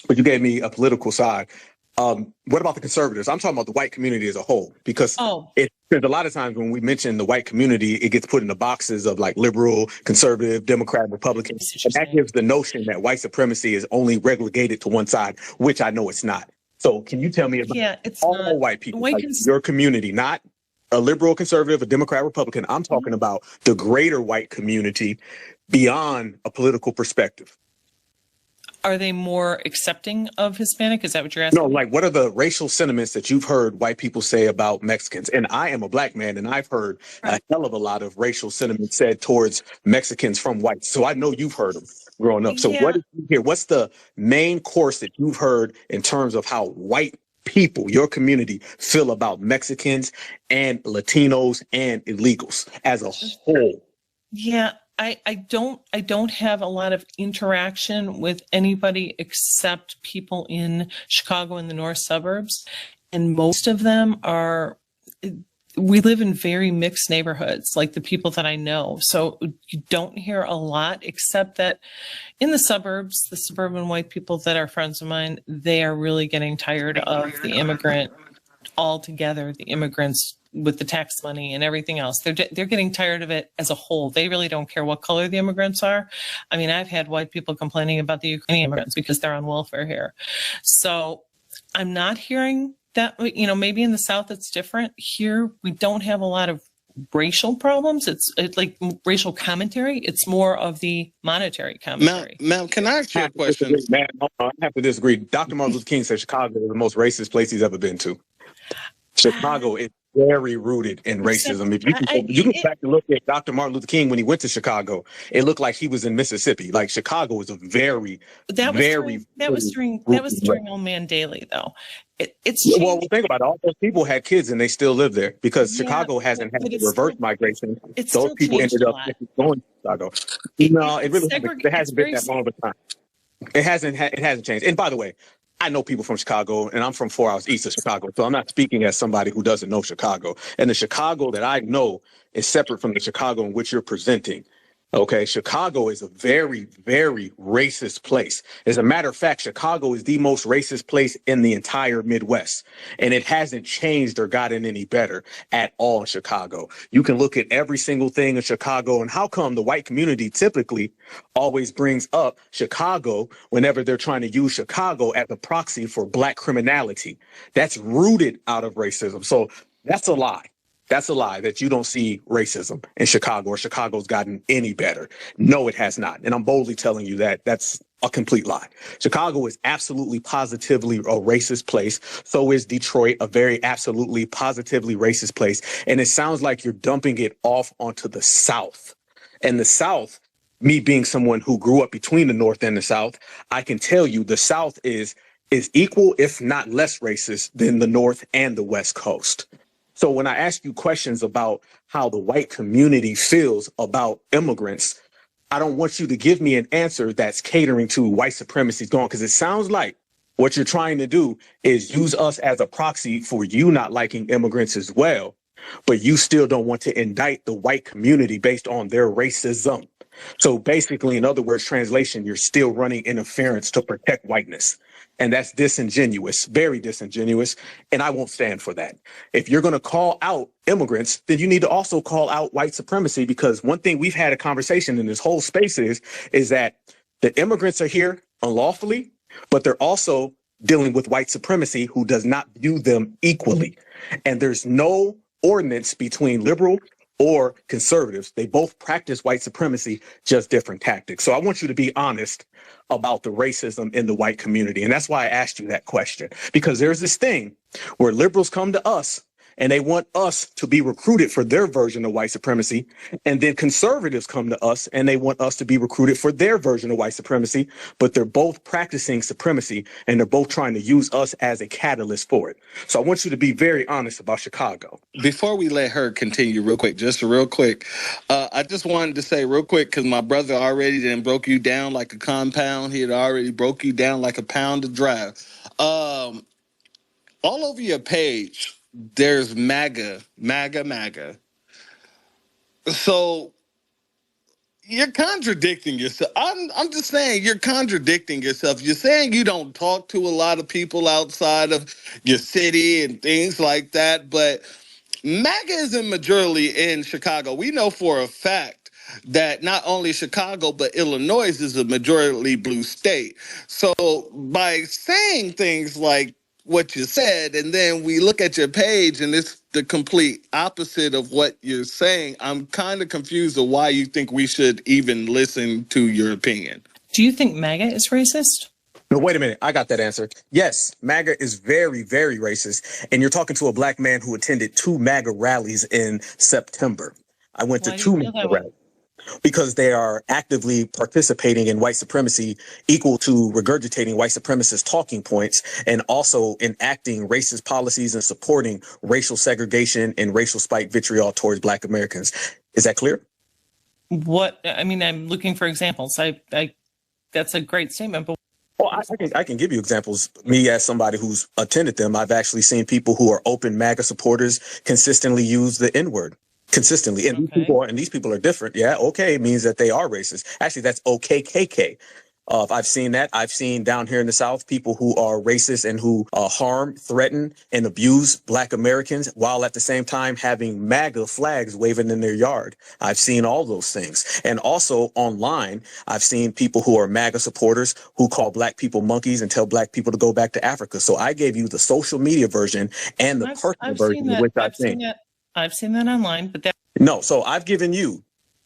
but you gave me a political side. What about the conservatives? I'm talking about the white community as a whole, because it's Because a lot of times when we mention the white community, it gets put in the boxes of like liberal, conservative, Democrat, Republican. And that gives the notion that white supremacy is only relegated to one side, which I know it's not. So can you tell me about it's all not. white people, like your community, not a liberal, conservative, a Democrat, Republican? I'm talking about the greater white community beyond a political perspective. Are they more accepting of Hispanic? Is that what you're asking? No, like what are the racial sentiments that you've heard white people say about Mexicans? And I am a black man, and I've heard a hell of a lot of racial sentiments said towards Mexicans from whites. So I know you've heard them growing up. So what did you hear? What's the main course that you've heard in terms of how white people, your community, feel about Mexicans and Latinos and illegals as a whole? Yeah, I don't have a lot of interaction with anybody except people in Chicago and the north suburbs. And most of them we live in very mixed neighborhoods, like the people that I know. So you don't hear a lot, except that in the suburbs, the suburban white people that are friends of mine, they are really getting tired of the immigrant altogether, the immigrants with the tax money and everything else. They're getting tired of it as a whole. They really don't care what color the immigrants are. I mean, I've had white people complaining about the Ukrainian immigrants because they're on welfare here. So I'm not hearing that, maybe in the South it's different. Here, we don't have a lot of racial problems. It's like racial commentary. It's more of the monetary commentary. Ma'am, can I ask you a question? I have to disagree. Dr. Martin Luther King said Chicago is the most racist place he's ever been to. Chicago is very rooted in racism. If you can go back and look at Dr. Martin Luther King when he went to Chicago, it looked like he was in Mississippi. Like Chicago is a that was during Old Man Daily, though. It's changed. Well, think about it. All those people had kids and they still live there because Chicago hasn't had the reverse migration. Those people ended up going to Chicago. No, it really hasn't been that long of a time. It hasn't changed. And by the way, I know people from Chicago, and I'm from 4 hours east of Chicago, so I'm not speaking as somebody who doesn't know Chicago. And the Chicago that I know is separate from the Chicago in which you're presenting. Okay, Chicago is a very, very racist place. As a matter of fact, Chicago is the most racist place in the entire Midwest, and it hasn't changed or gotten any better at all in Chicago. You can look at every single thing in Chicago, and how come the white community typically always brings up Chicago whenever they're trying to use Chicago as a proxy for black criminality? That's rooted out of racism. So that's a lie. That's a lie that you don't see racism in Chicago or Chicago's gotten any better. No, it has not. And I'm boldly telling you that that's a complete lie. Chicago is absolutely positively a racist place. So is Detroit, a very absolutely positively racist place. And it sounds like you're dumping it off onto the South. And the South, me being someone who grew up between the North and the South, I can tell you the South is equal, if not less racist than the North and the West Coast. So when I ask you questions about how the white community feels about immigrants, I don't want you to give me an answer that's catering to white supremacy gone, because it sounds like what you're trying to do is use us as a proxy for you not liking immigrants as well, but you still don't want to indict the white community based on their racism. So basically, in other words, translation, you're still running interference to protect whiteness. And that's disingenuous, very disingenuous. And I won't stand for that. If you're going to call out immigrants, then you need to also call out white supremacy, because one thing we've had a conversation in this whole space is that the immigrants are here unlawfully, but they're also dealing with white supremacy who does not view them equally. And there's no ordinance between liberal or conservatives. They both practice white supremacy, just different tactics. So I want you to be honest about the racism in the white community. And that's why I asked you that question, because there's this thing where liberals come to us and they want us to be recruited for their version of white supremacy. And then conservatives come to us and they want us to be recruited for their version of white supremacy. But they're both practicing supremacy and they're both trying to use us as a catalyst for it. So I want you to be very honest about Chicago. Before we let her continue real quick, I just wanted to say real quick, because my brother already then broke you down like a compound. He had already broke you down like a pound to drive. All over your page, there's MAGA. So you're contradicting yourself. I'm just saying you're contradicting yourself. You're saying you don't talk to a lot of people outside of your city and things like that, but MAGA isn't majority in Chicago. We know for a fact that not only Chicago, but Illinois is a majority blue state. So by saying things like what you said, and then we look at your page and it's the complete opposite of what you're saying, I'm kind of confused of why you think we should even listen to your opinion. Do you think MAGA is racist? No, wait a minute. I got that answer. Yes, MAGA is very, very racist. And you're talking to a black man who attended 2 MAGA rallies in September. I went Why to do 2 you feel MAGA that way? rallies because they are actively participating in white supremacy, equal to regurgitating white supremacist talking points, and also enacting racist policies and supporting racial segregation and racial spite vitriol towards black Americans. Is that clear? What, I mean, I'm looking for examples. That's a great statement, but Well, I can give you examples. Me, as somebody who's attended them, I've actually seen people who are open MAGA supporters consistently use the N-word consistently. And okay. these people are different. Yeah, okay means that they are racist. Actually, that's OKKK. I've seen that. I've seen down here in the South people who are racist and who harm, threaten, and abuse black Americans while at the same time having MAGA flags waving in their yard. I've seen all those things. And also online, I've seen people who are MAGA supporters who call black people monkeys and tell black people to go back to Africa. So I gave you the social media version and the personal I've seen version of that. which I've seen that online, but that No, so I've given you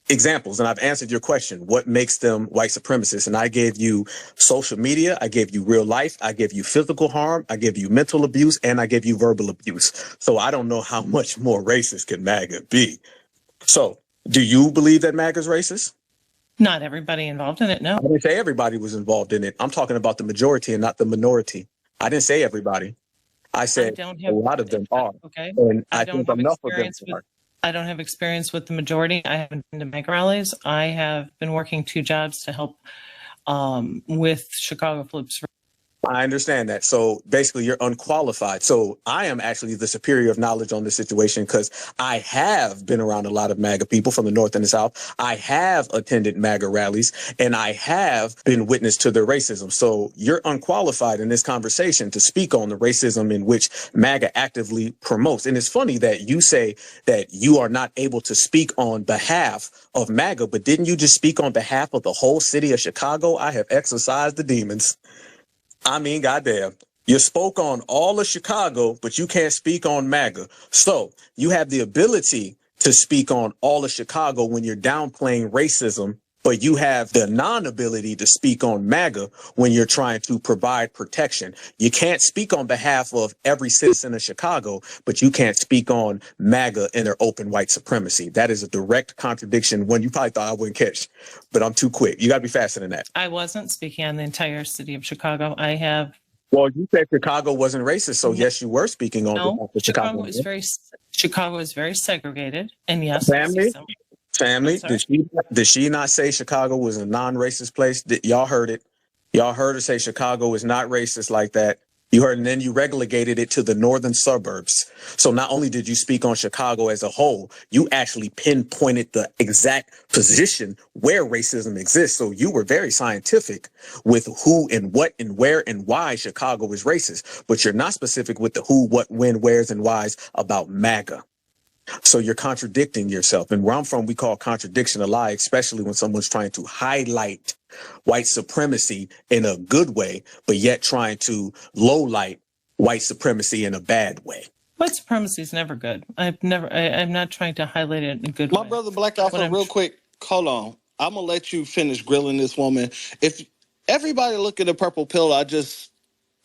examples and I've answered your question. What makes them white supremacists? And I gave you social media. I gave you real life. I gave you physical harm. I gave you mental abuse, and I gave you verbal abuse. So I don't know how much more racist can MAGA be. So do you believe that MAGA is racist? not everybody involved in it. No, I didn't say everybody was involved in it. I'm talking about the majority and not the minority. I didn't say everybody. I said a lot of them are. Okay. And I don't think have enough of them experience with. are. I don't have experience with the majority. I haven't been to MAGA rallies. I have been working 2 jobs to help with Chicago Flips. I understand that. So basically you're unqualified. So I am actually the superior of knowledge on this situation because I have been around a lot of MAGA people from the North and the South. I have attended MAGA rallies and I have been witness to their racism. So you're unqualified in this conversation to speak on the racism in which MAGA actively promotes. And it's funny that you say that you are not able to speak on behalf of MAGA, but didn't you just speak on behalf of the whole city of Chicago? I have exorcised the demons. I mean, goddamn, you spoke on all of Chicago, but you can't speak on MAGA. So you have the ability to speak on all of Chicago when you're downplaying racism, but you have the non-ability to speak on MAGA when you're trying to provide protection. You can't speak on behalf of every citizen of Chicago, but you can't speak on MAGA and their open white supremacy. That is a direct contradiction, one you probably thought I wouldn't catch, but I'm too quick. You got to be faster than that. I wasn't speaking on the entire city of Chicago. I have. Well, you said Chicago wasn't racist, so yes, you were speaking on behalf of Chicago is very segregated, and yes, Family, did she not say Chicago was a non-racist place? Y'all heard it. Y'all heard her say Chicago is not racist like that. You heard, and then you relegated it to the northern suburbs. So not only did you speak on Chicago as a whole, you actually pinpointed the exact position where racism exists. So you were very scientific with who and what and where and why Chicago is racist, but you're not specific with the who, what, when, wheres, and whys about MAGA. So you're contradicting yourself. And where I'm from, we call contradiction a lie, especially when someone's trying to highlight white supremacy in a good way, but yet trying to lowlight white supremacy in a bad way. White supremacy is never good. I'm not trying to highlight it in a good way. My brother Black Alpha, real quick, hold on. I'm going to let you finish grilling this woman. If everybody look at the purple pill, I just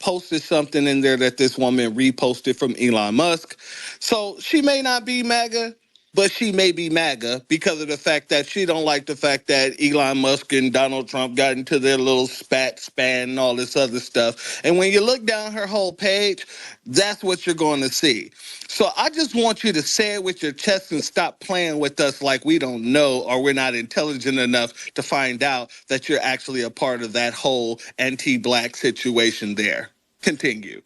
posted something in there that this woman reposted from Elon Musk. So she may not be MAGA, but she may be MAGA because of the fact that she don't like the fact that Elon Musk and Donald Trump got into their little span and all this other stuff. And when you look down her whole page, that's what you're going to see. So I just want you to say it with your chest and stop playing with us like we don't know or we're not intelligent enough to find out that you're actually a part of that whole anti-black situation there. Continue.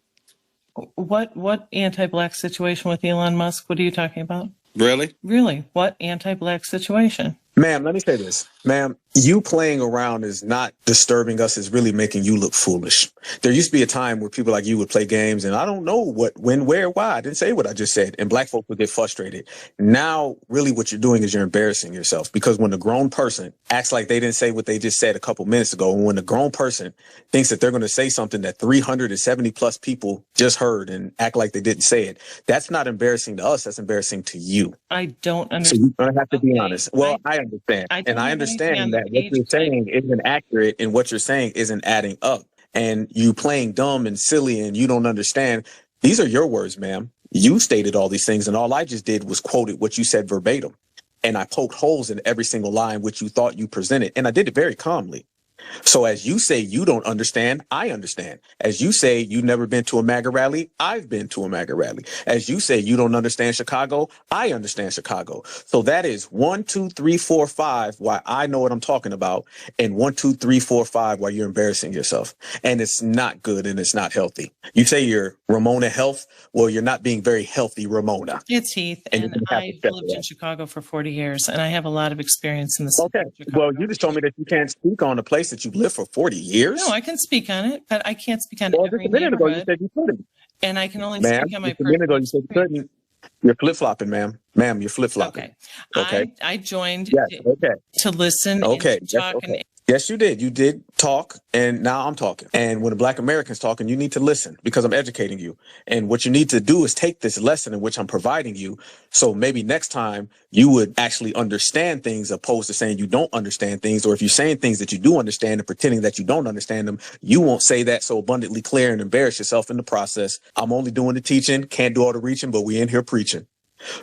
What anti-black situation with Elon Musk? What are you talking about? Really? Really? What anti-black situation? Ma'am, let me say this. Ma'am, you playing around is not disturbing us. It's really making you look foolish. There used to be a time where people like you would play games and I don't know what, when, where, why. I didn't say what I just said. And black folk would get frustrated. Now, really what you're doing is you're embarrassing yourself, because when a grown person acts like they didn't say what they just said a couple minutes ago, and when a grown person thinks that they're going to say something that 370 plus people just heard and act like they didn't say it, that's not embarrassing to us. That's embarrassing to you. I don't So understand. you're gonna have to be Okay, honest. Well, I understand. I don't And I have anything understand on that the what page, you're but saying isn't accurate and what you're saying isn't adding up. And you playing dumb and silly and you don't understand. These are your words, ma'am. You stated all these things, and all I just did was quoted what you said verbatim. And I poked holes in every single line which you thought you presented. And I did it very calmly. So as you say you don't understand, I understand. As you say you've never been to a MAGA rally, I've been to a MAGA rally. As you say you don't understand Chicago, I understand Chicago. So that is 1, 2, 3, 4, 5 why I know what I'm talking about, and 1, 2, 3, 4, 5 why you're embarrassing yourself. And it's not good and it's not healthy. You say you're Ramona Health. Well, you're not being very healthy, Ramona. it's Heath, And you're and gonna have to I've step lived away. in Chicago for 40 years, and I have a lot of experience in the city Okay. of Chicago. Well, you just told me that you can't speak on a place that you've lived for 40 years. No, I can speak on it, but I can't speak on Well, every just a minute ago you neighborhood, said you couldn't. and I can only Ma'am, speak on my just a minute ago personal you said you experience. couldn't. You're flip-flopping, ma'am. Ma'am, you're flip-flopping. Okay. Okay. I joined Yes. Okay. to listen Okay. and to talk. Okay. Yes, you did. You did talk, and now I'm talking. And when a Black American's talking, you need to listen, because I'm educating you. And what you need to do is take this lesson in which I'm providing you, so maybe next time you would actually understand things, opposed to saying you don't understand things. Or if you're saying things that you do understand and pretending that you don't understand them, you won't say that so abundantly clear and embarrass yourself in the process. I'm only doing the teaching, can't do all the reaching, but we in here preaching.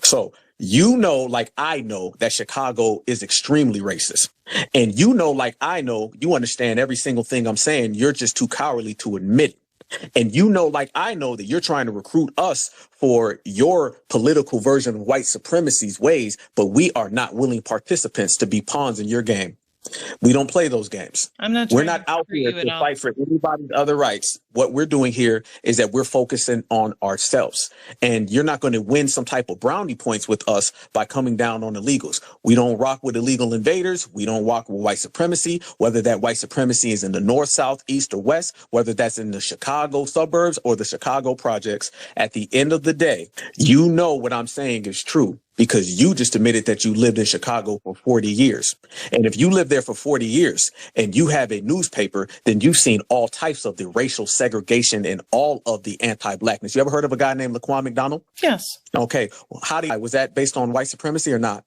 So you know, like I know, that Chicago is extremely racist. And you know, like I know, you understand every single thing I'm saying. You're just too cowardly to admit it. And you know, like I know, that you're trying to recruit us for your political version of white supremacy's ways, but we are not willing participants to be pawns in your game. We don't play those games. I'm not We're trying not to out recruit here you at to all. fight for anybody's other rights. What we're doing here is that we're focusing on ourselves. And you're not going to win some type of brownie points with us by coming down on illegals. We don't rock with illegal invaders. We don't rock with white supremacy, whether that white supremacy is in the north, south, east, or west, whether that's in the Chicago suburbs or the Chicago projects. At the end of the day, you know what I'm saying is true, because you just admitted that you lived in Chicago for 40 years. And if you lived there for 40 years and you have a newspaper, then you've seen all types of the racial segregation and all of the anti-blackness. You ever heard of a guy named Laquan McDonald? Yes. Okay. Well, was that based on white supremacy or not?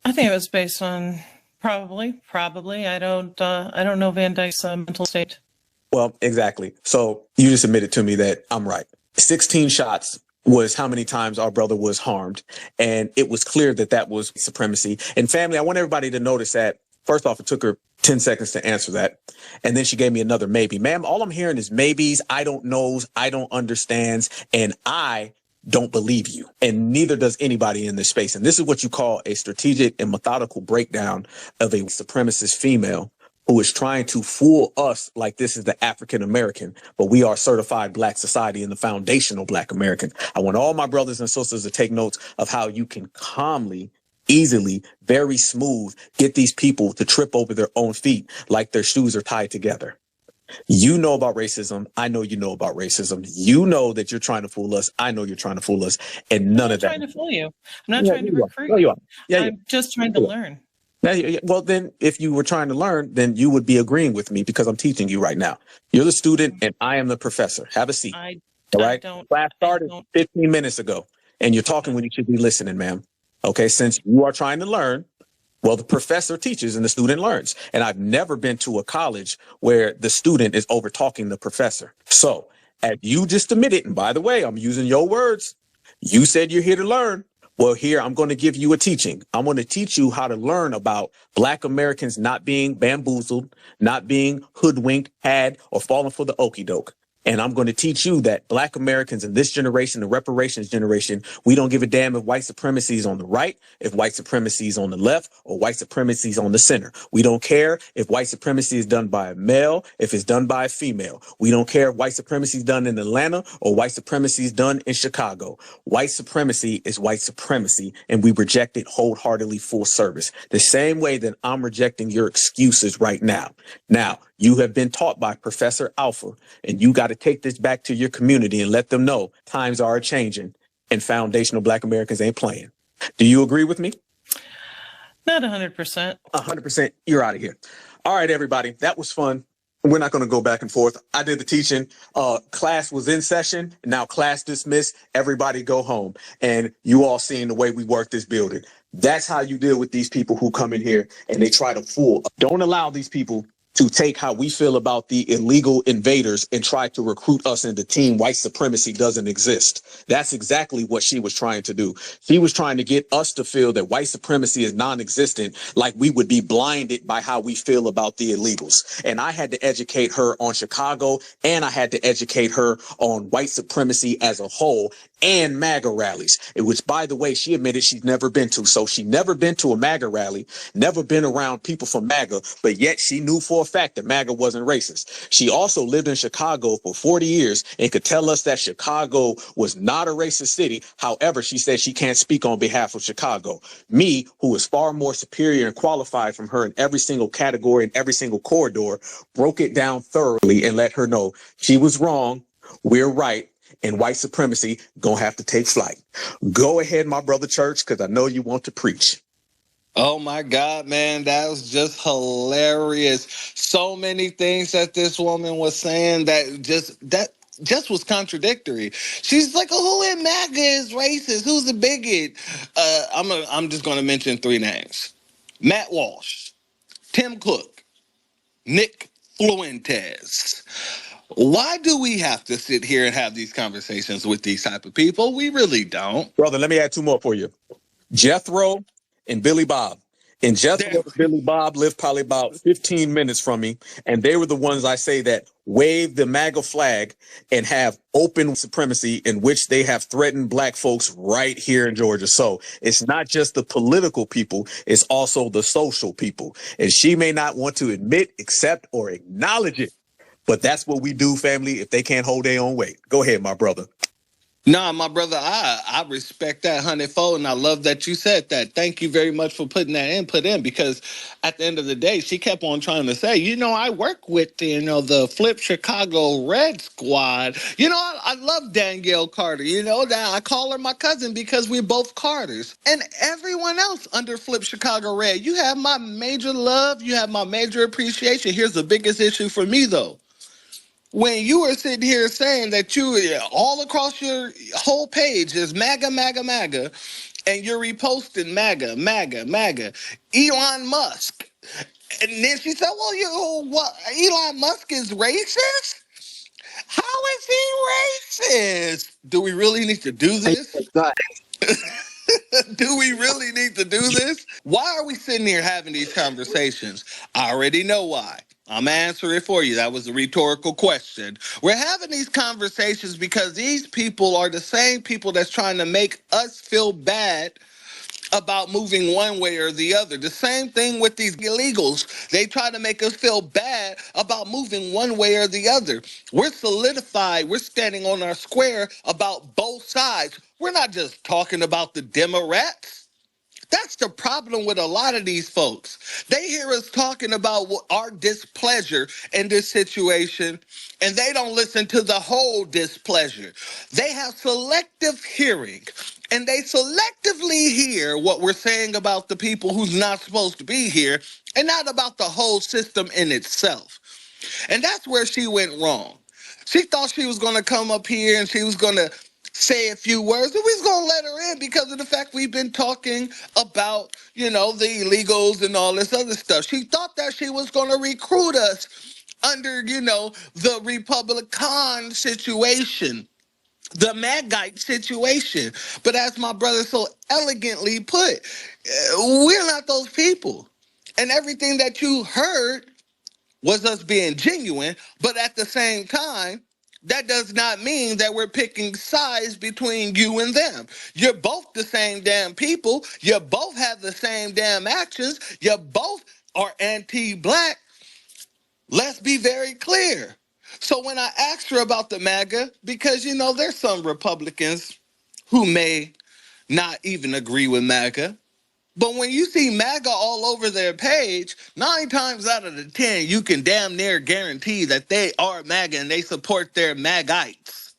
I think it was based on probably. I don't know Van Dyke's mental state. Well, exactly. So you just admitted to me that I'm right. 16 shots was how many times our brother was harmed. And it was clear that that was supremacy. And family, I want everybody to notice that, first off, it took her 10 seconds to answer that. And then she gave me another maybe. Ma'am, all I'm hearing is maybes, I don't knows, I don't understands, and I don't believe you. And neither does anybody in this space. And this is what you call a strategic and methodical breakdown of a supremacist female who is trying to fool us like this is the African American, but we are certified Black society and the foundational Black American. I want all my brothers and sisters to take notes of how you can calmly, easily, very smooth, get these people to trip over their own feet like their shoes are tied together. You know about racism. I know you know about racism. You know that you're trying to fool us. I know you're trying to fool us. And none of that. I'm not trying to fool you. I'm not trying to recruit you. you. Are. Yeah, I'm just trying to learn. Well, then if you were trying to learn, then you would be agreeing with me because I'm teaching you right now. You're the student and I am the professor. Have a seat. All right. Class started 15 minutes ago and you're talking when you should be listening, ma'am. Okay. Since you are trying to learn, well, the professor teaches and the student learns. And I've never been to a college where the student is over talking the professor. So as you just admitted, and by the way, I'm using your words. You said you're here to learn. Well, here, I'm going to give you a teaching. I'm going to teach you how to learn about Black Americans not being bamboozled, not being hoodwinked, had, or falling for the okie doke. And I'm going to teach you that Black Americans in this generation, the reparations generation, we don't give a damn if white supremacy is on the right, if white supremacy is on the left, or white supremacy is on the center. We don't care if white supremacy is done by a male, if it's done by a female. We don't care if white supremacy is done in Atlanta or white supremacy is done in Chicago. White supremacy is white supremacy, and we reject it wholeheartedly, full service. The same way that I'm rejecting your excuses right now. Now, you have been taught by Professor Alpha, and you got to take this back to your community and let them know times are changing and foundational Black Americans ain't playing. Do you agree with me? Not 100%. 100%. You're out of here. All right, everybody. That was fun. We're not going to go back and forth. I did the teaching. Class was in session. Now class dismissed. Everybody go home. And you all seen the way we work this building. That's how you deal with these people who come in here and they try to fool. Don't allow these people to take how we feel about the illegal invaders and try to recruit us into team white supremacy doesn't exist. That's exactly what she was trying to do. She was trying to get us to feel that white supremacy is non-existent, like we would be blinded by how we feel about the illegals. And I had to educate her on Chicago, and I had to educate her on white supremacy as a whole and MAGA rallies, which, by the way, she admitted she's never been to. So she never been to a MAGA rally, never been around people from MAGA, but yet she knew for a fact that MAGA wasn't racist. She also lived in Chicago for 40 years and could tell us that Chicago was not a racist city. However, she said she can't speak on behalf of Chicago. Me, who is far more superior and qualified from her in every single category and every single corridor, broke it down thoroughly and let her know she was wrong, we're right, and white supremacy gonna have to take flight. Go ahead, my brother Church, because I know you want to preach. Oh my God, man, that was just hilarious. So many things that this woman was saying that just was contradictory. She's like, oh, who in MAGA is racist? Who's the bigot? I'm just gonna mention three names: Matt Walsh, Tim Cook, Nick Fuentes. Why do we have to sit here and have these conversations with these type of people? We really don't. Brother, let me add two more for you. Jethro and Billy Bob. And Jethro and Billy Bob lived probably about 15 minutes from me. And they were the ones I say that wave the MAGA flag and have open supremacy in which they have threatened Black folks right here in Georgia. So it's not just the political people, it's also the social people. And she may not want to admit, accept, or acknowledge it. But that's what we do, family, if they can't hold their own weight. Go ahead, my brother. Nah, my brother, I respect that 100-fold, and I love that you said that. Thank you very much for putting that input in, because at the end of the day, she kept on trying to say, I work with, the Flip Chicago Red Squad. I love Danielle Carter, that I call her my cousin because we're both Carters. And everyone else under Flip Chicago Red, you have my major love, you have my major appreciation. Here's the biggest issue for me, though. When you are sitting here saying that you all across your whole page is MAGA, MAGA, MAGA, and you're reposting MAGA, MAGA, MAGA, Elon Musk. And then she said, what? Elon Musk is racist? How is he racist? Do we really need to do this? Do we really need to do this? Why are we sitting here having these conversations? I already know why. I'm answering it for you. That was a rhetorical question. We're having these conversations because these people are the same people that's trying to make us feel bad about moving one way or the other. The same thing with these illegals. They try to make us feel bad about moving one way or the other. We're solidified. We're standing on our square about both sides. We're not just talking about the Democrats. That's the problem with a lot of these folks. They hear us talking about our displeasure in this situation, and they don't listen to the whole displeasure. They have selective hearing, and they selectively hear what we're saying about the people who's not supposed to be here, and not about the whole system in itself. And that's where she went wrong. She thought she was going to come up here and she was going to say a few words, and we was going to let her in because of the fact we've been talking about, the illegals and all this other stuff. She thought that she was going to recruit us under, the Republican situation, the Magite situation. But as my brother so elegantly put, we're not those people. And everything that you heard was us being genuine, but at the same time, that does not mean that we're picking sides between you and them. You're both the same damn people. You both have the same damn actions. You both are anti-black. Let's be very clear. So when I asked her about the MAGA, because, you know, there's some Republicans who may not even agree with MAGA, but when you see MAGA all over their page, 9 times out of the 10, you can damn near guarantee that they are MAGA and they support their MAGites.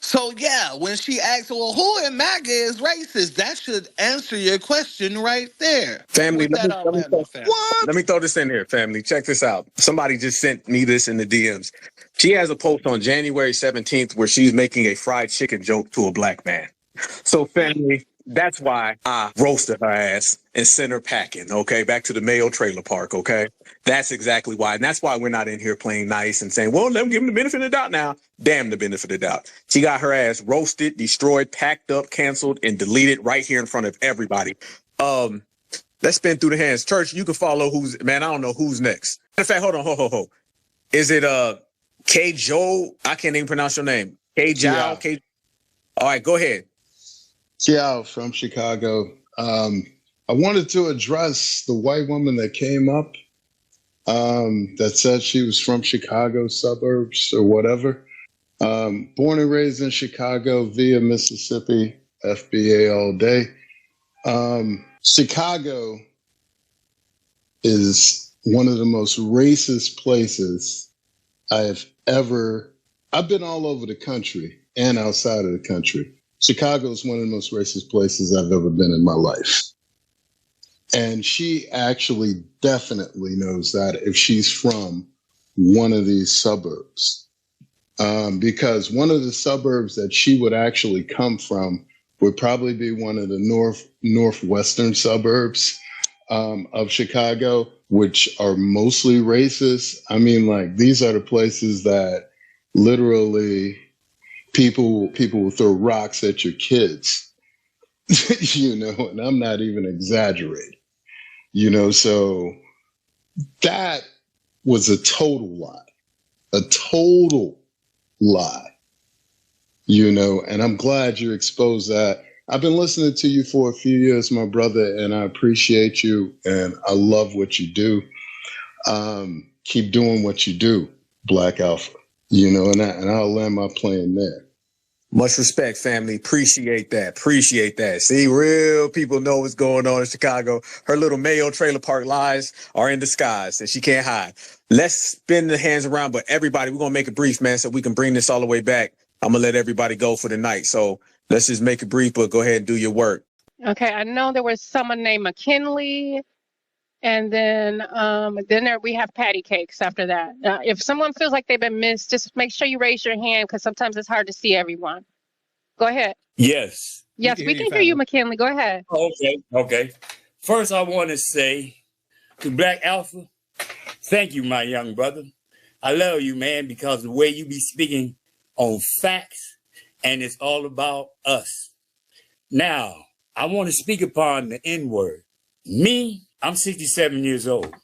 So yeah, when she asks, well, who in MAGA is racist? That should answer your question right there. Family, With that, I'll land my family. let me throw this in here, family. Check this out. Somebody just sent me this in the DMs. She has a post on January 17th where she's making a fried chicken joke to a black man. So, family, that's why I roasted her ass and sent her packing, okay? Back to the Mayo trailer park, okay? That's exactly why. And that's why we're not in here playing nice and saying, well, let me give him the benefit of the doubt now. Damn the benefit of the doubt. She got her ass roasted, destroyed, packed up, canceled, and deleted right here in front of everybody. Let's spin through the hands. Church, you can follow who's, man, I don't know who's next. In fact, hold on, Is it K. Joe? I can't even pronounce your name. K. Joe? K. All right, go ahead. Yeah, from Chicago. I wanted to address the white woman that came up that said she was from Chicago suburbs or whatever. Born and raised in Chicago via Mississippi, FBA all day. Chicago is one of the most racist places I've been all over the country and outside of the country. Chicago is one of the most racist places I've ever been in my life. And she actually definitely knows that if she's from one of these suburbs. Because one of the suburbs that she would actually come from would probably be one of the northwestern suburbs of Chicago, which are mostly racist. I mean, like, these are the places that literally people will throw rocks at your kids, you know, and I'm not even exaggerating, you know, so that was a total lie, you know, and I'm glad you exposed that. I've been listening to you for a few years, my brother, and I appreciate you and I love what you do. Keep doing what you do, Black Alpha. You know, and I'll land my plane there. Much respect, family. Appreciate that. Appreciate that. See, real people know what's going on in Chicago. Her little Mayo trailer park lies are in disguise and she can't hide. Let's spin the hands around, but everybody, we're going to make it brief, man, so we can bring this all the way back. I'm going to let everybody go for the night. So let's just make it brief, but go ahead and do your work. Okay, I know there was someone named McKinley. And then we have patty cakes after that. If someone feels like they've been missed, just make sure you raise your hand because sometimes it's hard to see everyone. Go ahead. Yes. Yes, we can hear you, McKinley. Go ahead. Okay. First, I want to say to Black Alpha, thank you, my young brother. I love you, man, because the way you be speaking on facts, and it's all about us. Now, I want to speak upon the N-word. Me, I'm 67 years old.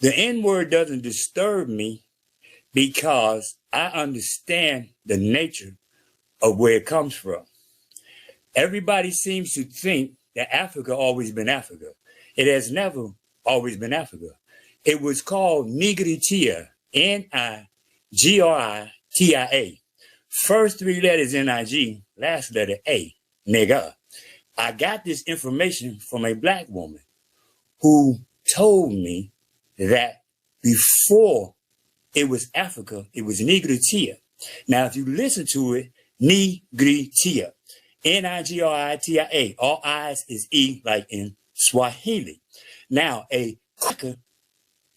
The N-word doesn't disturb me because I understand the nature of where it comes from. Everybody seems to think that Africa always been Africa. It has never always been Africa. It was called Nigritia, N-I-G-R-I-T-I-A. First 3 letters N-I-G, last letter A, nigga. I got this information from a black woman who told me that before it was Africa, it was Nigritia. Now, if you listen to it, Nigritia, N-I-G-R-I-T-I-A, all I's is E like in Swahili. Now, a cracker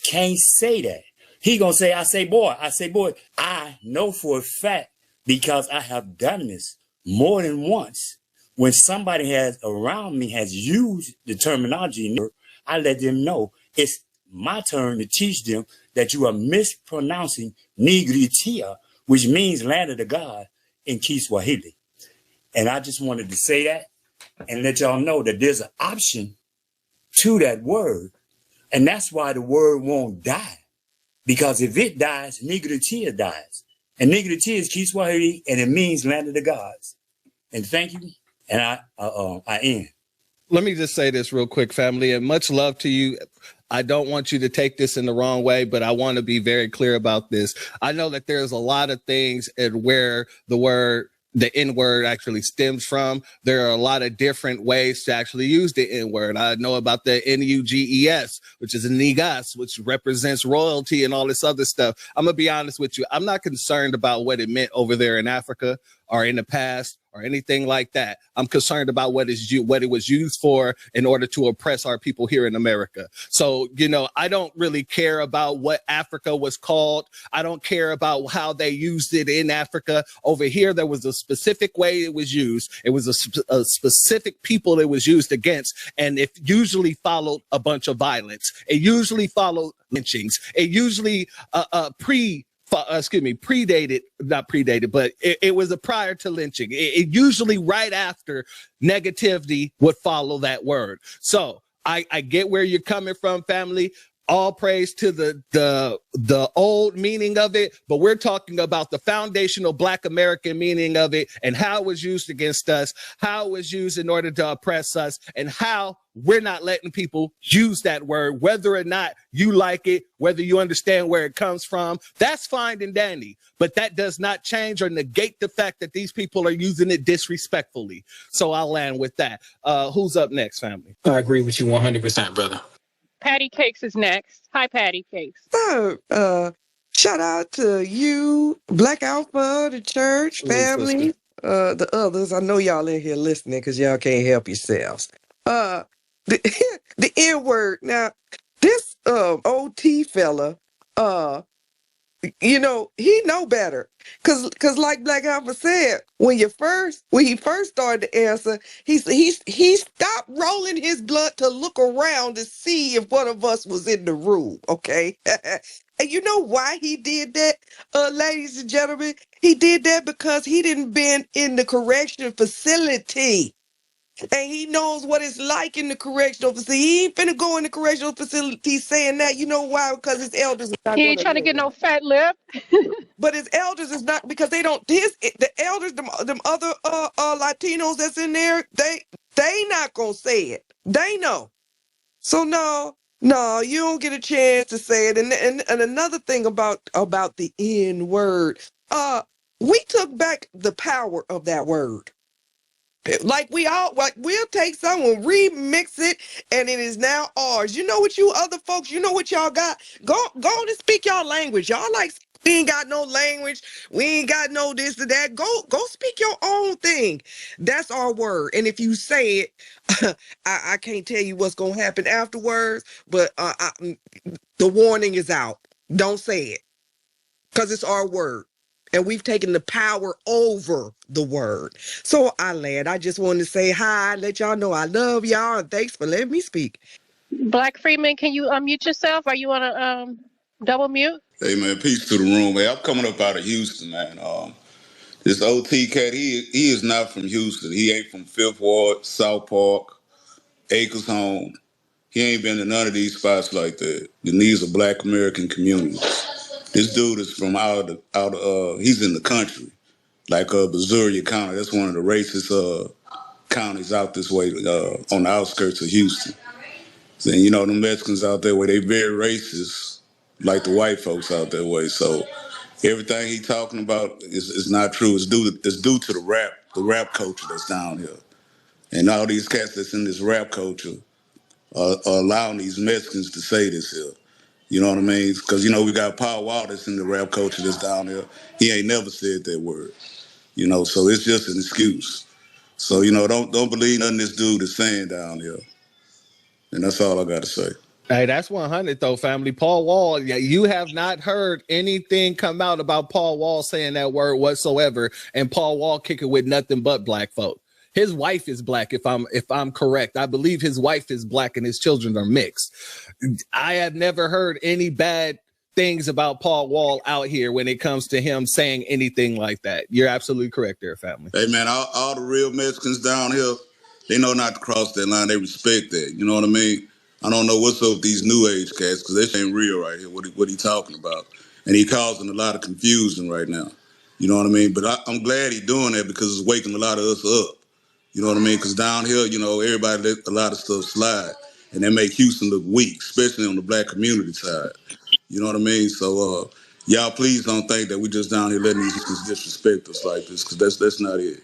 can't say that. He gonna say, I say, boy. I know for a fact because I have done this more than once. When somebody has around me has used the terminology, I let them know it's my turn to teach them that you are mispronouncing Nigritia, which means land of the God in Kiswahili. And I just wanted to say that and let y'all know that there's an option to that word. And that's why the word won't die. Because if it dies, Nigritia dies. And Nigga the Tea is Kiswahili, and it means land of the gods. And thank you. And I end. Let me just say this real quick, family, and much love to you. I don't want you to take this in the wrong way, but I want to be very clear about this. I know that there's a lot of things and where the N-word actually stems from. There are a lot of different ways to actually use the N-word. I know about the N-U-G-E-S, which is a negas, which represents royalty and all this other stuff. I'm going to be honest with you. I'm not concerned about what it meant over there in Africa or in the past or anything like that. I'm concerned about what it was used for in order to oppress our people here in America. So, I don't really care about what Africa was called. I don't care about how they used it in Africa. Over here, there was a specific way it was used. It was a specific people it was used against, and it usually followed a bunch of violence. It usually followed lynchings. It usually not predated, but it was a prior to lynching. It usually right after negativity would follow that word. So I get where you're coming from, family. All praise to the old meaning of it, but we're talking about the foundational Black American meaning of it and how it was used against us, how it was used in order to oppress us, and how we're not letting people use that word, whether or not you like it, whether you understand where it comes from. That's fine and dandy, but that does not change or negate the fact that these people are using it disrespectfully. So I'll land with that. Who's up next, family? I agree with you 100%, brother. Patty Cakes is next. Hi, Patty Cakes. So, shout out to you, Black Alpha, the church, family, the others. I know y'all in here listening because y'all can't help yourselves. The N-word. Now, this OT fella, he know better. Cause like Black Alpha said, when he first started to answer, he stopped rolling his blunt to look around to see if one of us was in the room. Okay. And you know why he did that, ladies and gentlemen? He did that because he didn't been in the correction facility. And he knows what it's like in the correctional facility. He ain't finna go in the correctional facility saying that. You know why? Because his elders is not He ain't gonna trying to know get that. no fat lip. But his elders is not, because they don't. The elders, them other Latinos that's in there, they not gonna say it. They know. So no, you don't get a chance to say it. And another thing about the N word, we took back the power of that word. Like we'll take someone, remix it, and it is now ours. You know what, you other folks, you know what y'all got? Go on and speak y'all language. Y'all like, we ain't got no language, we ain't got no this or that. Go speak your own thing. That's our word. And if you say it, I can't tell you what's gonna happen afterwards, but the warning is out. Don't say it. Because it's our word. And we've taken the power over the word. So I just wanted to say hi, let y'all know I love y'all, and thanks for letting me speak. Black Freeman, can you unmute yourself? Are you on a double mute? Hey man, peace to the room. Hey, I'm coming up out of Houston, man. This OT cat, he is not from Houston. He ain't from Fifth Ward, South Park, Acres Home. He ain't been to none of these spots like that. And these are Black American communities. This dude is from he's in the country, like Missouri County. That's one of the racist counties out this way, on the outskirts of Houston. And the Mexicans out there where they very racist, like the white folks out that way. So everything he talking about is not true. It's due to the rap culture that's down here. And all these cats that's in this rap culture are allowing these Mexicans to say this here. You know what I mean? Because, we got Paul Wall that's in the rap culture that's down here. He ain't never said that word. So it's just an excuse. So, don't believe nothing this dude is saying down here. And that's all I got to say. Hey, that's 100 though, family. Paul Wall, you have not heard anything come out about Paul Wall saying that word whatsoever, and Paul Wall kicking with nothing but black folk. His wife is black, if I'm correct. I believe his wife is black and his children are mixed. I have never heard any bad things about Paul Wall out here when it comes to him saying anything like that. You're absolutely correct there, family. Hey man, all the real Mexicans down here, they know not to cross that line. They respect that. You know what I mean? I don't know what's up with these new age cats, because this ain't real right here. What he talking about? And he causing a lot of confusion right now. You know what I mean? But I'm glad he's doing that because it's waking a lot of us up. You know what I mean? Because down here, you know, everybody let a lot of stuff slide. And that make Houston look weak, especially on the black community side. You know what I mean? So y'all please don't think that we just down here letting these disrespect us like this, because that's not it.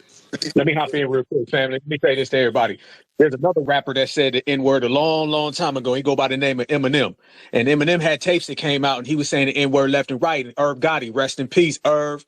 Let me hop in real quick, family. Let me say this to everybody. There's another rapper that said the N-word a long, long time ago. He go by the name of Eminem. And Eminem had tapes that came out, and he was saying the N-word left and right. And Irv Gotti, rest in peace, Irv.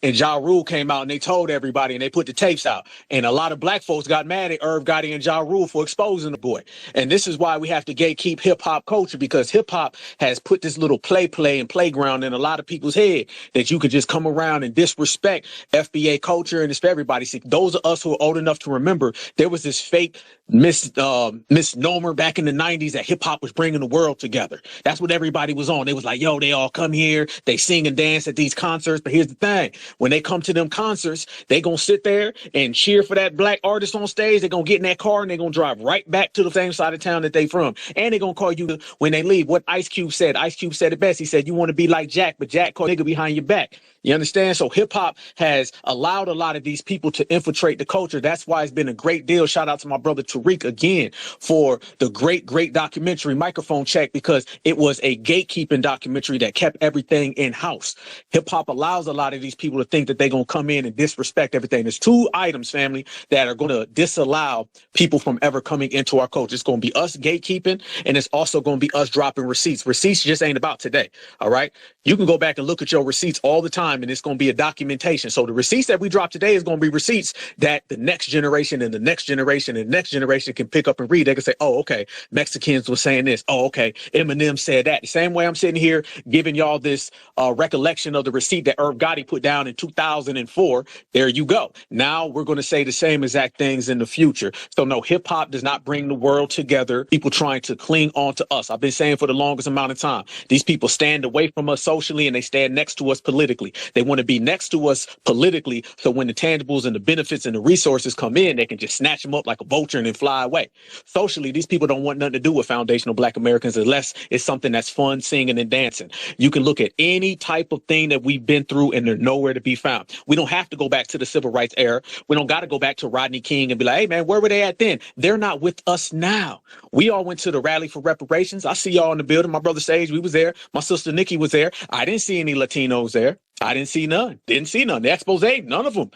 And Ja Rule came out, and they told everybody, and they put the tapes out. And a lot of black folks got mad at Irv Gotti and Ja Rule for exposing the boy. And this is why we have to gatekeep hip-hop culture, because hip-hop has put this little play and playground in a lot of people's head that you could just come around and disrespect FBA culture, and it's for everybody. See, those of us who are old enough to remember, there was this fake misnomer back in the 90s that hip-hop was bringing the world together. That's what everybody was on. They was like, yo, they all come here, they sing and dance at these concerts. But here's the thing. When they come to them concerts, they gonna sit there and cheer for that black artist on stage. They're gonna get in that car and they're gonna drive right back to the same side of town that they from. And they're gonna call you when they leave. What Ice Cube said it best. He said, you want to be like Jack, but Jack called nigga behind your back. You understand? So hip hop has allowed a lot of these people to infiltrate the culture. That's why it's been a great deal. Shout out to my brother Tariq again for the great documentary Microphone Check, because it was a gatekeeping documentary that kept everything in house. Hip hop allows a lot of these people to think that they're going to come in and disrespect everything. There's two items, family, that are going to disallow people from ever coming into our culture. It's going to be us gatekeeping, and it's also going to be us dropping receipts. Receipts just ain't about today. All right. You can go back and look at your receipts all the time, and it's going to be a documentation. So the receipts that we drop today is going to be receipts that the next generation and the next generation and the next generation can pick up and read. They can say, oh, okay, Mexicans were saying this. Oh, okay, Eminem said that. The same way I'm sitting here giving y'all this recollection of the receipt that Irv Gotti put down in 2004. There you go. Now we're going to say the same exact things in the future. So no, hip hop does not bring the world together. People trying to cling on to us. I've been saying for the longest amount of time, these people stand away from us socially and they stand next to us politically. They want to be next to us politically, so when the tangibles and the benefits and the resources come in, they can just snatch them up like a vulture and then fly away. Socially, these people don't want nothing to do with foundational black Americans unless it's something that's fun, singing and dancing. You can look at any type of thing that we've been through and they're nowhere to be found. We don't have to go back to the civil rights era. We don't got to go back to Rodney King and be like, hey man, where were they at then? They're not with us now. We all went to the rally for reparations. I see y'all in the building. My brother Sage, we was there. My sister Nikki was there. I didn't see any Latinos there. I didn't see none. Didn't see none. The expose, none of them.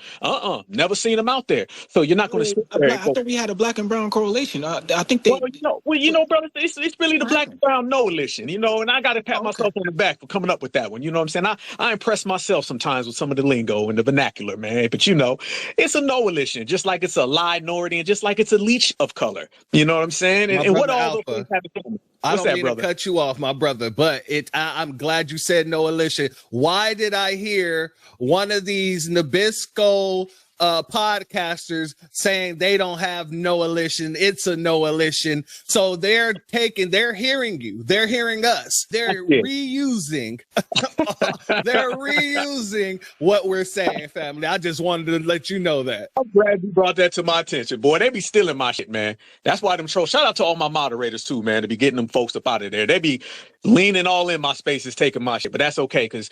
Never seen them out there. So you're not going to sit there. I thought we had a black and brown correlation. I think they. Well, brother, it's really the black and brown coalition, and I got to pat myself on the back for coming up with that one. You know what I'm saying? I impress myself sometimes with some of the lingo and the vernacular, man. But it's a coalition, just like it's a minority and just like it's a leech of color. You know what I'm saying? And what all those things have in common? I don't mean to cut you off, my brother, but I'm glad you said coalition. Why did I hear one of these Nabisco podcasters saying they don't have coalition? It's a coalition. So they're hearing you. They're hearing us. They're reusing. They're reusing what we're saying, family. I just wanted to let you know that. I'm glad you brought that to my attention, boy. They be stealing my shit, man. That's why them trolls. Shout out to all my moderators too, man, to be getting them folks up out of there. They be leaning all in my spaces, taking my shit, but that's okay because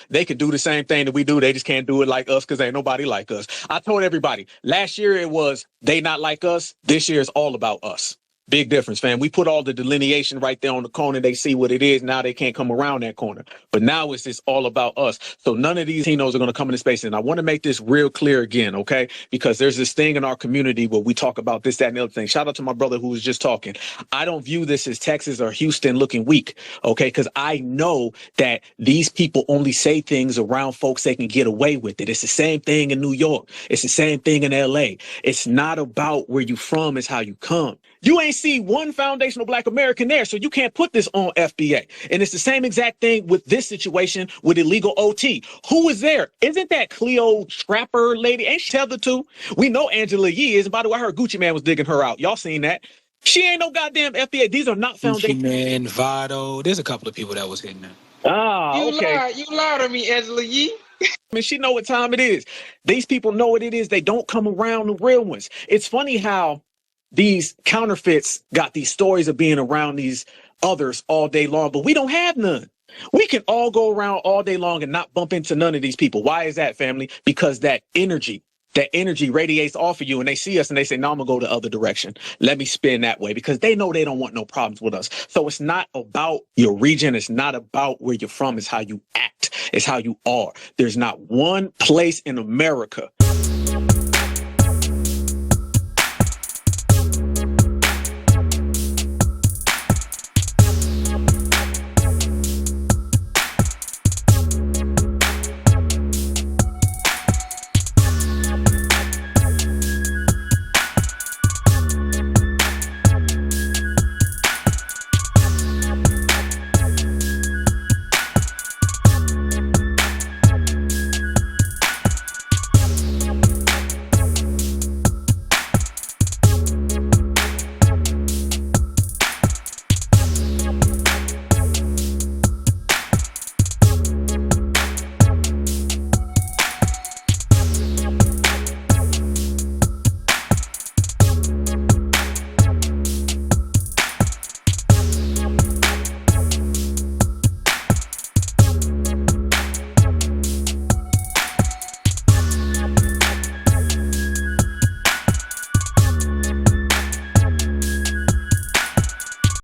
they can do the same thing that we do. They just can't do it like us because ain't nobody like us. I told everybody last year it was they not like us. This year is all about us. Big difference, fam. We put all the delineation right there on the corner. They see what it is. Now they can't come around that corner. But now it's just all about us. So none of these Latinos are going to come into space. And I want to make this real clear again, okay? Because there's this thing in our community where we talk about this, that, and the other thing. Shout out to my brother who was just talking. I don't view this as Texas or Houston looking weak, okay? Because I know that these people only say things around folks they can get away with it. It's the same thing in New York. It's the same thing in LA. It's not about where you from, it's how you come. You ain't see one foundational black American there, so you can't put this on FBA. And it's the same exact thing with this situation with illegal OT. Who is there? Isn't that Cleo Trapper lady? Ain't she tethered to? We know Angela Yee is. And by the way, I heard Gucci Man was digging her out. Y'all seen that? She ain't no goddamn FBA. These are not foundational. Gucci Man, Vado. There's a couple of people that was hitting that. Okay. You lied on me, Angela Yee. I mean, she know what time it is. These people know what it is. They don't come around the real ones. It's funny how these counterfeits got these stories of being around these others all day long, but we don't have none. We can all go around all day long and not bump into none of these people. Why is that, family? Because that energy radiates off of you, and they see us and they say, no, I'm gonna go the other direction. Let me spin that way, because they know they don't want no problems with us. So it's not about your region. It's not about where you're from. It's how you act. It's how you are. There's not one place in America